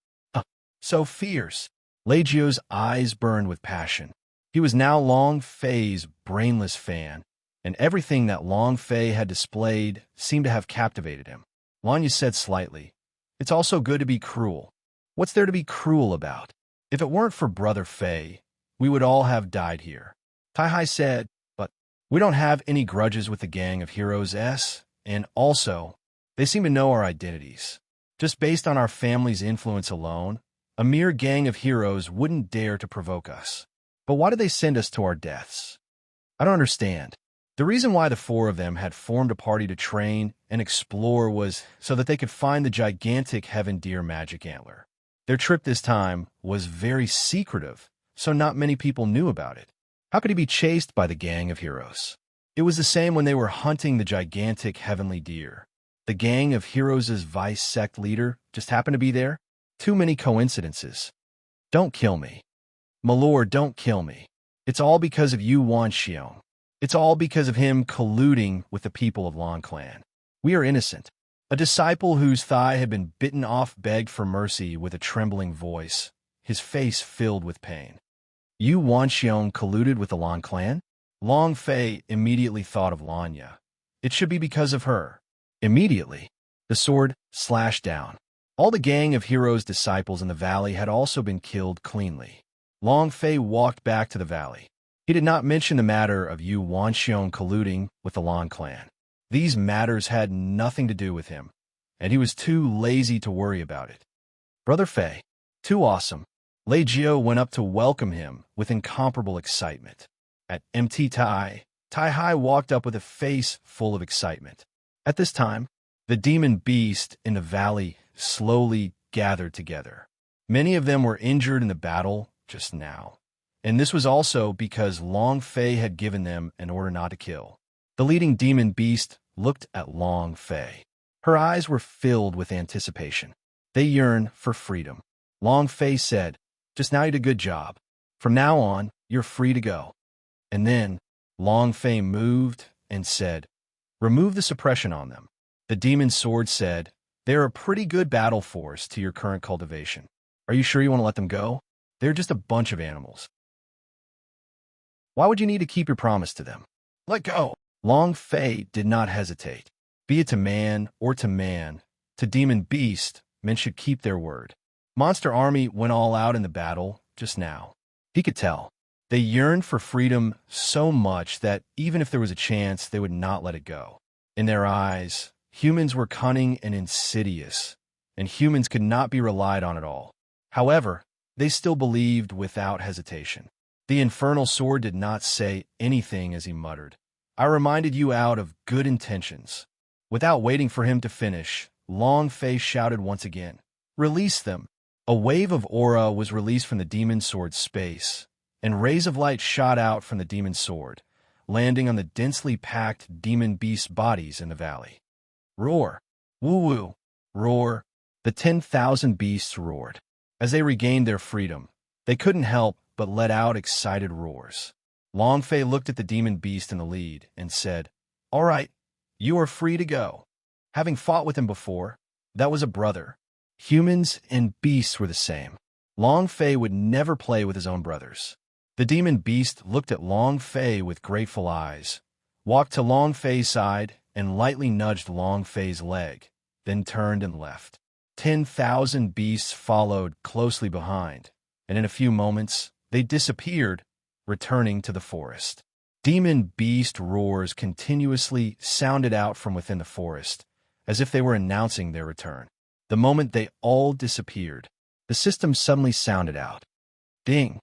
So fierce. Legio's eyes burned with passion. He was now Long Fei's brainless fan, and everything that Long Fei had displayed seemed to have captivated him. Lanya said slightly, "It's also good to be cruel. What's there to be cruel about? If it weren't for Brother Fei, we would all have died here." Tai said, "But we don't have any grudges with the gang of heroes and also, they seem to know our identities. Just based on our family's influence alone, a mere gang of heroes wouldn't dare to provoke us. But why did they send us to our deaths? I don't understand." The reason why the four of them had formed a party to train and explore was so that they could find the gigantic heaven deer magic antler. Their trip this time was very secretive, so not many people knew about it. How could he be chased by the gang of heroes? It was the same when they were hunting the gigantic heavenly deer. The gang of heroes' vice sect leader just happened to be there? Too many coincidences. "Don't kill me. My lord, don't kill me. It's all because of Yu Wanxiong. It's all because of him colluding with the people of Lan Clan. We are innocent." A disciple whose thigh had been bitten off begged for mercy with a trembling voice, his face filled with pain. Yu Wanxiong colluded with the Lan Clan? Long Fei immediately thought of Lanya. It should be because of her. Immediately, the sword slashed down. All the gang of heroes' disciples in the valley had also been killed cleanly. Long Fei walked back to the valley. He did not mention the matter of Yu Wanxiong colluding with the Lan Clan. These matters had nothing to do with him, and he was too lazy to worry about it. Brother Fei, too awesome. Lei Jio went up to welcome him with incomparable excitement. At MT Tai Hai walked up with a face full of excitement. At this time, the demon beast in the valley slowly gathered together. Many of them were injured in the battle just now, and this was also because Long Fei had given them an order not to kill. The leading demon beast looked at Long Fei. Her eyes were filled with anticipation. They yearned for freedom. Long Fei said, "Just now you did a good job. From now on, you're free to go." And then Long Fei moved and said, "Remove the suppression on them." The demon sword said, "They're a pretty good battle force to your current cultivation. Are you sure you want to let them go? They're just a bunch of animals. Why would you need to keep your promise to them? Let go." Long Fei did not hesitate. Be it to man or to man, to demon beast, men should keep their word. Monster Army went all out in the battle just now. He could tell. They yearned for freedom so much that even if there was a chance, they would not let it go. In their eyes, humans were cunning and insidious, and humans could not be relied on at all. However, they still believed without hesitation. The infernal sword did not say anything as he muttered, "I reminded you out of good intentions." Without waiting for him to finish, Long Fei shouted once again, "Release them." A wave of aura was released from the demon sword's space, and rays of light shot out from the demon sword, landing on the densely packed demon beast bodies in the valley. Roar! Woo-woo! Roar! The 10,000 beasts roared. As they regained their freedom, they couldn't help but let out excited roars. Long Fei looked at the demon beast in the lead and said, "All right, you are free to go." Having fought with him before, that was a brother. Humans and beasts were the same. Long Fei would never play with his own brothers. The demon beast looked at Long Fei with grateful eyes, walked to Long Fei's side, and lightly nudged Long Fei's leg, then turned and left. 10,000 beasts followed closely behind, and in a few moments, they disappeared, returning to the forest. Demon beast roars continuously sounded out from within the forest, as if they were announcing their return. The moment they all disappeared, the system suddenly sounded out. Ding!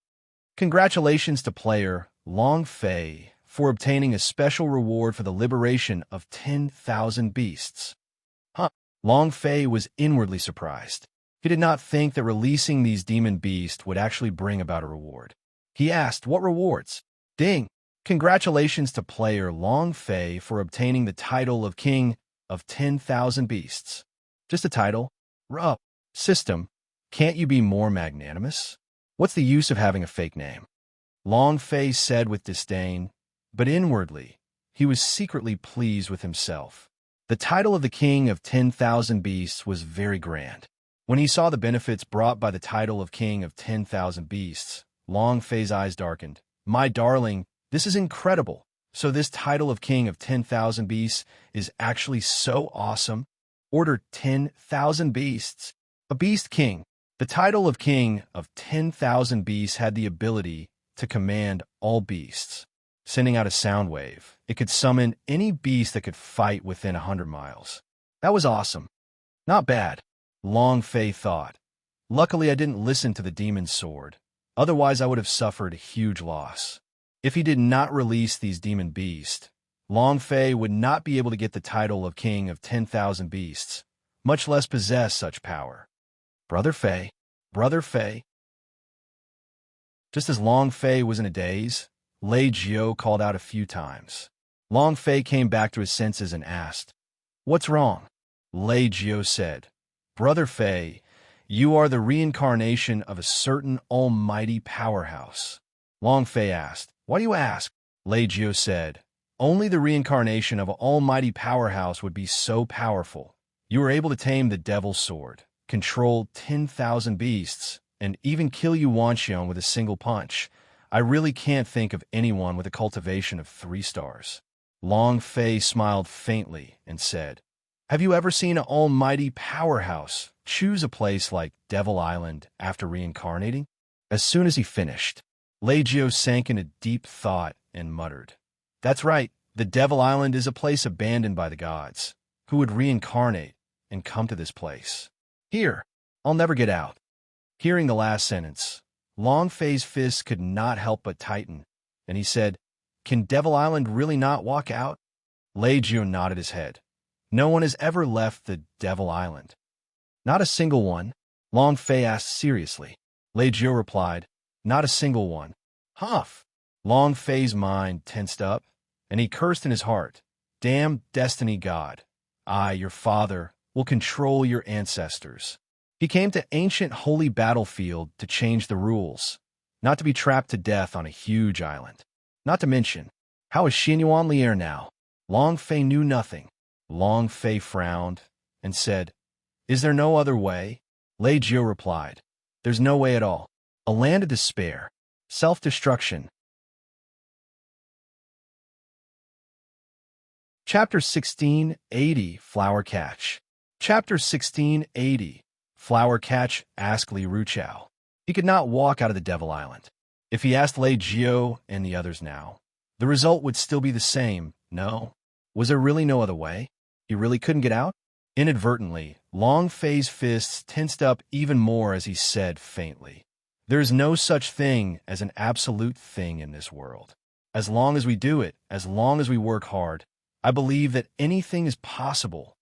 Congratulations to player Long Fei for obtaining a special reward for the liberation of 10,000 beasts. Long Fei was inwardly surprised. He did not think that releasing these demon beasts would actually bring about a reward. He asked, "What rewards?" Ding! Congratulations to player Long Fei for obtaining the title of King of 10,000 Beasts. Just a title? System, can't you be more magnanimous? What's the use of having a fake name? Long Fei said with disdain, but inwardly, he was secretly pleased with himself. The title of the King of 10,000 Beasts was very grand. When he saw the benefits brought by the title of King of 10,000 Beasts, Long Fei's eyes darkened. "My darling, this is incredible. So this title of King of 10,000 Beasts is actually so awesome. Order 10,000 beasts. A Beast King." The title of King of 10,000 Beasts had the ability to command all beasts. Sending out a sound wave, it could summon any beast that could fight within 100 miles. That was awesome. Not bad, Long Fei thought. Luckily, I didn't listen to the demon's sword. Otherwise, I would have suffered a huge loss. If he did not release these demon beasts, Long Fei would not be able to get the title of King of 10,000 Beasts, much less possess such power. Brother Fei, Brother Fei. Just as Long Fei was in a daze, Lei Jiao called out a few times. Long Fei came back to his senses and asked, "What's wrong?" Lei Jiao said, "Brother Fei, you are the reincarnation of a certain almighty powerhouse." Long Fei asked, "Why do you ask?" Lei Jiao said, "Only the reincarnation of an almighty powerhouse would be so powerful. You were able to tame the devil's sword, control 10,000 beasts, and even kill Yuan Xiong with a single punch. I really can't think of anyone with a cultivation of 3 stars. Long Fei smiled faintly and said, "Have you ever seen an almighty powerhouse choose a place like Devil Island after reincarnating?" As soon as he finished, Lei Jiao sank into deep thought and muttered, "That's right, the Devil Island is a place abandoned by the gods, who would reincarnate and come to this place. Here, I'll never get out." Hearing the last sentence, Long Fei's fists could not help but tighten, and he said, "Can Devil Island really not walk out?" Lei Jiao nodded his head. "No one has ever left the Devil Island." "Not a single one?" Long Fei asked seriously. Lei Jiao replied, "Not a single one." Huff! Long Fei's mind tensed up, and he cursed in his heart, "Damn destiny god. I, your father, will control your ancestors." He came to ancient holy battlefield to change the rules, not to be trapped to death on a huge island. Not to mention, how is Xinyuan Lier now? Long Fei knew nothing. Long Fei frowned and said, "Is there no other way?" Lei Jiao replied, "There's no way at all. A land of despair. Self-destruction." Chapter 1680, Flower Catch. Chapter 1680, Flower Catch asked Li Ruchao. He could not walk out of the Devil Island. If he asked Lei Jiao and the others now, the result would still be the same, no. Was there really no other way? He really couldn't get out? Inadvertently, Long Fei's fists tensed up even more as he said faintly, "There is no such thing as an absolute thing in this world. As long as we do it, as long as we work hard, I believe that anything is possible."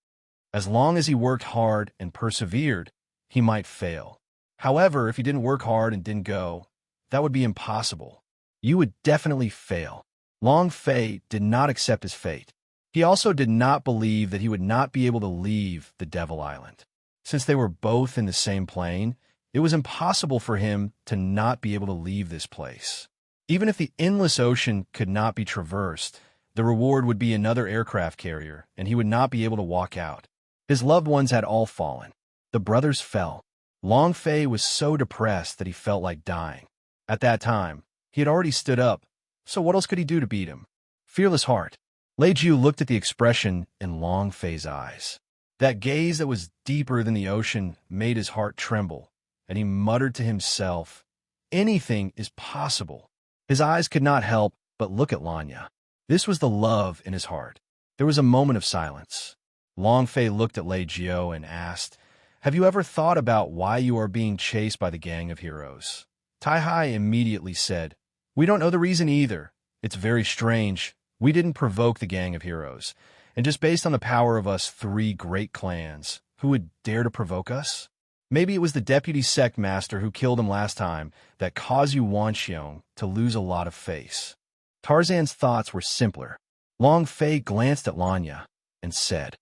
As long as he worked hard and persevered, he might fail. However, if he didn't work hard and didn't go, that would be impossible. You would definitely fail. Long Fei did not accept his fate. He also did not believe that he would not be able to leave the Devil Island. Since they were both in the same plane, it was impossible for him to not be able to leave this place. Even if the endless ocean could not be traversed, the reward would be another aircraft carrier, and he would not be able to walk out. His loved ones had all fallen. The brothers fell. Long Fei was so depressed that he felt like dying. At that time, he had already stood up, so what else could he do to beat him? Fearless heart. Lei Jiu looked at the expression in Long Fei's eyes. That gaze that was deeper than the ocean made his heart tremble, and he muttered to himself, anything is possible. His eyes could not help but look at Lanya. This was the love in his heart. There was a moment of silence. Long Fei looked at Lei Jiu and asked, have you ever thought about why you are being chased by the gang of heroes? Tai Hai immediately said, we don't know the reason either. It's very strange. We didn't provoke the gang of heroes. And just based on the power of us 3 great clans, who would dare to provoke us? Maybe it was the deputy sect master who killed him last time that caused you Wanxiong to lose a lot of face. Tarzan's thoughts were simpler. Long Fei glanced at Lanya and said,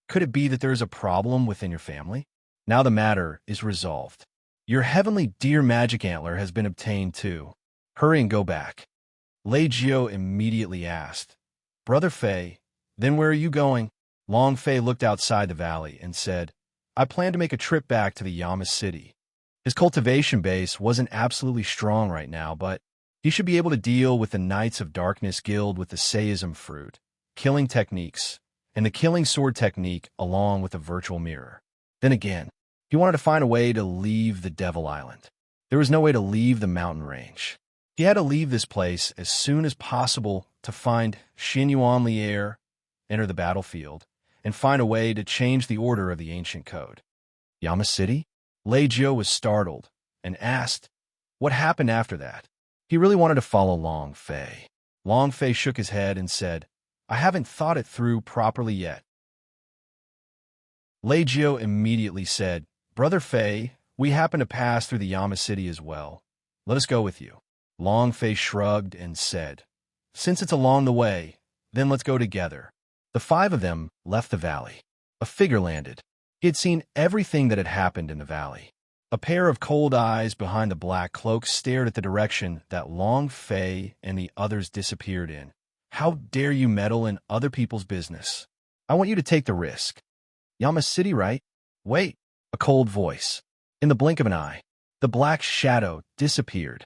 could it be that there is a problem within your family? Now the matter is resolved. Your heavenly deer magic antler has been obtained too. Hurry and go back. Lei Jiu immediately asked, Brother Fei, then where are you going? Long Fei looked outside the valley and said, I plan to make a trip back to the Yama city. His cultivation base wasn't absolutely strong right now, but he should be able to deal with the Knights of Darkness Guild with the Seism fruit, killing techniques, and the killing sword technique along with the virtual mirror. Then again, he wanted to find a way to leave the Devil Island. There was no way to leave the mountain range. He had to leave this place as soon as possible to find Xinyuan Lier, enter the battlefield, and find a way to change the order of the ancient code. Yama City? Lei Jiu was startled and asked, what happened after that? He really wanted to follow Long Fei. Long Fei shook his head and said, I haven't thought it through properly yet. Lei Jiu immediately said, Brother Fei, we happen to pass through the Yama City as well. Let us go with you. Long Fei shrugged and said, since it's along the way, then let's go together. The 5 of them left the valley. A figure landed. He had seen everything that had happened in the valley. A pair of cold eyes behind the black cloak stared at the direction that Long Fei and the others disappeared in. How dare you meddle in other people's business? I want you to take the risk. Yama City, right? Wait. A cold voice. In the blink of an eye, the black shadow disappeared.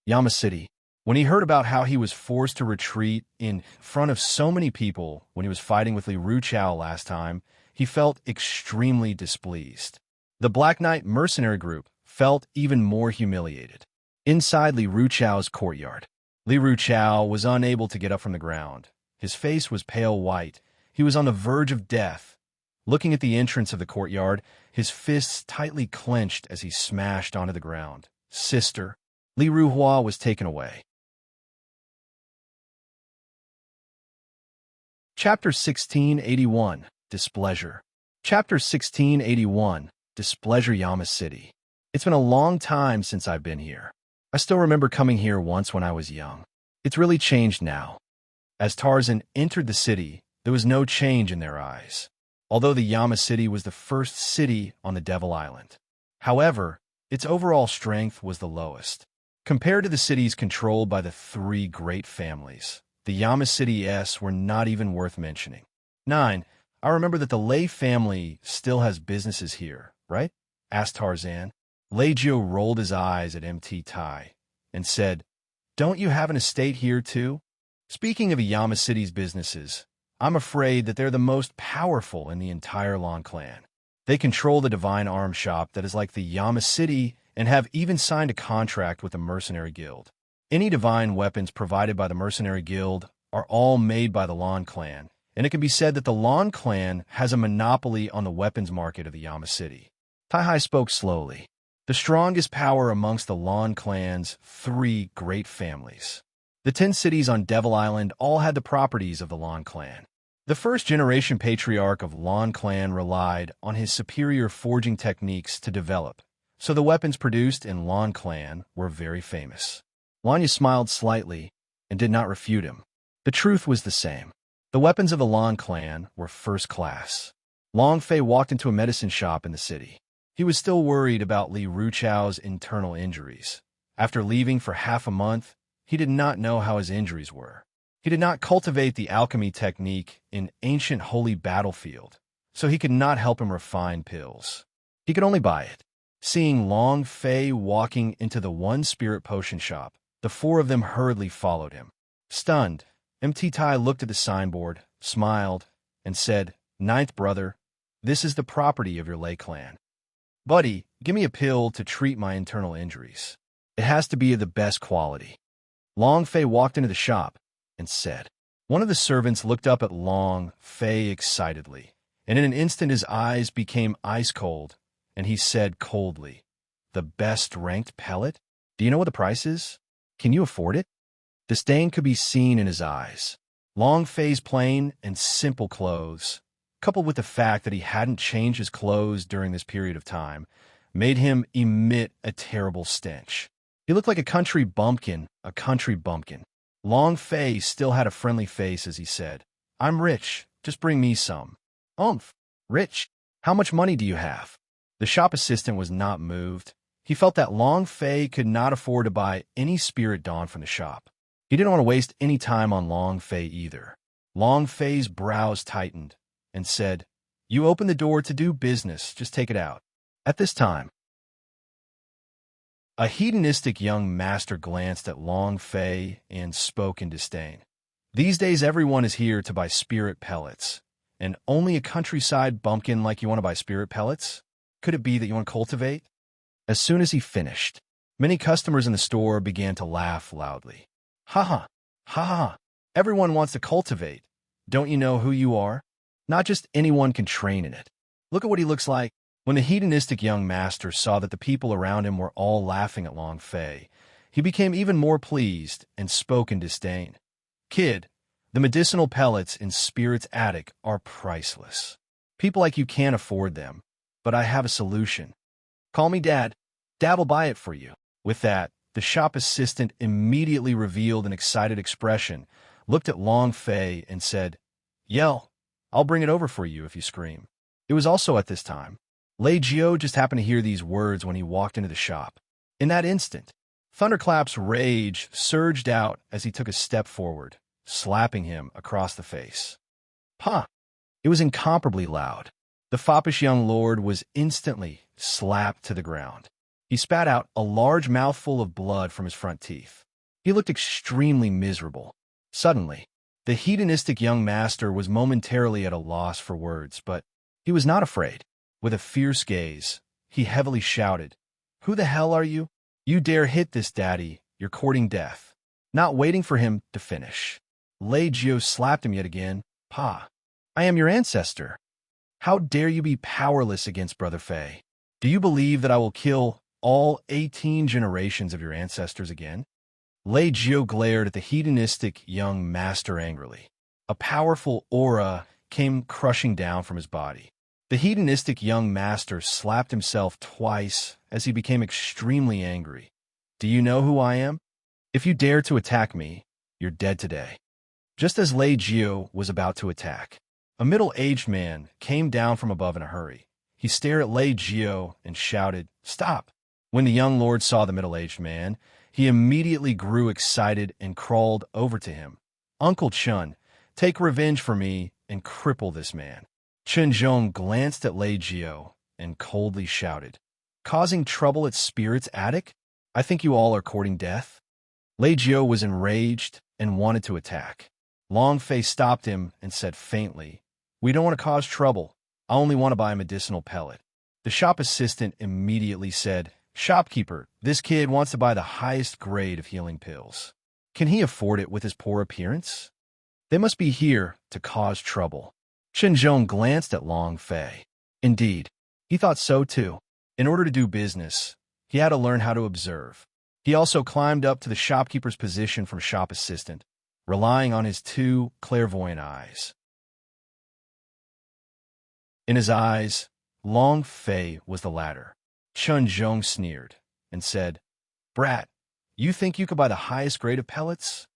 Yama City. When he heard about how he was forced to retreat in front of so many people when he was fighting with Li Ruchao last time, he felt extremely displeased. The Black Knight mercenary group felt even more humiliated. Inside Li Ruchao's courtyard, Li Ruchao was unable to get up from the ground. His face was pale white. He was on the verge of death. Looking at the entrance of the courtyard, his fists tightly clenched as he smashed onto the ground. Sister, Li Ruhua was taken away. Chapter 1681, Displeasure. Chapter 1681, Displeasure Yama City. It's been a long time since I've been here. I still remember coming here once when I was young. It's really changed now. As Tarzan entered the city, there was no change in their eyes, although the Yama City was the first city on the Devil Island. However, its overall strength was the lowest. Compared to the cities controlled by the 3 great families, the Yama City-s were not even worth mentioning. 9. I remember that the Lei family still has businesses here, right? Asked Tarzan. Lei Jiu rolled his eyes at MT Tai and said, don't you have an estate here too? Speaking of the Yama City's businesses, I'm afraid that they're the most powerful in the entire Lan clan. They control the divine arms shop that is like the Yama City and have even signed a contract with the Mercenary Guild. Any divine weapons provided by the Mercenary Guild are all made by the Lan clan, and it can be said that the Lan clan has a monopoly on the weapons market of the Yama City. Tai Hai spoke slowly. The strongest power amongst the Lan clan's 3 great families. The 10 cities on Devil Island all had the properties of the Lan clan. The first-generation patriarch of Lan clan relied on his superior forging techniques to develop, so the weapons produced in Lan clan were very famous. Lanya smiled slightly and did not refute him. The truth was the same. The weapons of the Lan clan were first class. Long Fei walked into a medicine shop in the city. He was still worried about Li Ruchao's internal injuries. After leaving for half a month, he did not know how his injuries were. He did not cultivate the alchemy technique in ancient holy battlefield, so he could not help him refine pills. He could only buy it. Seeing Long Fei walking into the one spirit potion shop, the four of them hurriedly followed him. Stunned, MT Tai looked at the signboard, smiled, and said, "Ninth brother, this is the property of your Lei clan. Buddy, give me a pill to treat my internal injuries. It has to be of the best quality." Long Fei walked into the shop and said. One of the servants looked up at Long Fei excitedly, and in an instant his eyes became ice cold, and he said coldly, "The best ranked pellet? Do you know what the price is? Can you afford it?" Disdain could be seen in his eyes. Long Fei's plain and simple clothes, coupled with the fact that he hadn't changed his clothes during this period of time, made him emit a terrible stench. He looked like a country bumpkin, a country bumpkin. Long Fei still had a friendly face as he said, "I'm rich, just bring me some." Rich? How much money do you have?" The shop assistant was not moved. He felt that Long Fei could not afford to buy any spirit dawn from the shop. He didn't want to waste any time on Long Fei either. Long Fei's brows tightened and said, "You open the door to do business, just take it out." At this time, a hedonistic young master glanced at Long Fei and spoke in disdain. "These days everyone is here to buy spirit pellets, and only a countryside bumpkin like you want to buy spirit pellets? Could it be that you want to cultivate?" As soon as he finished, many customers in the store began to laugh loudly. "Ha ha, ha ha, everyone wants to cultivate. Don't you know who you are? Not just anyone can train in it. Look at what he looks like." When the hedonistic young master saw that the people around him were all laughing at Long Fei, he became even more pleased and spoke in disdain. "Kid, the medicinal pellets in Spirit's attic are priceless. People like you can't afford them, but I have a solution. Call me Dad. Dad will buy it for you." With that, the shop assistant immediately revealed an excited expression, looked at Long Fei, and said, "Yell. I'll bring it over for you if you scream." It was also at this time. Lei Jio just happened to hear these words when he walked into the shop. In that instant, Thunderclap's rage surged out as he took a step forward, slapping him across the face. "Huh!" It was incomparably loud. The foppish young lord was instantly slapped to the ground. He spat out a large mouthful of blood from his front teeth. He looked extremely miserable. Suddenly, the hedonistic young master was momentarily at a loss for words, but he was not afraid. With a fierce gaze, he heavily shouted, "Who the hell are you? You dare hit this daddy, you're courting death." Not waiting for him to finish, Lei Jio slapped him yet again. "Pa, I am your ancestor. How dare you be powerless against Brother Fei? Do you believe that I will kill all 18 generations of your ancestors again?" Lei Jio glared at the hedonistic young master angrily. A powerful aura came crushing down from his body. The hedonistic young master slapped himself twice as he became extremely angry. "Do you know who I am? If you dare to attack me, you're dead today." Just as Lei Jio was about to attack, a middle-aged man came down from above in a hurry. He stared at Lei Jio and shouted, "Stop!" When the young lord saw the middle-aged man, he immediately grew excited and crawled over to him. "Uncle Chun, take revenge for me and cripple this man." Chun Zhong glanced at Lei Jio and coldly shouted, "Causing trouble at Spirit's attic? I think you all are courting death." Lei Jio was enraged and wanted to attack. Long Fei stopped him and said faintly, "We don't want to cause trouble. I only want to buy a medicinal pellet." The shop assistant immediately said, "Shopkeeper, this kid wants to buy the highest grade of healing pills. Can he afford it with his poor appearance? They must be here to cause trouble." Chen Zhong glanced at Long Fei. Indeed, he thought so too. In order to do business, he had to learn how to observe. He also climbed up to the shopkeeper's position from shop assistant, relying on his two clairvoyant eyes. In his eyes, Long Fei was the latter. Chun Zhong sneered and said, "Brat, you think you could buy the highest grade of pellets?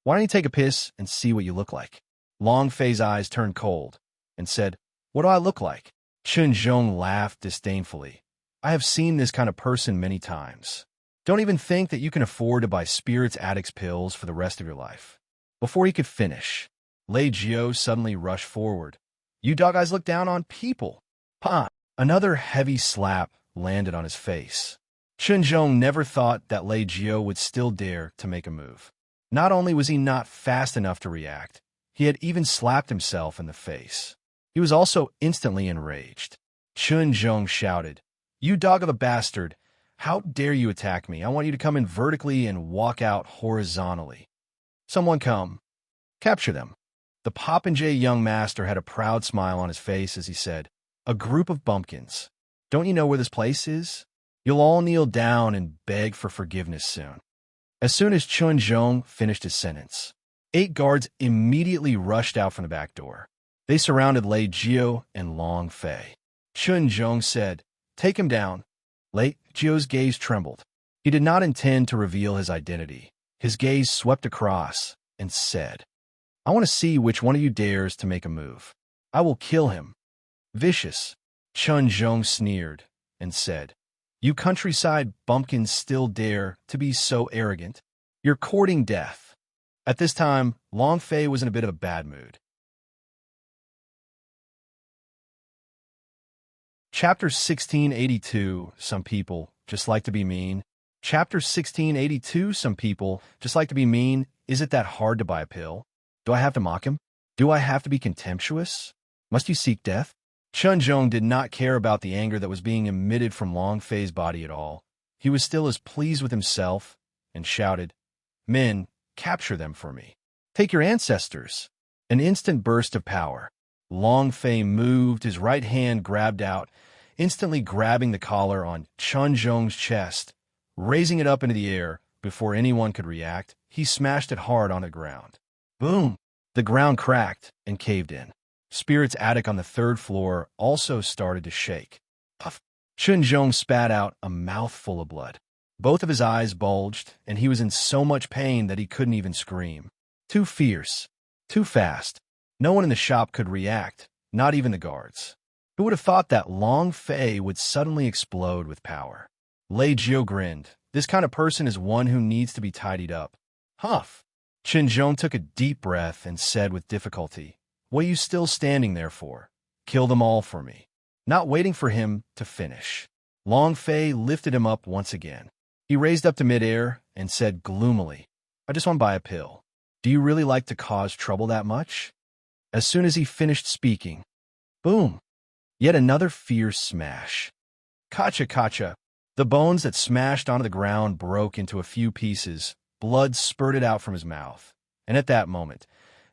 Why don't you take a piss and see what you look like?" Long Fei's eyes turned cold and said, What do I look like? Chunzhong laughed disdainfully. I have seen this kind of person many times. Don't even think that you can afford to buy Spirit's Addict's pills for the rest of your life. Before he could finish, Lei Jio suddenly rushed forward. You dog eyes look down on people. Ha! Another heavy slap landed on his face. Chunzhong never thought that Lei Jio would still dare to make a move. Not only was he not fast enough to react, he had even slapped himself in the face. He was also instantly enraged. Chunzhong shouted, You dog of a bastard! How dare you attack me? I want you to come in vertically and walk out horizontally. Someone come. Capture them. The Popinjay young master had a proud smile on his face as he said, A group of bumpkins. Don't you know where this place is? You'll all kneel down and beg for forgiveness soon. As soon as Chunzhong finished his sentence, 8 guards immediately rushed out from the back door. They surrounded Lei Jio and Long Fei. Chunzhong said, Take him down. Lei Jio's gaze trembled. He did not intend to reveal his identity. His gaze swept across and said, I want to see which one of you dares to make a move. I will kill him. Vicious. Chunzhong sneered and said, You countryside bumpkins still dare to be so arrogant? You're courting death. At this time, Long Fei was in a bit of a bad mood. Chapter 1682, Some People Just Like to Be Mean. Chapter 1682, Some People Just Like to Be Mean. Is it that hard to buy a pill? Do I have to mock him? Do I have to be contemptuous? Must you seek death? Chunzhong did not care about the anger that was being emitted from Long Fei's body at all. He was still as pleased with himself and shouted, Men, capture them for me. Take your ancestors. An instant burst of power. Long Fei moved, his right hand grabbed out, instantly grabbing the collar on Chunzhong's chest. Raising it up into the air, before anyone could react, he smashed it hard on the ground. Boom! The ground cracked and caved in. Spirit's attic on the 3rd floor also started to shake. Puff! Chunzhong spat out a mouthful of blood. Both of his eyes bulged, and he was in so much pain that he couldn't even scream. Too fierce. Too fast. No one in the shop could react, not even the guards. Who would have thought that Long Fei would suddenly explode with power? Lei Jio grinned. This kind of person is one who needs to be tidied up. Huff! Chunzhong took a deep breath and said with difficulty, What are you still standing there for? Kill them all for me. Not waiting for him to finish, Long Fei lifted him up once again. He raised up to midair and said gloomily, I just want to buy a pill. Do you really like to cause trouble that much? As soon as he finished speaking, boom! Yet another fierce smash. Kacha kacha! The bones that smashed onto the ground broke into a few pieces. Blood spurted out from his mouth. And at that moment,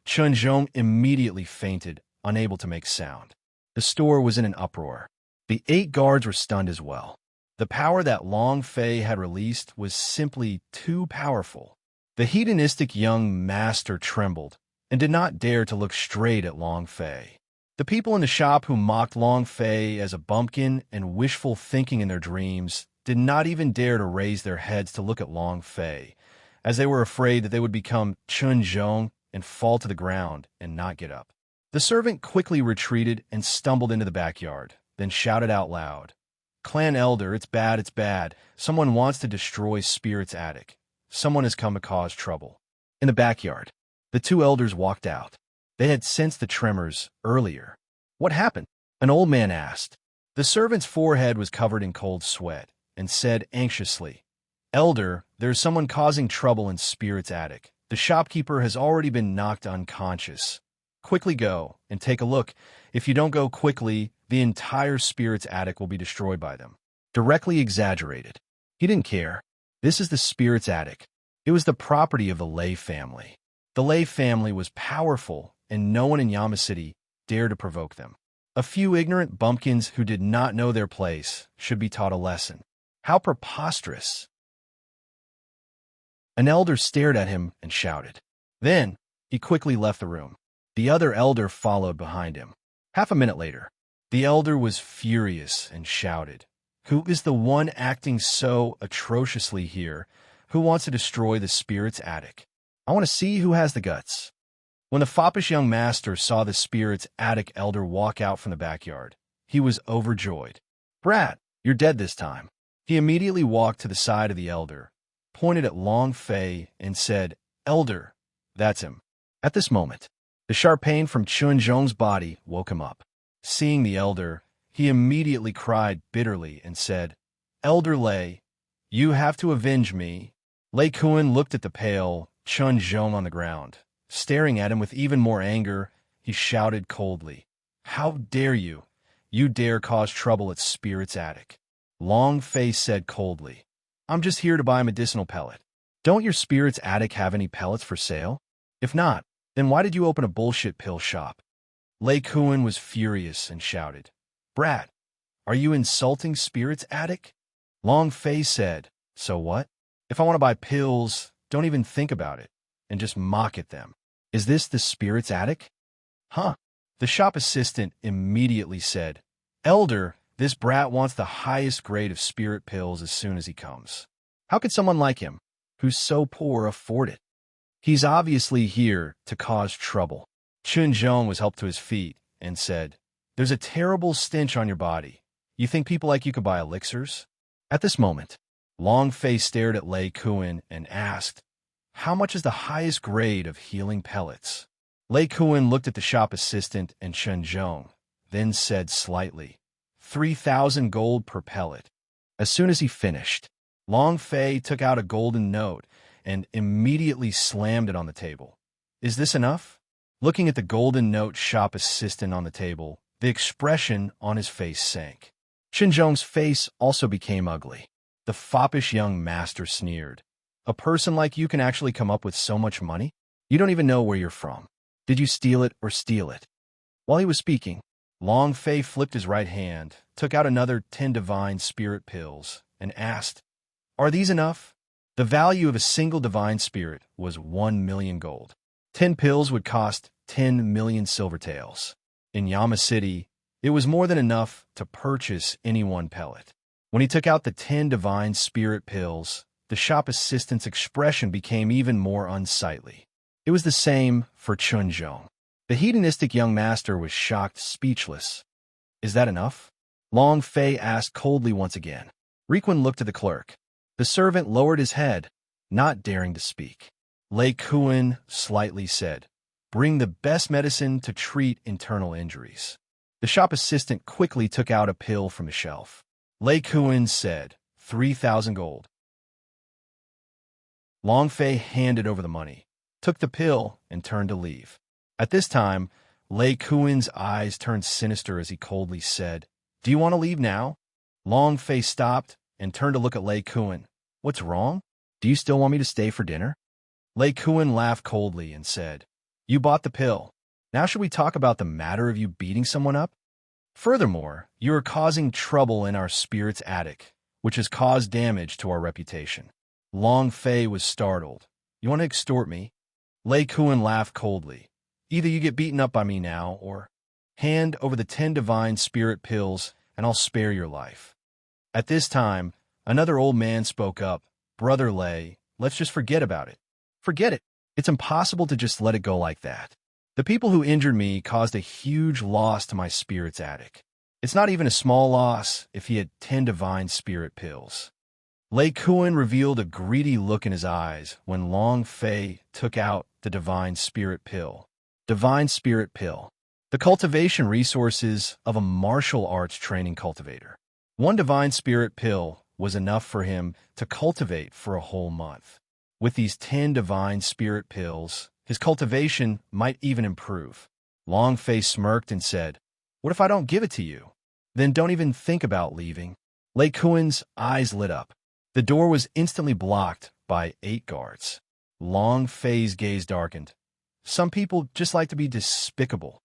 Chunzhong immediately fainted, unable to make sound. The store was in an uproar. The 8 guards were stunned as well. The power that Long Fei had released was simply too powerful. The hedonistic young master trembled and did not dare to look straight at Long Fei. The people in the shop who mocked Long Fei as a bumpkin and wishful thinking in their dreams did not even dare to raise their heads to look at Long Fei, as they were afraid that they would become Chunzhong and fall to the ground and not get up. The servant quickly retreated and stumbled into the backyard, then shouted out loud, Clan Elder, it's bad, it's bad. Someone wants to destroy Spirit's attic. Someone has come to cause trouble. In the backyard, the 2 elders walked out. They had sensed the tremors earlier. What happened? An old man asked. The servant's forehead was covered in cold sweat and said anxiously, Elder, there's someone causing trouble in Spirit's attic. The shopkeeper has already been knocked unconscious. Quickly go and take a look. If you don't go quickly, the entire Spirit's attic will be destroyed by them. Directly exaggerated. He didn't care. This is the Spirit's attic. It was the property of the Lei family. The Lei family was powerful, and no one in Yama City dared to provoke them. A few ignorant bumpkins who did not know their place should be taught a lesson. How preposterous! An elder stared at him and shouted. Then, he quickly left the room. The other elder followed behind him. Half a minute later, the elder was furious and shouted, Who is the one acting so atrociously here? Who wants to destroy the Spirit's attic? I want to see who has the guts. When the foppish young master saw the spirit's attic elder walk out from the backyard, he was overjoyed. "Brat, you're dead this time." He immediately walked to the side of the elder, pointed at Long Fei, and said, "Elder, that's him." At this moment, the sharp pain from Chun Zhong's body woke him up. Seeing the elder, he immediately cried bitterly and said, "Elder Lei, you have to avenge me." Lei Kun looked at the pale Chun Zhong on the ground. Staring at him with even more anger, he shouted coldly, "How dare you? You dare cause trouble at Spirit's attic." Long Fei said coldly, "I'm just here to buy a medicinal pellet. Don't your Spirit's attic have any pellets for sale? If not, then why did you open a bullshit pill shop?" Lei Kun was furious and shouted, "Brat, are you insulting Spirit's attic?" Long Fei said, "So what? If I want to buy pills, don't even think about it, and just mock at them. Is this the Spirit's attic?" "Huh." The shop assistant immediately said, "Elder, this brat wants the highest grade of spirit pills as soon as he comes. How could someone like him, who's so poor, afford it? He's obviously here to cause trouble." Chun Zhong was helped to his feet and said, "There's a terrible stench on your body. You think people like you could buy elixirs?" At this moment, Long Fei stared at Lei Kun and asked, "How much is the highest grade of healing pellets?" Lei Kun looked at the shop assistant and Chun Zhong, then said slightly, 3,000 gold per pellet. As soon as he finished, Long Fei took out a golden note and immediately slammed it on the table. "Is this enough?" Looking at the golden note shop assistant on the table, the expression on his face sank. Chun Zhong's face also became ugly. The foppish young master sneered, "A person like you can actually come up with so much money? You don't even know where you're from. Did you steal it or steal it?" While he was speaking, Long Fei flipped his right hand, took out another 10 divine spirit pills, and asked, "Are these enough?" The value of a single divine spirit was 1 million gold. 10 pills would cost 10 million silver taels. In Yama City, it was more than enough to purchase any one pellet. When he took out the 10 divine spirit pills, the shop assistant's expression became even more unsightly. It was the same for Chun Zhong. The hedonistic young master was shocked, speechless. "Is that enough?" Long Fei asked coldly once again. Requin looked at the clerk. The servant lowered his head, not daring to speak. Lei Kun slightly said, "Bring the best medicine to treat internal injuries." The shop assistant quickly took out a pill from the shelf. Lei Kun said, 3,000 gold. Long Fei handed over the money, took the pill, and turned to leave. At this time, Lei Kun's eyes turned sinister as he coldly said, "Do you want to leave now?" Long Fei stopped and turned to look at Lei Kun. "What's wrong? Do you still want me to stay for dinner?" Lei Kun laughed coldly and said, "You bought the pill. Now should we talk about the matter of you beating someone up? Furthermore, you are causing trouble in our spirit's attic, which has caused damage to our reputation." Long Fei was startled. "You want to extort me?" Lei Kun laughed coldly. "Either you get beaten up by me now, or hand over the 10 divine spirit pills, and I'll spare your life." At this time, another old man spoke up. "Brother Lei, let's just forget about it." "Forget it. It's impossible to just let it go like that. The people who injured me caused a huge loss to my spirit's attic. It's not even a small loss if he had 10 divine spirit pills." Lei Kun revealed a greedy look in his eyes when Long Fei took out the divine spirit pill. Divine spirit pill. The cultivation resources of a martial arts training cultivator. One divine spirit pill was enough for him to cultivate for a whole month. With these 10 divine spirit pills, his cultivation might even improve. Long Fei smirked and said, "What if I don't give it to you? Then don't even think about leaving." Lei Kun's eyes lit up. The door was instantly blocked by 8 guards. Long Fei's gaze darkened. Some people just like to be despicable.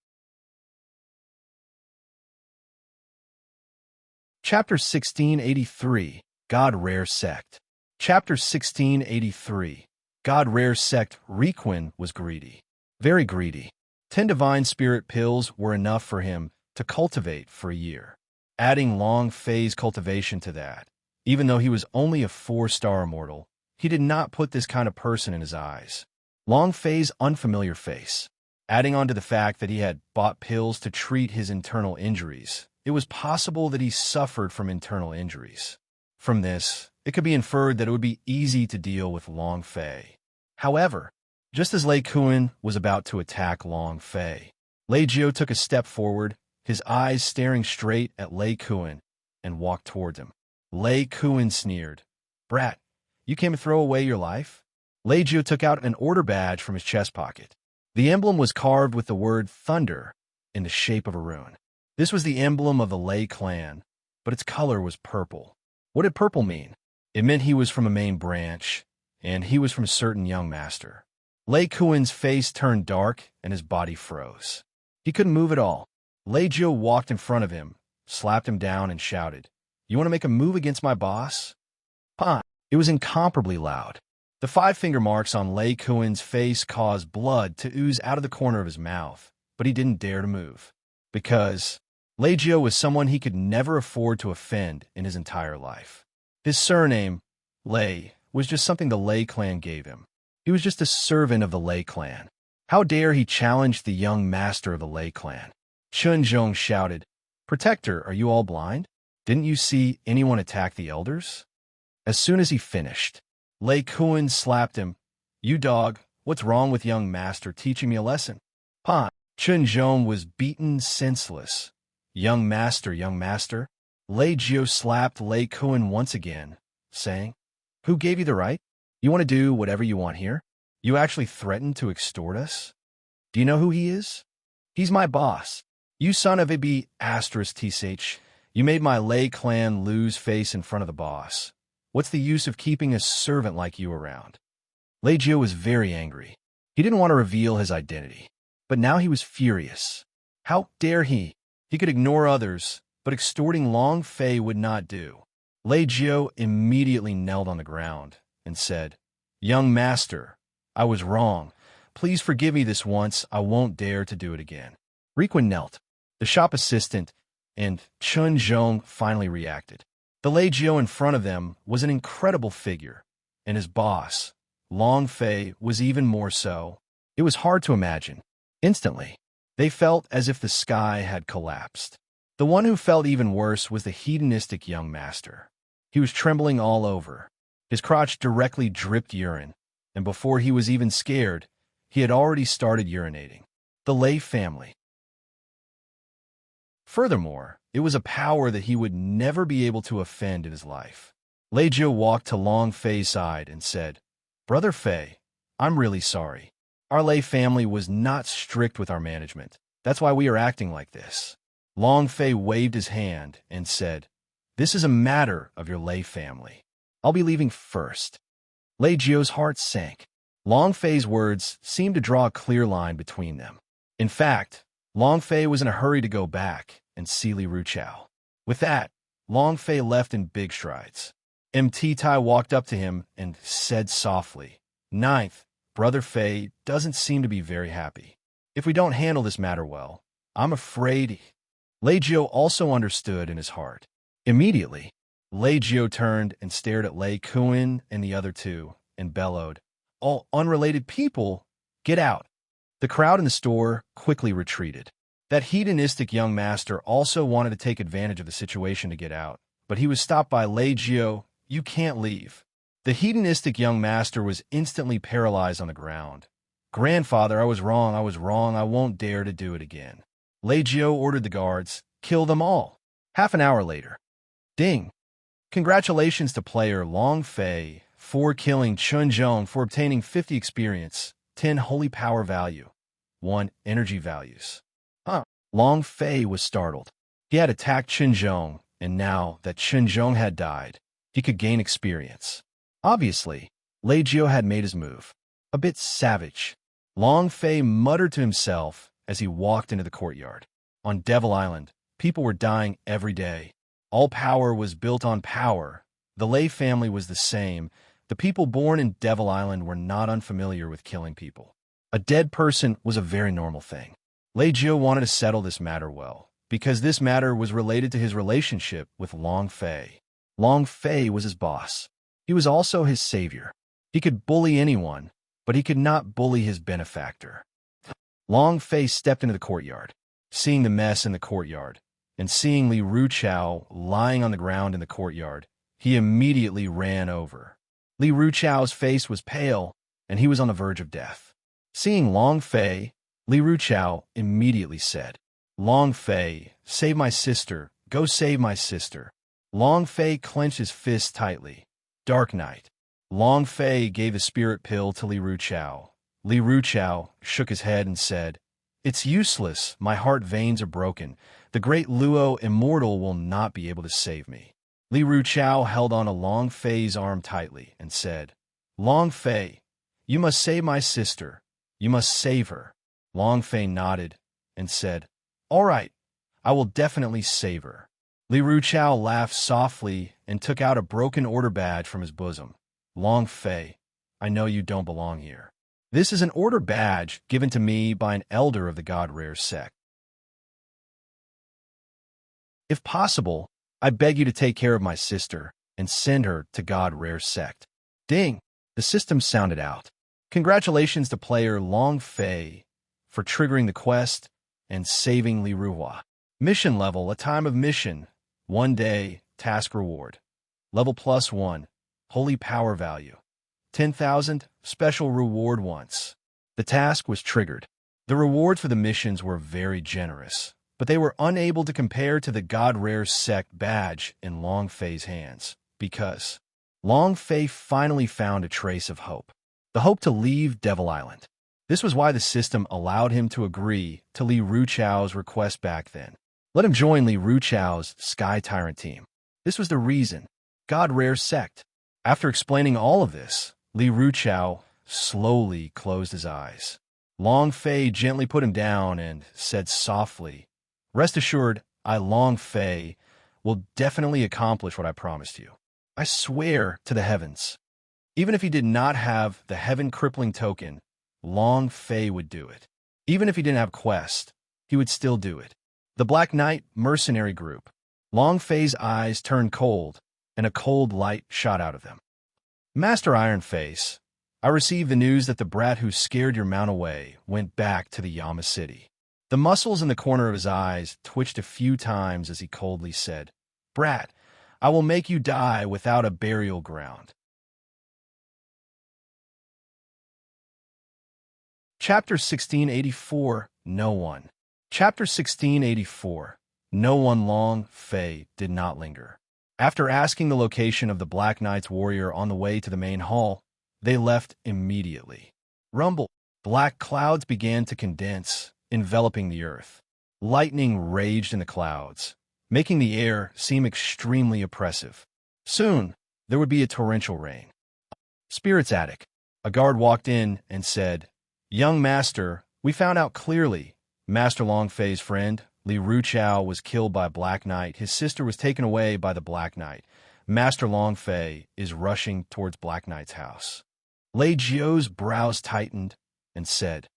Chapter 1683, God Rare Sect. Chapter 1683, God Rare Sect. Requin was greedy. Very greedy. 10 divine spirit pills were enough for him to cultivate for a year. Adding Long Fei's cultivation to that, even though he was only a 4-star immortal, he did not put this kind of person in his eyes. Long Fei's unfamiliar face. Adding on to the fact that he had bought pills to treat his internal injuries, it was possible that he suffered from internal injuries. From this, it could be inferred that it would be easy to deal with Long Fei. However, just as Lei Kun was about to attack Long Fei, Lei Jiu took a step forward, his eyes staring straight at Lei Kun, and walked toward him. Lei Kun sneered, "Brat, you came to throw away your life?" Lei Jiu took out an order badge from his chest pocket. The emblem was carved with the word thunder in the shape of a rune. This was the emblem of the Lei clan, but its color was purple. What did purple mean? It meant he was from a main branch, and he was from a certain young master. Lei Kun's face turned dark and his body froze. He couldn't move at all. Lei Jiu walked in front of him, slapped him down, and shouted, "You want to make a move against my boss?" "Pah!" It was incomparably loud. The 5-finger marks on Lei Kun's face caused blood to ooze out of the corner of his mouth, but he didn't dare to move. Because Lei Jiu was someone he could never afford to offend in his entire life. His surname, Lei, was just something the Lei clan gave him. He was just a servant of the Lei clan. How dare he challenge the young master of the Lei clan? Chun Zhong shouted, "Protector, are you all blind? Didn't you see anyone attack the elders?" As soon as he finished, Lei Kun slapped him. "You dog, what's wrong with young master teaching me a lesson?" "Pah!" Chun Zhong was beaten senseless. Young master, young master." Lei Jiu slapped Lei Kun once again, saying, "Who gave you the right? You want to do whatever you want here? You actually threatened to extort us? Do you know who he is? He's my boss. You son of a b*****, you made my Lei clan lose face in front of the boss. What's the use of keeping a servant like you around?" Lei Jiu was very angry. He didn't want to reveal his identity, but now he was furious. How dare he? He could ignore others, but extorting Long Fei would not do. Lei Jiu immediately knelt on the ground and said, "Young master, I was wrong. Please forgive me this once. I won't dare to do it again." Requin knelt. The shop assistant and Chun Zhong finally reacted. The Lei Jiu in front of them was an incredible figure, and his boss, Long Fei, was even more so. It was hard to imagine. Instantly, they felt as if the sky had collapsed. The one who felt even worse was the hedonistic young master. He was trembling all over. His crotch directly dripped urine, and before he was even scared, he had already started urinating. The Lei family. Furthermore, it was a power that he would never be able to offend in his life. Lei Jiu walked to Long Fei's side and said, "Brother Fei, I'm really sorry. Our Lei family was not strict with our management. That's why we are acting like this." Long Fei waved his hand and said, "This is a matter of your Lei family. I'll be leaving first." Lei Jiu's heart sank. Long Fei's words seemed to draw a clear line between them. In fact, Long Fei was in a hurry to go back and see Li Ruchao. With that, Long Fei left in big strides. Mt Tai walked up to him and said softly, "Ninth, Brother Fei doesn't seem to be very happy. If we don't handle this matter well, I'm afraid." Lei Jiu also understood in his heart. Immediately, Lei Jiu turned and stared at Lei Kun and the other two and bellowed, "All unrelated people, get out." The crowd in the store quickly retreated. That hedonistic young master also wanted to take advantage of the situation to get out, but he was stopped by Lei Jiu. "You can't leave." The hedonistic young master was instantly paralyzed on the ground. "Grandfather, I was wrong, I won't dare to do it again." Lei Jiu ordered the guards, "Kill them all." Half an hour later. Ding! Congratulations to player Long Fei for killing Chun Zhong for obtaining 50 experience, 10 holy power value, 1 energy values. Long Fei was startled. He had attacked Chun Zhong, and now that Chun Zhong had died, he could gain experience. Obviously, Lei Jiu had made his move. A bit savage. Long Fei muttered to himself as he walked into the courtyard. On Devil Island, people were dying every day. All power was built on power. The Lei family was the same. The people born in Devil Island were not unfamiliar with killing people. A dead person was a very normal thing. Lei Jiu wanted to settle this matter well, because this matter was related to his relationship with Long Fei. Long Fei was his boss. He was also his savior. He could bully anyone, but he could not bully his benefactor. Long Fei stepped into the courtyard. Seeing the mess in the courtyard, and seeing Li Ruchao lying on the ground in the courtyard, he immediately ran over. Li Ruchao's face was pale, and he was on the verge of death. Seeing Long Fei, Li Ruchao immediately said, "Long Fei, save my sister, go save my sister." Long Fei clenched his fist tightly. Dark Night. Long Fei gave a spirit pill to Li Ruchao. Li Ruchao shook his head and said, "It's useless, my heart veins are broken. The great Luo immortal will not be able to save me." Li Ruchao held on to Long Fei's arm tightly and said, "Long Fei, you must save my sister. You must save her." Long Fei nodded and said, "All right, I will definitely save her." Li Ruchao laughed softly and took out a broken order badge from his bosom. "Long Fei, I know you don't belong here. This is an order badge given to me by an elder of the God Rare sect. If possible, I beg you to take care of my sister and send her to God Rare sect." Ding! The system sounded out. Congratulations to player Long Fei for triggering the quest and saving Li Ruhua. Mission level, a time of mission. 1 day, task reward. Level +1, holy power value. 10,000, special reward once. The task was triggered. The rewards for the missions were very generous, but they were unable to compare to the God Rare sect badge in Long Fei's hands, because Long Fei finally found a trace of hope. The hope to leave Devil Island. This was why the system allowed him to agree to Li Ruchao's request back then. Let him join Li Ruchao's Sky Tyrant team. This was the reason. God Rare sect. After explaining all of this, Li Ruchao slowly closed his eyes. Long Fei gently put him down and said softly, "Rest assured, I, Long Fei, will definitely accomplish what I promised you. I swear to the heavens." Even if he did not have the Heaven Crippling token, Long Fei would do it. Even if he didn't have quest, he would still do it. The Black Knight mercenary group. Long Fei's eyes turned cold, and a cold light shot out of them. "Master Ironface, I received the news that the brat who scared your mount away went back to the Yama City." The muscles in the corner of his eyes twitched a few times as he coldly said, "Brat, I will make you die without a burial ground." Chapter 1684, No One. Chapter 1684, No One. Long Fei did not linger. After asking the location of the Black Knight's warrior on the way to the main hall, they left immediately. Rumble. Black clouds began to condense, enveloping the earth. Lightning raged in the clouds, making the air seem extremely oppressive. Soon, there would be a torrential rain. Spirit's attic. A guard walked in and said, "Young master, we found out clearly. Master Long Fei's friend, Li Ruchao, was killed by Black Knight. His sister was taken away by the Black Knight. Master Long Fei is rushing towards Black Knight's house." Lei Jio's brows tightened and said,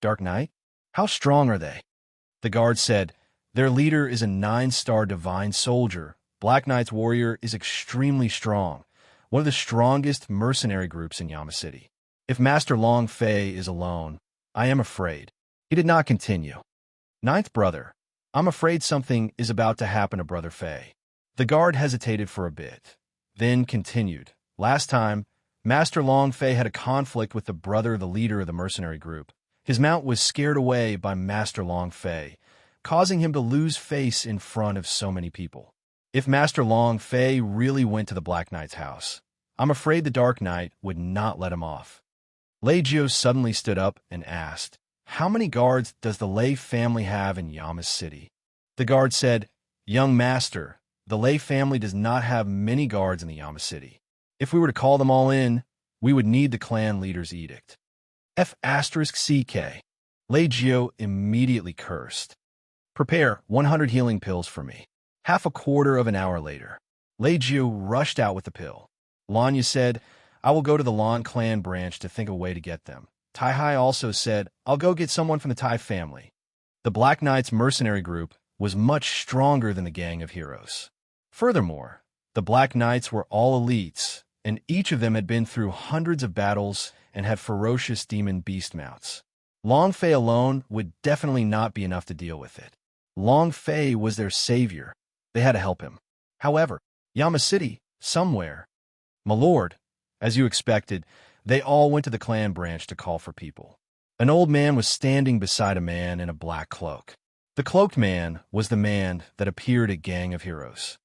"Dark Knight? How strong are they?" The guard said, "Their leader is a 9-star divine soldier. Black Knight's warrior is extremely strong, one of the strongest mercenary groups in Yama City. If Master Long Fei is alone, I am afraid." He did not continue. "Ninth brother, I'm afraid something is about to happen to Brother Fei." The guard hesitated for a bit, then continued. "Last time, Master Long Fei had a conflict with the brother of the leader of the mercenary group. His mount was scared away by Master Long Fei, causing him to lose face in front of so many people. If Master Long Fei really went to the Black Knight's house, I'm afraid the Dark Knight would not let him off." Lei Jio suddenly stood up and asked, "How many guards does the Lei family have in Yama City?" The guard said, "Young master, the Lei family does not have many guards in the Yama City. If we were to call them all in, we would need the clan leader's edict." F***CK. Lei Jio immediately cursed. "Prepare 100 healing pills for me." Half a quarter of an hour later, Lei Jio rushed out with the pill. Lanya said, "I will go to the Lan clan branch to think of a way to get them." Tai Hai also said, "I'll go get someone from the Tai family." The Black Knight's mercenary group was much stronger than the Gang of Heroes. Furthermore, the Black Knights were all elites, and each of them had been through hundreds of battles and had ferocious demon beast mounts. Long Fei alone would definitely not be enough to deal with it. Long Fei was their savior. They had to help him. However, Yama City, somewhere. My lord, as you expected, they all went to the clan branch to call for people. An old man was standing beside a man in a black cloak. The cloaked man was the man that appeared at Gang of Heroes.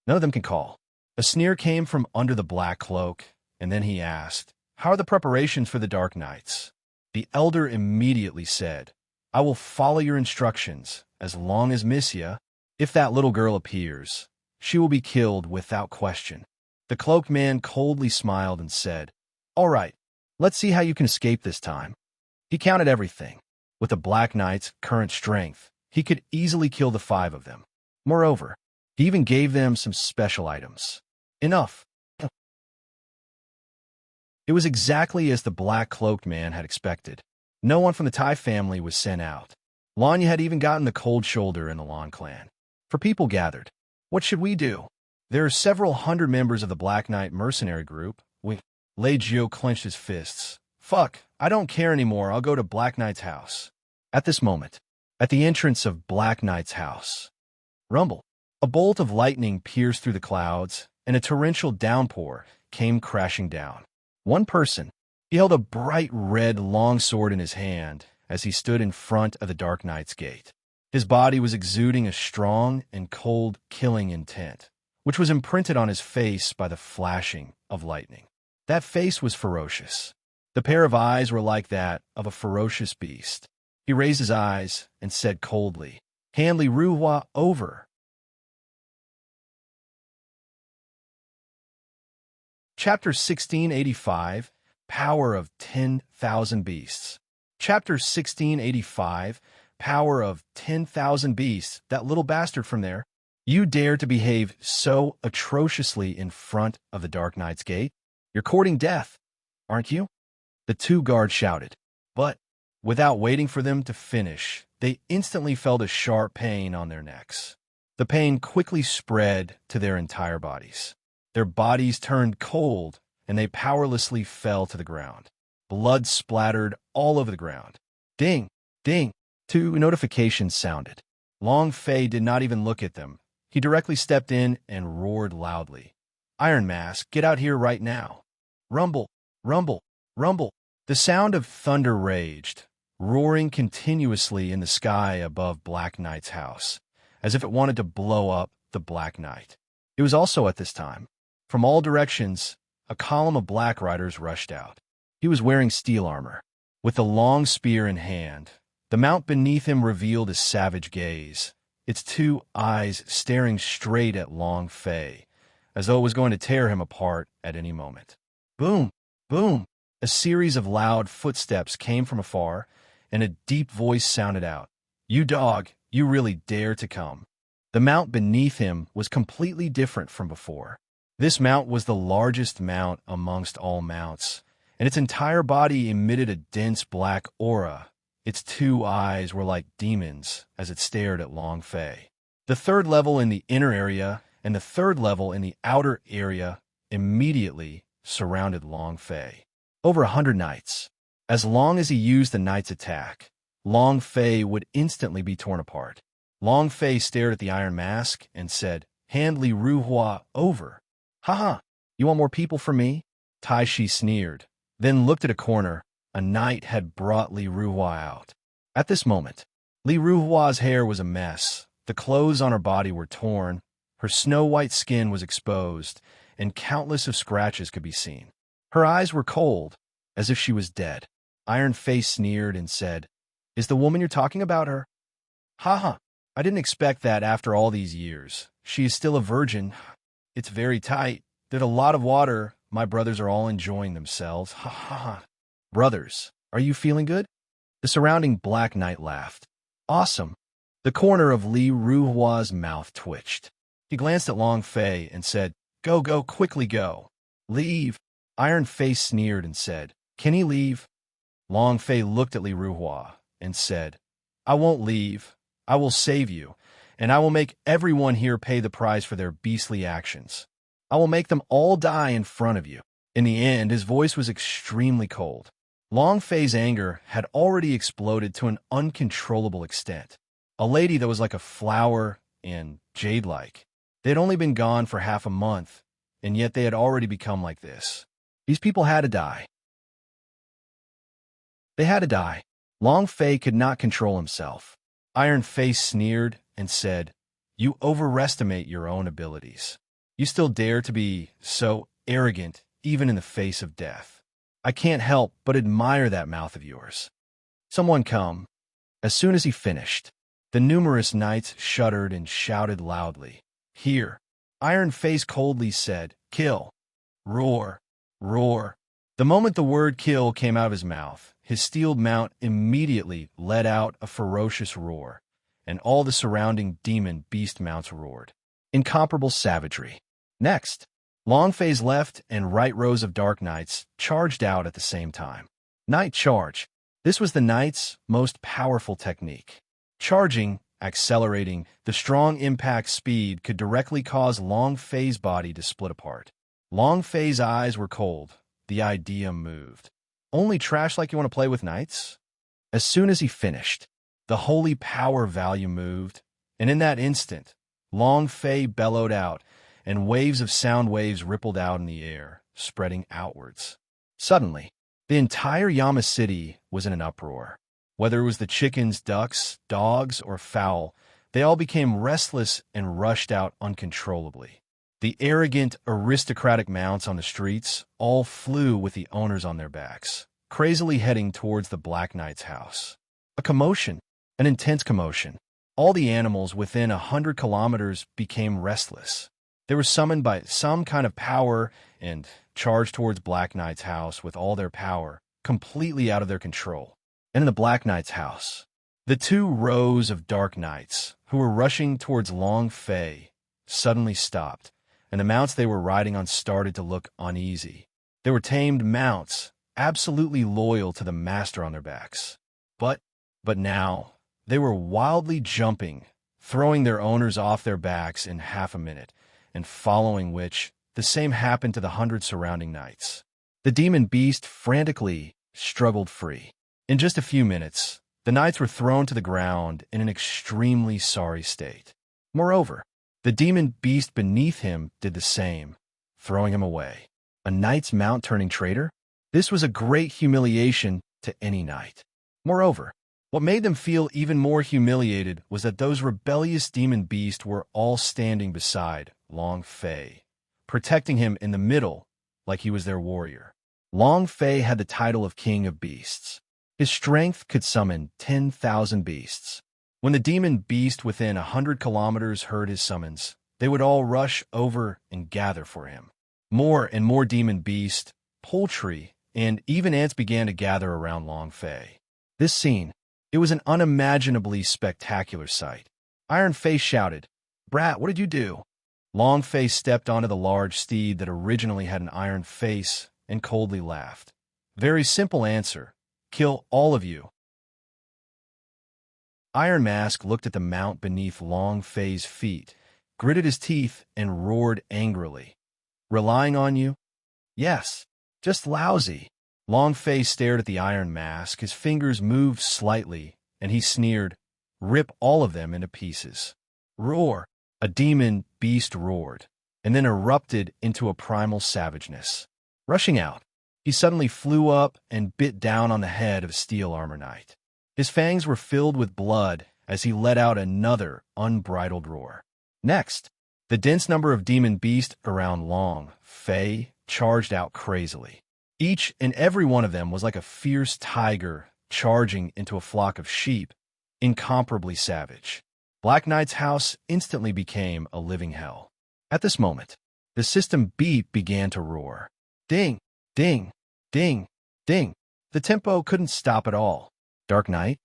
None of them can call. A sneer came from under the black cloak, and then he asked, "How are the preparations for the Dark Nights?" The elder immediately said, "I will follow your instructions, as long as Missia, if that little girl appears, she will be killed without question." The cloaked man coldly smiled and said, "All right, let's see how you can escape this time." He counted everything. With the Black Knight's current strength, he could easily kill the 5 of them. Moreover, he even gave them some special items. Enough. It was exactly as the black-cloaked man had expected. No one from the Tai family was sent out. Lanya had even gotten the cold shoulder in the Lan clan. For people gathered. What should we do? There are several hundred members of the Black Knight mercenary group. Lei Jio clenched his fists. Fuck, I don't care anymore. I'll go to Black Knight's house. At this moment, at the entrance of Black Knight's house, rumble. A bolt of lightning pierced through the clouds, and a torrential downpour came crashing down. One person, he held a bright red longsword in his hand as he stood in front of the Dark Knight's gate. His body was exuding a strong and cold killing intent, which was imprinted on his face by the flashing of lightning. That face was ferocious. The pair of eyes were like that of a ferocious beast. He raised his eyes and said coldly, "Hand Li Ruhua over." Chapter 1685, Power of 10,000 Beasts. Chapter 1685, Power of 10,000 Beasts. That little bastard from there. You dare to behave so atrociously in front of the Dark Knight's gate? You're courting death, aren't you? The 2 guards shouted. But, without waiting for them to finish, they instantly felt a sharp pain on their necks. The pain quickly spread to their entire bodies. Their bodies turned cold, and they powerlessly fell to the ground. Blood splattered all over the ground. Ding! Ding! 2 notifications sounded. Long Fei did not even look at them. He directly stepped in and roared loudly. "Iron Mask, get out here right now." Rumble! Rumble! Rumble! The sound of thunder raged, roaring continuously in the sky above Black Knight's house, as if it wanted to blow up the Black Knight. It was also at this time. From all directions, a column of Black Riders rushed out. He was wearing steel armor. With the long spear in hand, the mount beneath him revealed a savage gaze, its 2 eyes staring straight at Long Fei, as though it was going to tear him apart at any moment. Boom! Boom! A series of loud footsteps came from afar, and a deep voice sounded out. "You dog, you really dare to come." The mount beneath him was completely different from before. This mount was the largest mount amongst all mounts, and its entire body emitted a dense black aura. Its 2 eyes were like demons as it stared at Long Fei. The 3rd level in the inner area and the 3rd level in the outer area immediately surrounded Long Fei. Over 100 knights. As long as he used the knight's attack, Long Fei would instantly be torn apart. Long Fei stared at the Iron Mask and said, "Hand Li Ruhua over." "Haha, you want more people for me?" Tai Shi sneered, then looked at a corner. A knight had brought Li Ruhua out. At this moment, Li Ruhua's hair was a mess. The clothes on her body were torn, her snow-white skin was exposed, and countless of scratches could be seen. Her eyes were cold, as if she was dead. Iron Face sneered and said, "Is the woman you're talking about her?" "Haha, I didn't expect that after all these years. She is still a virgin. It's very tight. There's a lot of water. My brothers are all enjoying themselves. Ha ha ha. Brothers, are you feeling good?" The surrounding Black Knight laughed. "Awesome." The corner of Li Ruhua's mouth twitched. He glanced at Long Fei and said, "Go, go, quickly go." "Leave." Iron Face sneered and said, "Can he leave?" Long Fei looked at Li Ruhua and said, "I won't leave. I will save you, and I will make everyone here pay the price for their beastly actions. I will make them all die in front of you." In the end, his voice was extremely cold. Long Fei's anger had already exploded to an uncontrollable extent. A lady that was like a flower and jade-like. They had only been gone for half a month, and yet they had already become like this. These people had to die. They had to die. Long Fei could not control himself. Iron Face sneered and said, "You overestimate your own abilities. You still dare to be so arrogant, even in the face of death. I can't help but admire that mouth of yours. Someone come." As soon as he finished, the numerous knights shuddered and shouted loudly. "Here." Iron Face coldly said, "Kill." Roar, roar. The moment the word kill came out of his mouth, his steeled mount immediately let out a ferocious roar, and all the surrounding demon beast mounts roared. Incomparable savagery. Next, Long Fei's left and right rows of dark knights charged out at the same time. Knight charge. This was the knight's most powerful technique. Charging, accelerating, the strong impact speed could directly cause Long Fei's body to split apart. Long Fei's eyes were cold. The idea moved. Only trash like you want to play with knights? As soon as he finished, the holy power value moved, and in that instant, Long Fei bellowed out, and waves of sound waves rippled out in the air, spreading outwards. Suddenly, the entire Yama city was in an uproar. Whether it was the chickens, ducks, dogs, or fowl, they all became restless and rushed out uncontrollably. The arrogant, aristocratic mounts on the streets all flew with the owners on their backs, crazily heading towards the Black Knight's house. A commotion, an intense commotion. All the animals within 100 kilometers became restless. They were summoned by some kind of power and charged towards Black Knight's house with all their power, completely out of their control. And in the Black Knight's house, the 2 rows of dark knights who were rushing towards Long Fei suddenly stopped, and the mounts they were riding on started to look uneasy. They were tamed mounts, absolutely loyal to the master on their backs. But now, they were wildly jumping, throwing their owners off their backs in half a minute, and following which, the same happened to the 100 surrounding knights. The demon beast frantically struggled free. In just a few minutes, the knights were thrown to the ground in an extremely sorry state. Moreover, the demon beast beneath him did the same, throwing him away. A knight's mount turning traitor? This was a great humiliation to any knight. Moreover, what made them feel even more humiliated was that those rebellious demon beasts were all standing beside Long Fei, protecting him in the middle like he was their warrior. Long Fei had the title of King of Beasts. His strength could summon 10,000 beasts. When the demon beast within 100 kilometers heard his summons, they would all rush over and gather for him. More and more demon beast, poultry, and even ants began to gather around Long Fei. This scene, it was an unimaginably spectacular sight. Iron Face shouted, "Brat, what did you do?" Long Fei stepped onto the large steed that originally had an iron face and coldly laughed. "Very simple answer. Kill all of you." Iron Mask looked at the mount beneath Long Fei's feet, gritted his teeth, and roared angrily. "Relying on you?" "Yes, just lousy." Long Fei stared at the Iron Mask, his fingers moved slightly, and he sneered, "Rip all of them into pieces." Roar! A demon beast roared, and then erupted into a primal savageness. Rushing out, he suddenly flew up and bit down on the head of a steel armor knight. His fangs were filled with blood as he let out another unbridled roar. Next, the dense number of demon beasts around Long Fei charged out crazily. Each and every one of them was like a fierce tiger charging into a flock of sheep, incomparably savage. Black Knight's house instantly became a living hell. At this moment, the system beep began to roar. Ding, ding, ding, ding. The tempo couldn't stop at all. Dark Knight,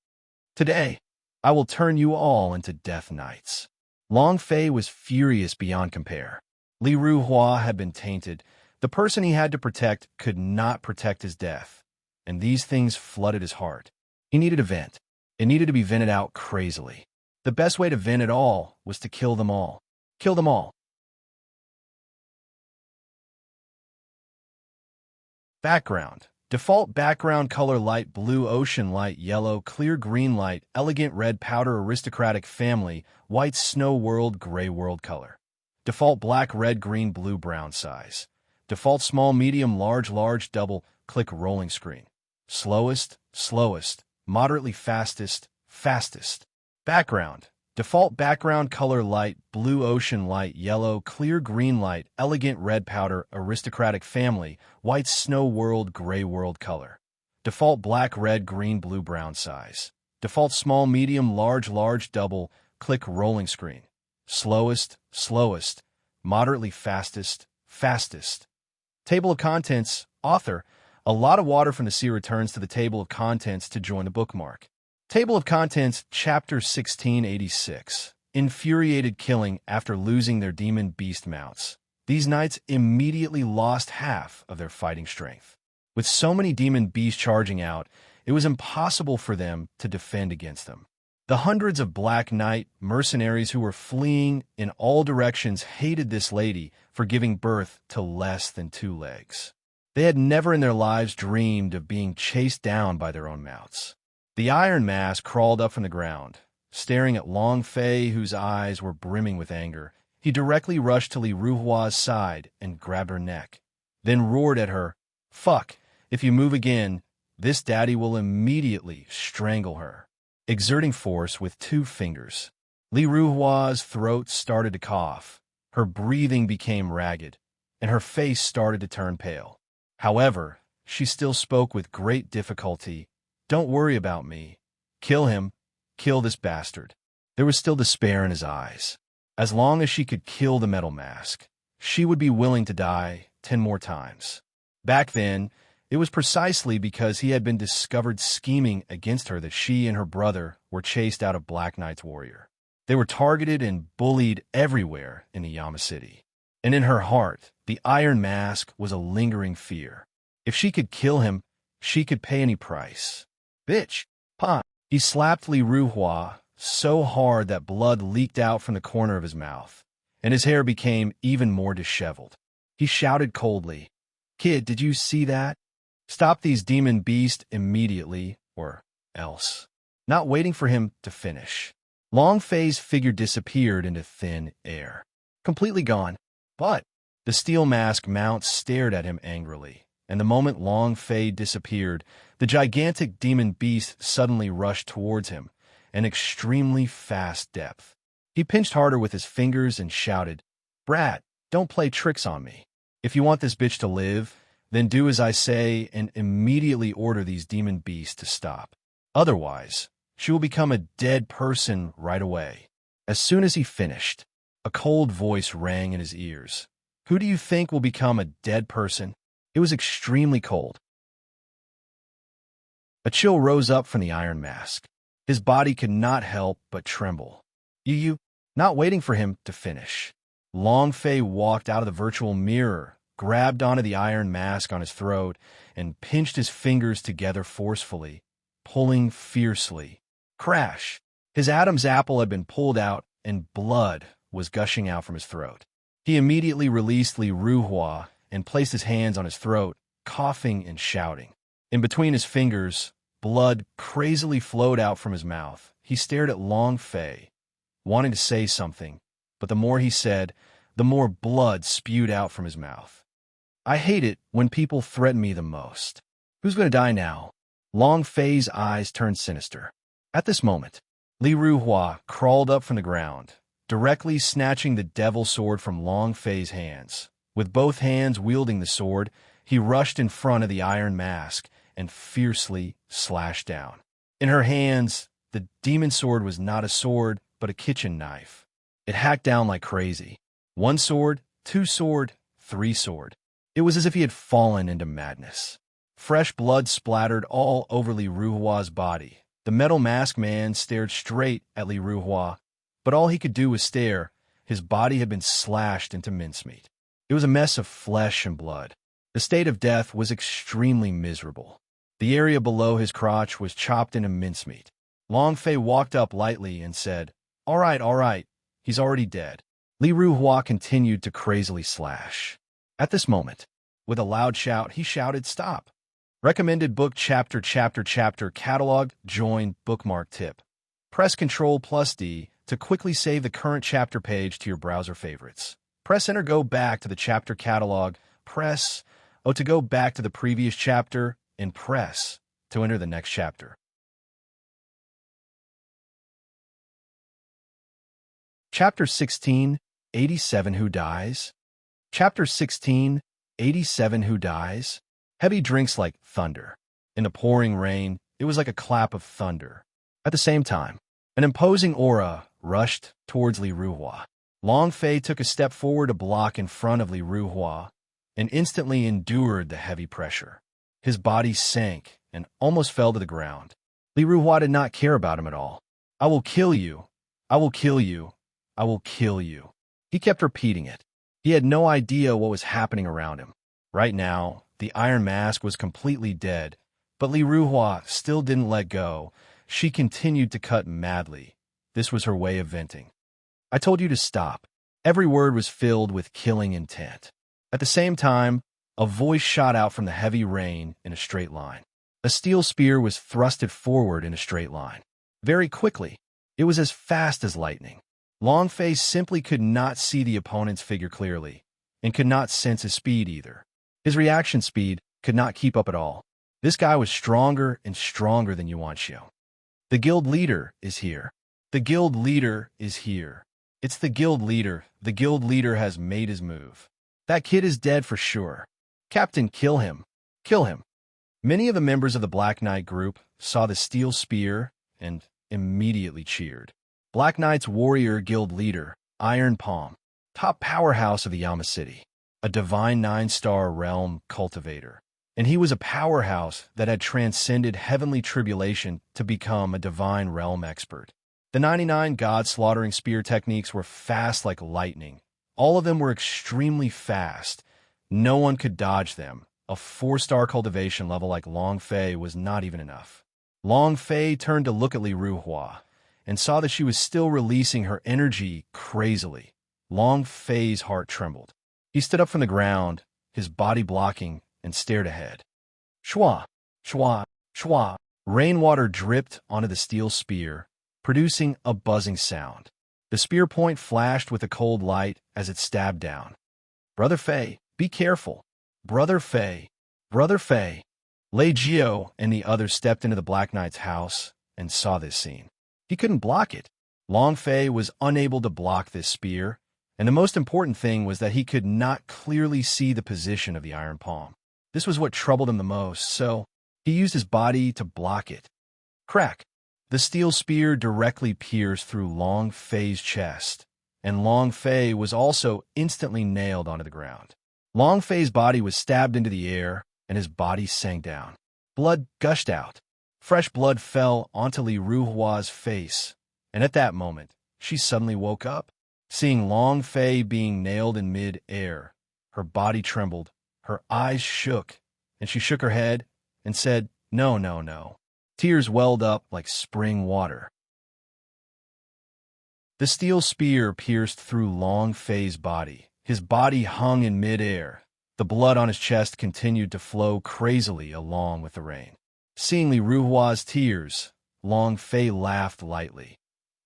today, I will turn you all into Death Knights. Long Fei was furious beyond compare. Li Ruhua had been tainted. The person he had to protect could not protect his death, and these things flooded his heart. He needed a vent. It needed to be vented out crazily. The best way to vent it all was to kill them all. Kill them all. Background. Default background color light blue, ocean light yellow, clear green light, elegant red powder, aristocratic family, white snow world, gray world color. Default black red green blue brown size. Default small medium large large double, click rolling screen. Slowest, slowest, moderately fastest, fastest. Background. Default background color light blue, ocean light yellow, clear green light, elegant red powder, aristocratic family, white snow world, gray world color. Default black red green blue brown size. Default small medium large large double, click rolling screen. Slowest, slowest, moderately fastest, fastest. Table of contents. Author. A lot of water from the sea returns to the table of contents to join the bookmark. Table of Contents, Chapter 1686. Infuriated killing after losing their demon beast mounts. These knights immediately lost half of their fighting strength. With so many demon beasts charging out, it was impossible for them to defend against them. The hundreds of Black Knight mercenaries who were fleeing in all directions hated this lady for giving birth to less than 2 legs. They had never in their lives dreamed of being chased down by their own mounts. The Iron Mask crawled up from the ground. Staring at Long Fei, whose eyes were brimming with anger, he directly rushed to Li Ruhua's side and grabbed her neck, then roared at her, "Fuck, if you move again, this daddy will immediately strangle her." Exerting force with 2 fingers, Li Ruhua's throat started to cough, her breathing became ragged, and her face started to turn pale. However, she still spoke with great difficulty. "Don't worry about me. Kill him. Kill this bastard." There was still despair in his eyes. As long as she could kill the metal mask, she would be willing to die 10 more times. Back then, it was precisely because he had been discovered scheming against her that she and her brother were chased out of Black Knight's warrior. They were targeted and bullied everywhere in the Yama City. And in her heart, the Iron Mask was a lingering fear. If she could kill him, she could pay any price. "Bitch, pa!" He slapped Li Ruhua so hard that blood leaked out from the corner of his mouth, and his hair became even more disheveled. He shouted coldly, "Kid, did you see that? Stop these demon beasts immediately, or else." Not waiting for him to finish, Long Fei's figure disappeared into thin air. Completely gone. But the steel mask mount stared at him angrily, and the moment Long Fei disappeared, the gigantic demon beast suddenly rushed towards him, an extremely fast depth. He pinched harder with his fingers and shouted, "Brat, don't play tricks on me. If you want this bitch to live, then do as I say and immediately order these demon beasts to stop. Otherwise, she will become a dead person right away." As soon as he finished, a cold voice rang in his ears. "Who do you think will become a dead person?" It was extremely cold. A chill rose up from the Iron Mask. His body could not help but tremble. You. Not waiting for him to finish, Long Fei walked out of the virtual mirror, grabbed onto the Iron Mask on his throat, and pinched his fingers together forcefully, pulling fiercely. Crash! His Adam's apple had been pulled out, and blood was gushing out from his throat. He immediately released Li Ruhua and placed his hands on his throat, coughing and shouting. In between his fingers, blood crazily flowed out from his mouth. He stared at Long Fei, wanting to say something, but the more he said, the more blood spewed out from his mouth. "I hate it when people threaten me the most. Who's going to die now?" Long Fei's eyes turned sinister. At this moment, Li Ruhua crawled up from the ground, directly snatching the devil sword from Long Fei's hands. With both hands wielding the sword, he rushed in front of the Iron Mask and fiercely slashed down. In her hands, the demon sword was not a sword, but a kitchen knife. It hacked down like crazy. 1 sword, 2 sword, 3 sword. It was as if he had fallen into madness. Fresh blood splattered all over Li Ruhua's body. The metal mask man stared straight at Li Ruhua, but all he could do was stare. His body had been slashed into mincemeat. It was a mess of flesh and blood. The state of death was extremely miserable. The area below his crotch was chopped into mincemeat. Long Fei walked up lightly and said, all right, he's already dead." Li Ruhua continued to crazily slash. At this moment, with a loud shout, he shouted, "Stop!" Recommended book chapter catalog join bookmark tip. Press Ctrl+D to quickly save the current chapter page to your browser favorites. Press Enter go back to the chapter catalog. Press O to go back to the previous chapter, and press to enter the next chapter. Chapter 16, 87 Who Dies? Chapter 16, 87 Who Dies? Heavy drinks like thunder. In the pouring rain, it was like a clap of thunder. At the same time, an imposing aura rushed towards Li Ruhua. Long Fei took a step forward to block in front of Li Ruhua and instantly endured the heavy pressure. His body sank and almost fell to the ground. Li Ruhua did not care about him at all. I will kill you. I will kill you. I will kill you. He kept repeating it. He had no idea what was happening around him. Right now, the Iron Mask was completely dead, but Li Ruhua still didn't let go. She continued to cut madly. This was her way of venting. I told you to stop. Every word was filled with killing intent. At the same time, a voice shot out from the heavy rain in a straight line. A steel spear was thrusted forward in a straight line. Very quickly. It was as fast as lightning. Long Fei simply could not see the opponent's figure clearly, and could not sense his speed either. His reaction speed could not keep up at all. This guy was stronger and stronger than Yuan Xiu. The guild leader is here. The guild leader is here. It's the guild leader. The guild leader has made his move. That kid is dead for sure. Captain, kill him. Kill him. Many of the members of the Black Knight group saw the steel spear and immediately cheered. Black Knight's warrior guild leader, Iron Palm, top powerhouse of the Yama City, a divine 9-star realm cultivator. And he was a powerhouse that had transcended heavenly tribulation to become a divine realm expert. The 99 god-slaughtering spear techniques were fast like lightning. All of them were extremely fast. No one could dodge them. A 4-star cultivation level like Long Fei was not even enough. Long Fei turned to look at Li Ruhua and saw that she was still releasing her energy crazily. Long Fei's heart trembled. He stood up from the ground, his body blocking, and stared ahead. Shwa, shwa, shwa. Rainwater dripped onto the steel spear, producing a buzzing sound. The spear point flashed with a cold light as it stabbed down. Brother Fei, be careful. Brother Fei. Brother Fei. Lei Jio and the others stepped into the Black Knight's house and saw this scene. He couldn't block it. Long Fei was unable to block this spear, and the most important thing was that he could not clearly see the position of the Iron Palm. This was what troubled him the most, so he used his body to block it. Crack! The steel spear directly pierced through Long Fei's chest, and Long Fei was also instantly nailed onto the ground. Long Fei's body was stabbed into the air, and his body sank down. Blood gushed out. Fresh blood fell onto Li Ruhua's face, and at that moment, she suddenly woke up. Seeing Long Fei being nailed in mid-air, her body trembled, her eyes shook, and she shook her head and said, "No, no, no." Tears welled up like spring water. The steel spear pierced through Long Fei's body. His body hung in mid-air. The blood on his chest continued to flow crazily along with the rain. Seeing Li Ruhua's tears, Long Fei laughed lightly.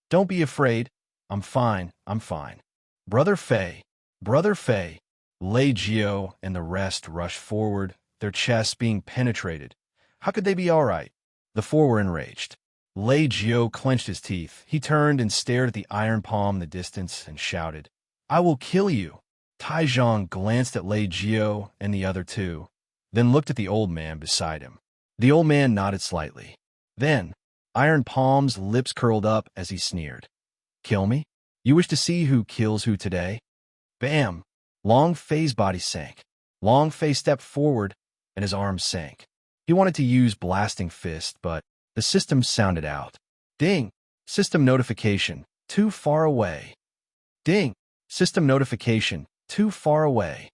"Don't be afraid. I'm fine, I'm fine." Brother Fei, Brother Fei. Lei Jio and the rest rushed forward, their chests being penetrated. How could they be all right? The four were enraged. Lei Jio clenched his teeth. He turned and stared at the Iron Palm in the distance and shouted, "I will kill you." Taizhong glanced at Lei Jio and the other two, then looked at the old man beside him. The old man nodded slightly. Then, Iron Palm's lips curled up as he sneered. "Kill me? You wish to see who kills who today?" Bam! Long Fei's body sank. Long Fei stepped forward, and his arms sank. He wanted to use Blasting Fist, but the system sounded out. Ding! System notification. Too far away. Ding! System notification. Too far away.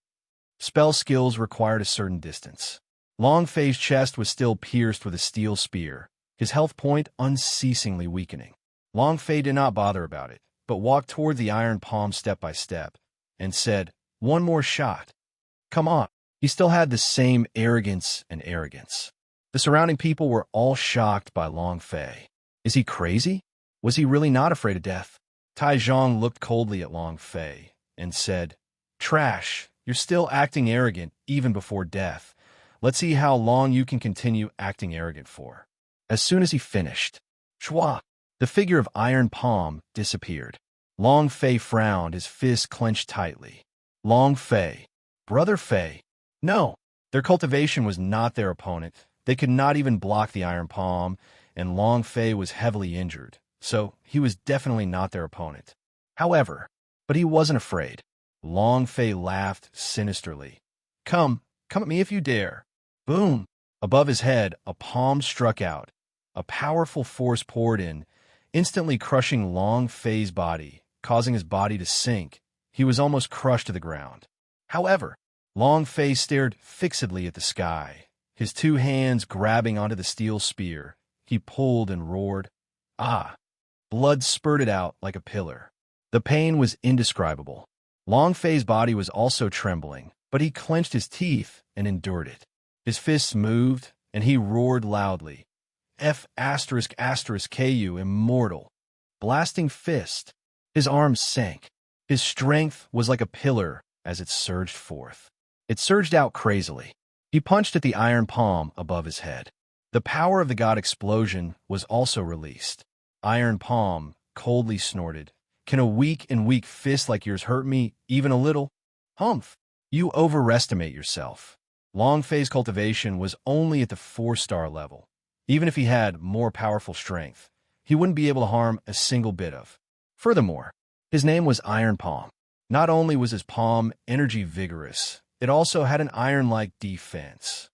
Spell skills required a certain distance. Long Fei's chest was still pierced with a steel spear, his health point unceasingly weakening. Long Fei did not bother about it, but walked toward the Iron Palm step by step, and said, "One more shot. Come on." He still had the same arrogance and arrogance. The surrounding people were all shocked by Long Fei. Is he crazy? Was he really not afraid of death? Tai Zhang looked coldly at Long Fei and said, "Trash, you're still acting arrogant even before death. Let's see how long you can continue acting arrogant for." As soon as he finished, Shua, the figure of Iron Palm, disappeared. Long Fei frowned, his fists clenched tightly. Long Fei, Brother Fei. No, their cultivation was not their opponent. They could not even block the Iron Palm, and Long Fei was heavily injured, so he was definitely not their opponent. However, but he wasn't afraid. Long Fei laughed sinisterly. Come at me if you dare." Boom! Above his head, a palm struck out. A powerful force poured in, instantly crushing Long Fei's body, causing his body to sink. He was almost crushed to the ground. However, Long Fei stared fixedly at the sky, his two hands grabbing onto the steel spear. He pulled and roared. Ah! Blood spurted out like a pillar. The pain was indescribable. Long Fei's body was also trembling, but he clenched his teeth and endured it. His fists moved, and he roared loudly. F***KU immortal. Blasting fist. His arms sank. His strength was like a pillar as it surged forth. It surged out crazily. He punched at the Iron Palm above his head. The power of the god explosion was also released. Iron Palm coldly snorted. "Can a weak fist like yours hurt me even a little? Humph! You overestimate yourself." Long Fei's cultivation was only at the 4-star level. Even if he had more powerful strength, he wouldn't be able to harm a single bit of. Furthermore, his name was Iron Palm. Not only was his palm energy vigorous, it also had an iron-like defense.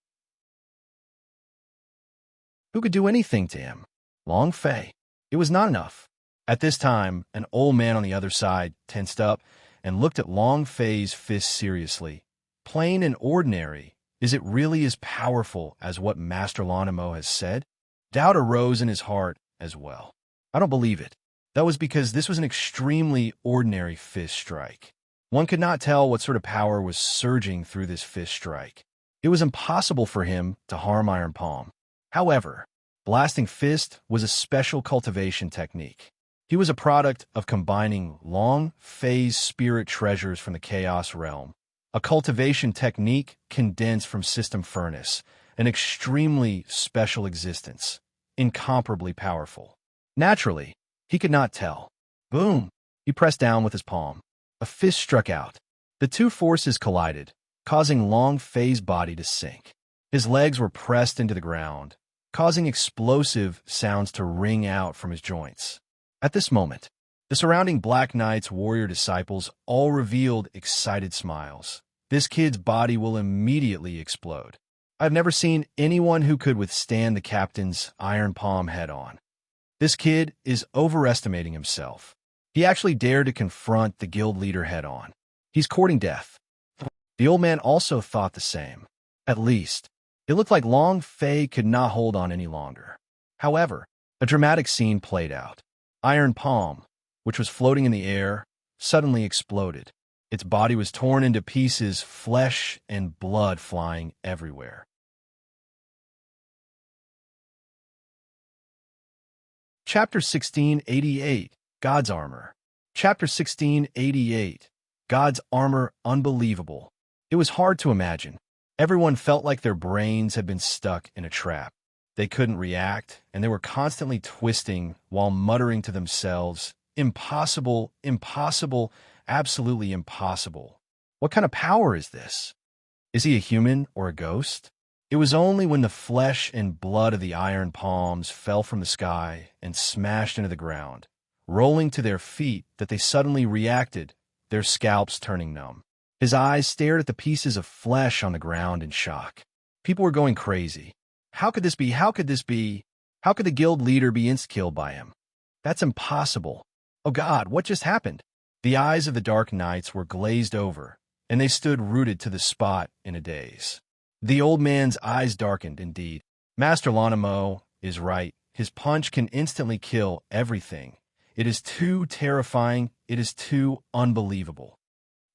Who could do anything to him? Long Fei. It was not enough. At this time, an old man on the other side tensed up and looked at Long Fei's fist seriously. Plain and ordinary, is it really as powerful as what Master Lonimo has said? Doubt arose in his heart as well. I don't believe it. That was because this was an extremely ordinary fist strike. One could not tell what sort of power was surging through this fist strike. It was impossible for him to harm Iron Palm. However, Blasting Fist was a special cultivation technique. He was a product of combining Long Fei's spirit treasures from the Chaos Realm, a cultivation technique condensed from System Furnace, an extremely special existence, incomparably powerful. Naturally, he could not tell. Boom! He pressed down with his palm. A fist struck out. The two forces collided, causing Long Fei's body to sink. His legs were pressed into the ground, causing explosive sounds to ring out from his joints. At this moment, the surrounding Black Knight's warrior disciples all revealed excited smiles. This kid's body will immediately explode. I've never seen anyone who could withstand the captain's Iron Palm head-on. This kid is overestimating himself. He actually dared to confront the guild leader head-on. He's courting death. The old man also thought the same. At least, it looked like Long Fei could not hold on any longer. However, a dramatic scene played out. Iron Palm, which was floating in the air, suddenly exploded. Its body was torn into pieces, flesh and blood flying everywhere. Chapter 1688, God's Armor. Chapter 1688, God's Armor Unbelievable. It was hard to imagine. Everyone felt like their brains had been stuck in a trap. They couldn't react, and they were constantly twisting while muttering to themselves, "Impossible, impossible, absolutely impossible. What kind of power is this? Is he a human or a ghost?" It was only when the flesh and blood of the Iron Palms fell from the sky and smashed into the ground, rolling to their feet, that they suddenly reacted, their scalps turning numb. His eyes stared at the pieces of flesh on the ground in shock. People were going crazy. How could this be? How could this be? How could the guild leader be insta-killed by him? That's impossible. Oh God, what just happened? The eyes of the Dark Knights were glazed over, and they stood rooted to the spot in a daze. The old man's eyes darkened indeed. Master Lonimo is right. His punch can instantly kill everything. It is too terrifying. It is too unbelievable.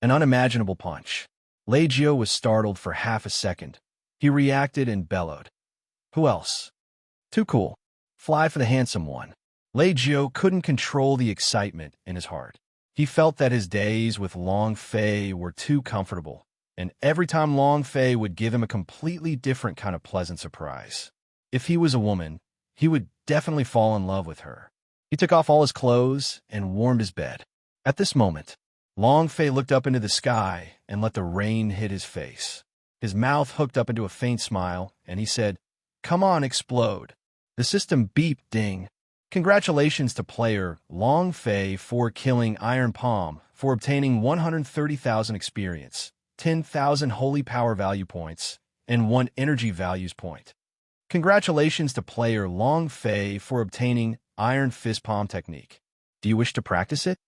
An unimaginable punch. Leggio was startled for half a second. He reacted and bellowed. Who else? Too cool. Fly for the handsome one. Lei Jiu couldn't control the excitement in his heart. He felt that his days with Long Fei were too comfortable, and every time Long Fei would give him a completely different kind of pleasant surprise. If he was a woman, he would definitely fall in love with her. He took off all his clothes and warmed his bed. At this moment, Long Fei looked up into the sky and let the rain hit his face. His mouth hooked up into a faint smile, and he said, "Come on, explode." The system beeped ding. Congratulations to player Long Fei for killing Iron Palm for obtaining 130,000 experience, 10,000 holy power value points, and 1 energy values point. Congratulations to player Long Fei for obtaining Iron Fist Palm technique. Do you wish to practice it?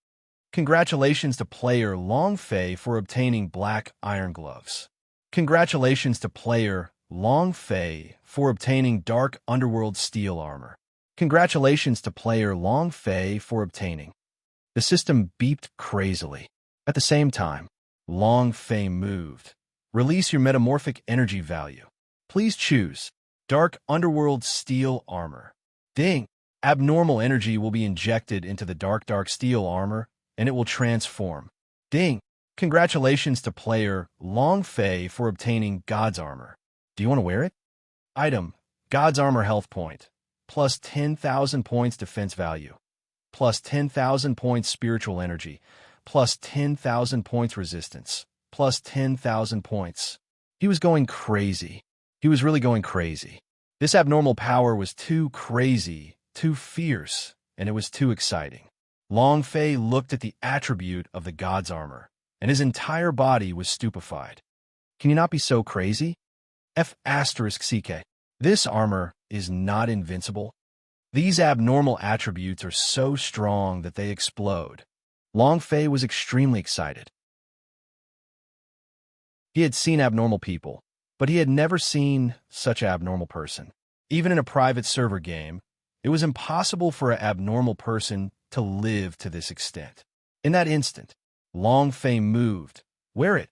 Congratulations to player Long Fei for obtaining Black Iron Gloves. Congratulations to player Long Fei for obtaining Dark Underworld Steel Armor. Congratulations to player Long Fei for obtaining. The system beeped crazily. At the same time, Long Fei moved. Release your metamorphic energy value. Please choose Dark Underworld Steel Armor. Ding! Abnormal energy will be injected into the dark steel armor, and it will transform. Ding! Congratulations to player Long Fei for obtaining God's Armor. Do you want to wear it? Item: God's Armor health point, plus 10,000 points defense value, plus 10,000 points spiritual energy, plus 10,000 points resistance, plus 10,000 points. He was going crazy. He was really going crazy. This abnormal power was too crazy, too fierce, and it was too exciting. Long Fei looked at the attribute of the God's Armor, and his entire body was stupefied. Can you not be so crazy? F***CK. This armor is not invincible. These abnormal attributes are so strong that they explode. Long Fei was extremely excited. He had seen abnormal people, but he had never seen such an abnormal person. Even in a private server game, it was impossible for an abnormal person to live to this extent. In that instant, Long Fei moved. Wear it.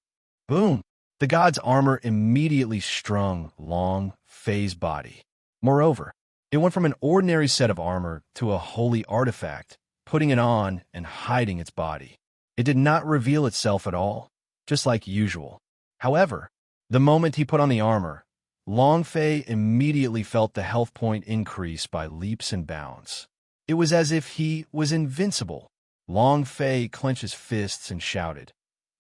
Boom! The God's Armor immediately strung Long Fei's body. Moreover, it went from an ordinary set of armor to a holy artifact, putting it on and hiding its body. It did not reveal itself at all, just like usual. However, the moment he put on the armor, Long Fei immediately felt the health point increase by leaps and bounds. It was as if he was invincible. Long Fei clenched his fists and shouted,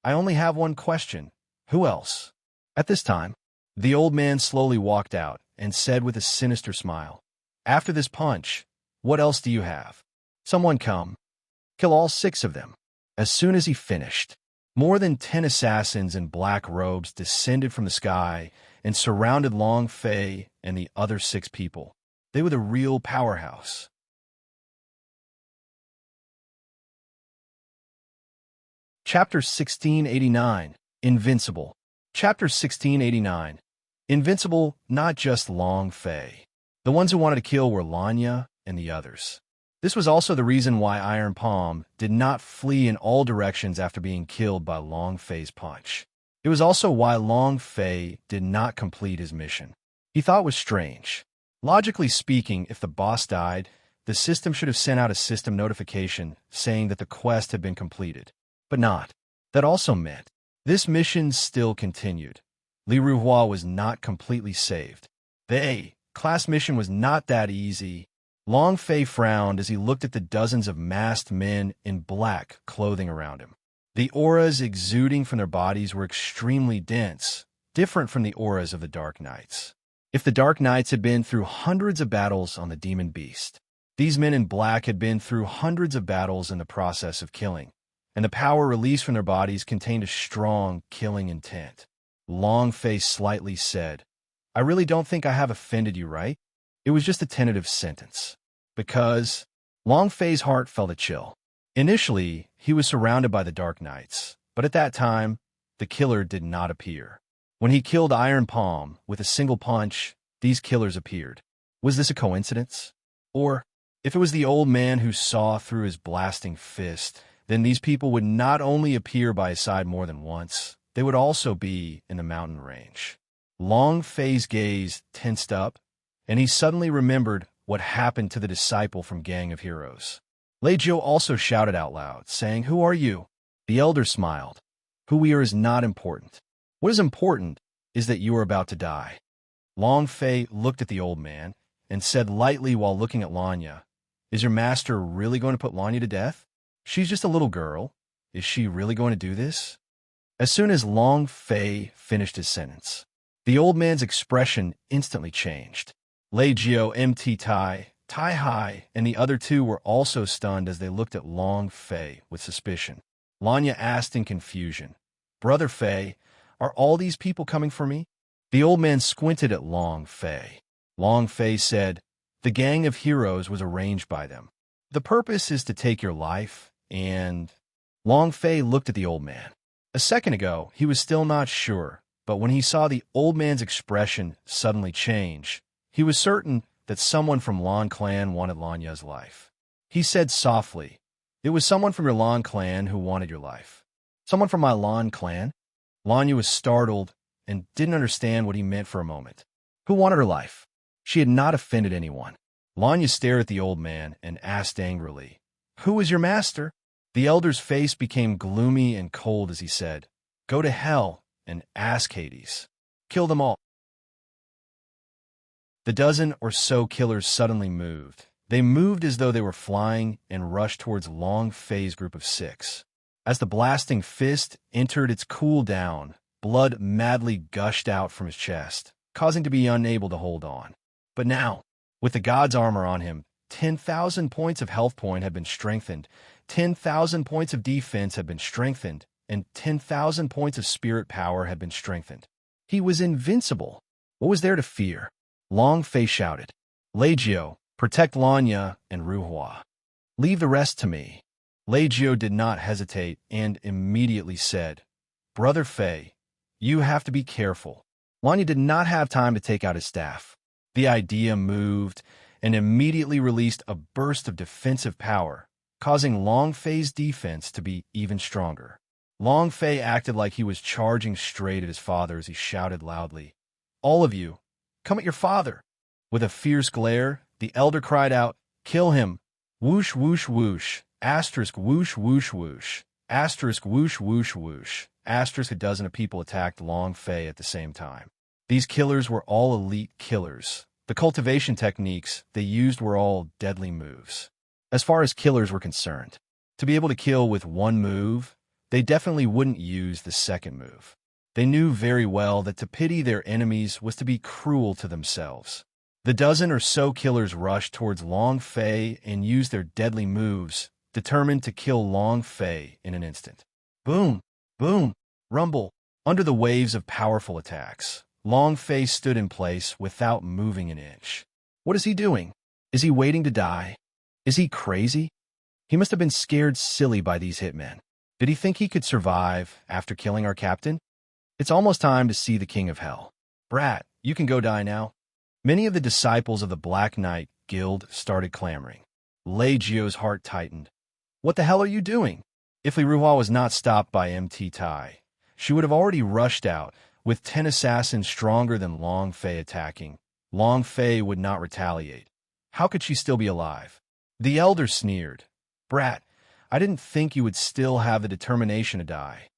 "I only have one question. Who else?" At this time, the old man slowly walked out and said with a sinister smile, "After this punch, what else do you have? Someone come. Kill all 6 of them." As soon as he finished, more than 10 assassins in black robes descended from the sky and surrounded Long Fei and the other 6 people. They were the real powerhouse. Chapter 1689, Invincible. Chapter 1689, Invincible, not just Long Fei. The ones who wanted to kill were Lanya and the others. This was also the reason why Iron Palm did not flee in all directions after being killed by Long Fei's punch. It was also why Long Fei did not complete his mission. He thought it was strange. Logically speaking, if the boss died, the system should have sent out a system notification saying that the quest had been completed. But not. That also meant this mission still continued. Li Ruhua was not completely saved. The A-class mission was not that easy. Long Fei frowned as he looked at the dozens of masked men in black clothing around him. The auras exuding from their bodies were extremely dense, different from the auras of the Dark Knights. If the Dark Knights had been through hundreds of battles on the Demon Beast, these men in black had been through hundreds of battles in the process of killing, and the power released from their bodies contained a strong killing intent. Long Fei slightly said, "I really don't think I have offended you, right?" It was just a tentative sentence. Because Long Fei's heart felt a chill. Initially, he was surrounded by the Dark Knights, but at that time, the killer did not appear. When he killed Iron Palm with a single punch, these killers appeared. Was this a coincidence? Or, if it was the old man who saw through his blasting fist, then these people would not only appear by his side more than once, they would also be in the mountain range. Long Fei's gaze tensed up, and he suddenly remembered what happened to the disciple from Gang of Heroes. Lei Jiu also shouted out loud, saying, "Who are you?" The elder smiled. "Who we are is not important. What is important is that you are about to die." Long Fei looked at the old man and said lightly while looking at Lanya, "Is your master really going to put Lanya to death? She's just a little girl. Is she really going to do this?" As soon as Long Fei finished his sentence, the old man's expression instantly changed. Lei Jiu, MT Tai, Tai Hai, and the other two were also stunned as they looked at Long Fei with suspicion. Lanya asked in confusion, "Brother Fei, are all these people coming for me?" The old man squinted at Long Fei. Long Fei said, "The Gang of Heroes was arranged by them. The purpose is to take your life, and—" Long Fei looked at the old man. A second ago, he was still not sure, but when he saw the old man's expression suddenly change, he was certain that someone from Lan clan wanted Lanya's life. He said softly, "It was someone from your Lan clan who wanted your life." "Someone from my Lan clan?" Lanya was startled and didn't understand what he meant for a moment. Who wanted her life? She had not offended anyone. Lanya stared at the old man and asked angrily, "Who is your master?" The elder's face became gloomy and cold as he said, "Go to hell and ask Hades. Kill them all." The dozen or so killers suddenly moved. They moved as though they were flying and rushed towards Long Fei's group of 6. As the blasting fist entered its cool down, blood madly gushed out from his chest, causing to be unable to hold on. But now, with the god's armor on him, 10,000 points of health point had been strengthened, 10,000 points of defense had been strengthened, and 10,000 points of spirit power had been strengthened. He was invincible. What was there to fear? Long Fei shouted, "Lei Jiu, protect Lanya and Ruhua. Leave the rest to me." Lei Jiu did not hesitate and immediately said, "Brother Fei, you have to be careful." Lanya did not have time to take out his staff. The idea moved and immediately released a burst of defensive power, causing Long Fei's defense to be even stronger. Long Fei acted like he was charging straight at his father as he shouted loudly, "All of you, come at your father." With a fierce glare, the elder cried out, "Kill him! Whoosh, whoosh, whoosh, asterisk, whoosh, whoosh, whoosh, asterisk, whoosh, whoosh, whoosh, asterisk." A dozen of people attacked Long Fei at the same time. These killers were all elite killers. The cultivation techniques they used were all deadly moves. As far as killers were concerned, to be able to kill with one move, they definitely wouldn't use the second move. They knew very well that to pity their enemies was to be cruel to themselves. The dozen or so killers rushed towards Long Fei and used their deadly moves, determined to kill Long Fei in an instant. Boom, boom, rumble. Under the waves of powerful attacks, Long Fei stood in place without moving an inch. What is he doing? Is he waiting to die? Is he crazy? He must have been scared silly by these hitmen. Did he think he could survive after killing our captain? It's almost time to see the King of Hell. Brat, you can go die now. Many of the disciples of the Black Knight Guild started clamoring. Lei Jiu's heart tightened. What the hell are you doing? If Li Ruhua was not stopped by MT Tai, she would have already rushed out, with 10 assassins stronger than Long Fei attacking. Long Fei would not retaliate. How could she still be alive? The elder sneered. Brat, I didn't think you would still have the determination to die.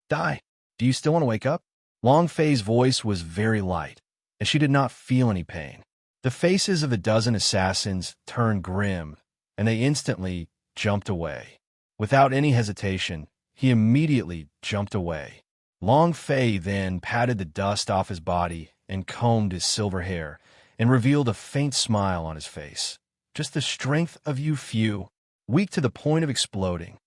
Die? Do you still want to wake up? Long Fei's voice was very light, and she did not feel any pain. The faces of the dozen assassins turned grim, and they instantly jumped away. Without any hesitation, he immediately jumped away. Long Fei then patted the dust off his body and combed his silver hair, and revealed a faint smile on his face. Just the strength of you few, weak to the point of exploding.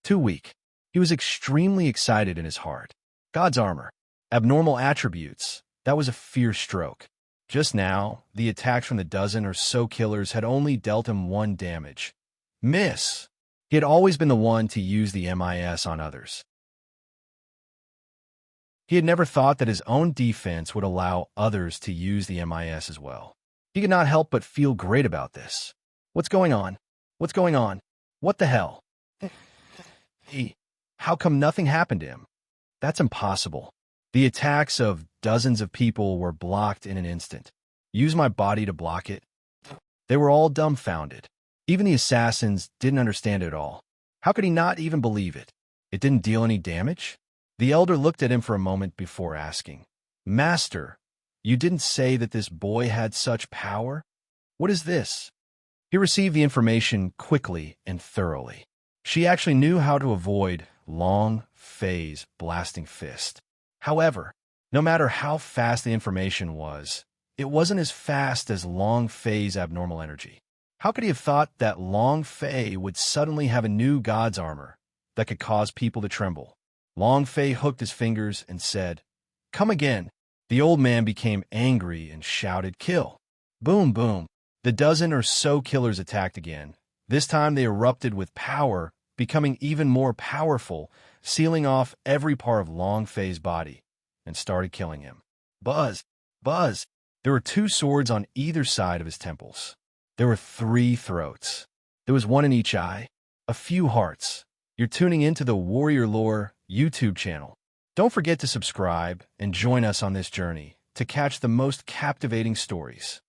Too weak. He was extremely excited in his heart. God's armor. Abnormal attributes. That was a fierce stroke. Just now, the attacks from the dozen or so killers had only dealt him 1 damage. Miss. He had always been the one to use the MIS on others. He had never thought that his own defense would allow others to use the MIS as well. He could not help but feel great about this. What's going on? What's going on? What the hell? How come nothing happened to him? That's impossible. The attacks of dozens of people were blocked in an instant. Use my body to block it? They were all dumbfounded. Even the assassins didn't understand it all. How could he not even believe it? It didn't deal any damage? The elder looked at him for a moment before asking, Master, you didn't say that this boy had such power? What is this? He received the information quickly and thoroughly. She actually knew how to avoid Long Fei's blasting fist. However, no matter how fast the information was, it wasn't as fast as Long Fei's abnormal energy. How could he have thought that Long Fei would suddenly have a new god's armor that could cause people to tremble? Long Fei hooked his fingers and said, Come again. The old man became angry and shouted, Kill. Boom, boom. The dozen or so killers attacked again. This time they erupted with power, becoming even more powerful, sealing off every part of Long Fei's body, and started killing him. Buzz! Buzz! There were 2 swords on either side of his temples. There were 3 throats. There was 1 in each eye. A few hearts. You're tuning into the Warrior Lore YouTube channel. Don't forget to subscribe and join us on this journey to catch the most captivating stories.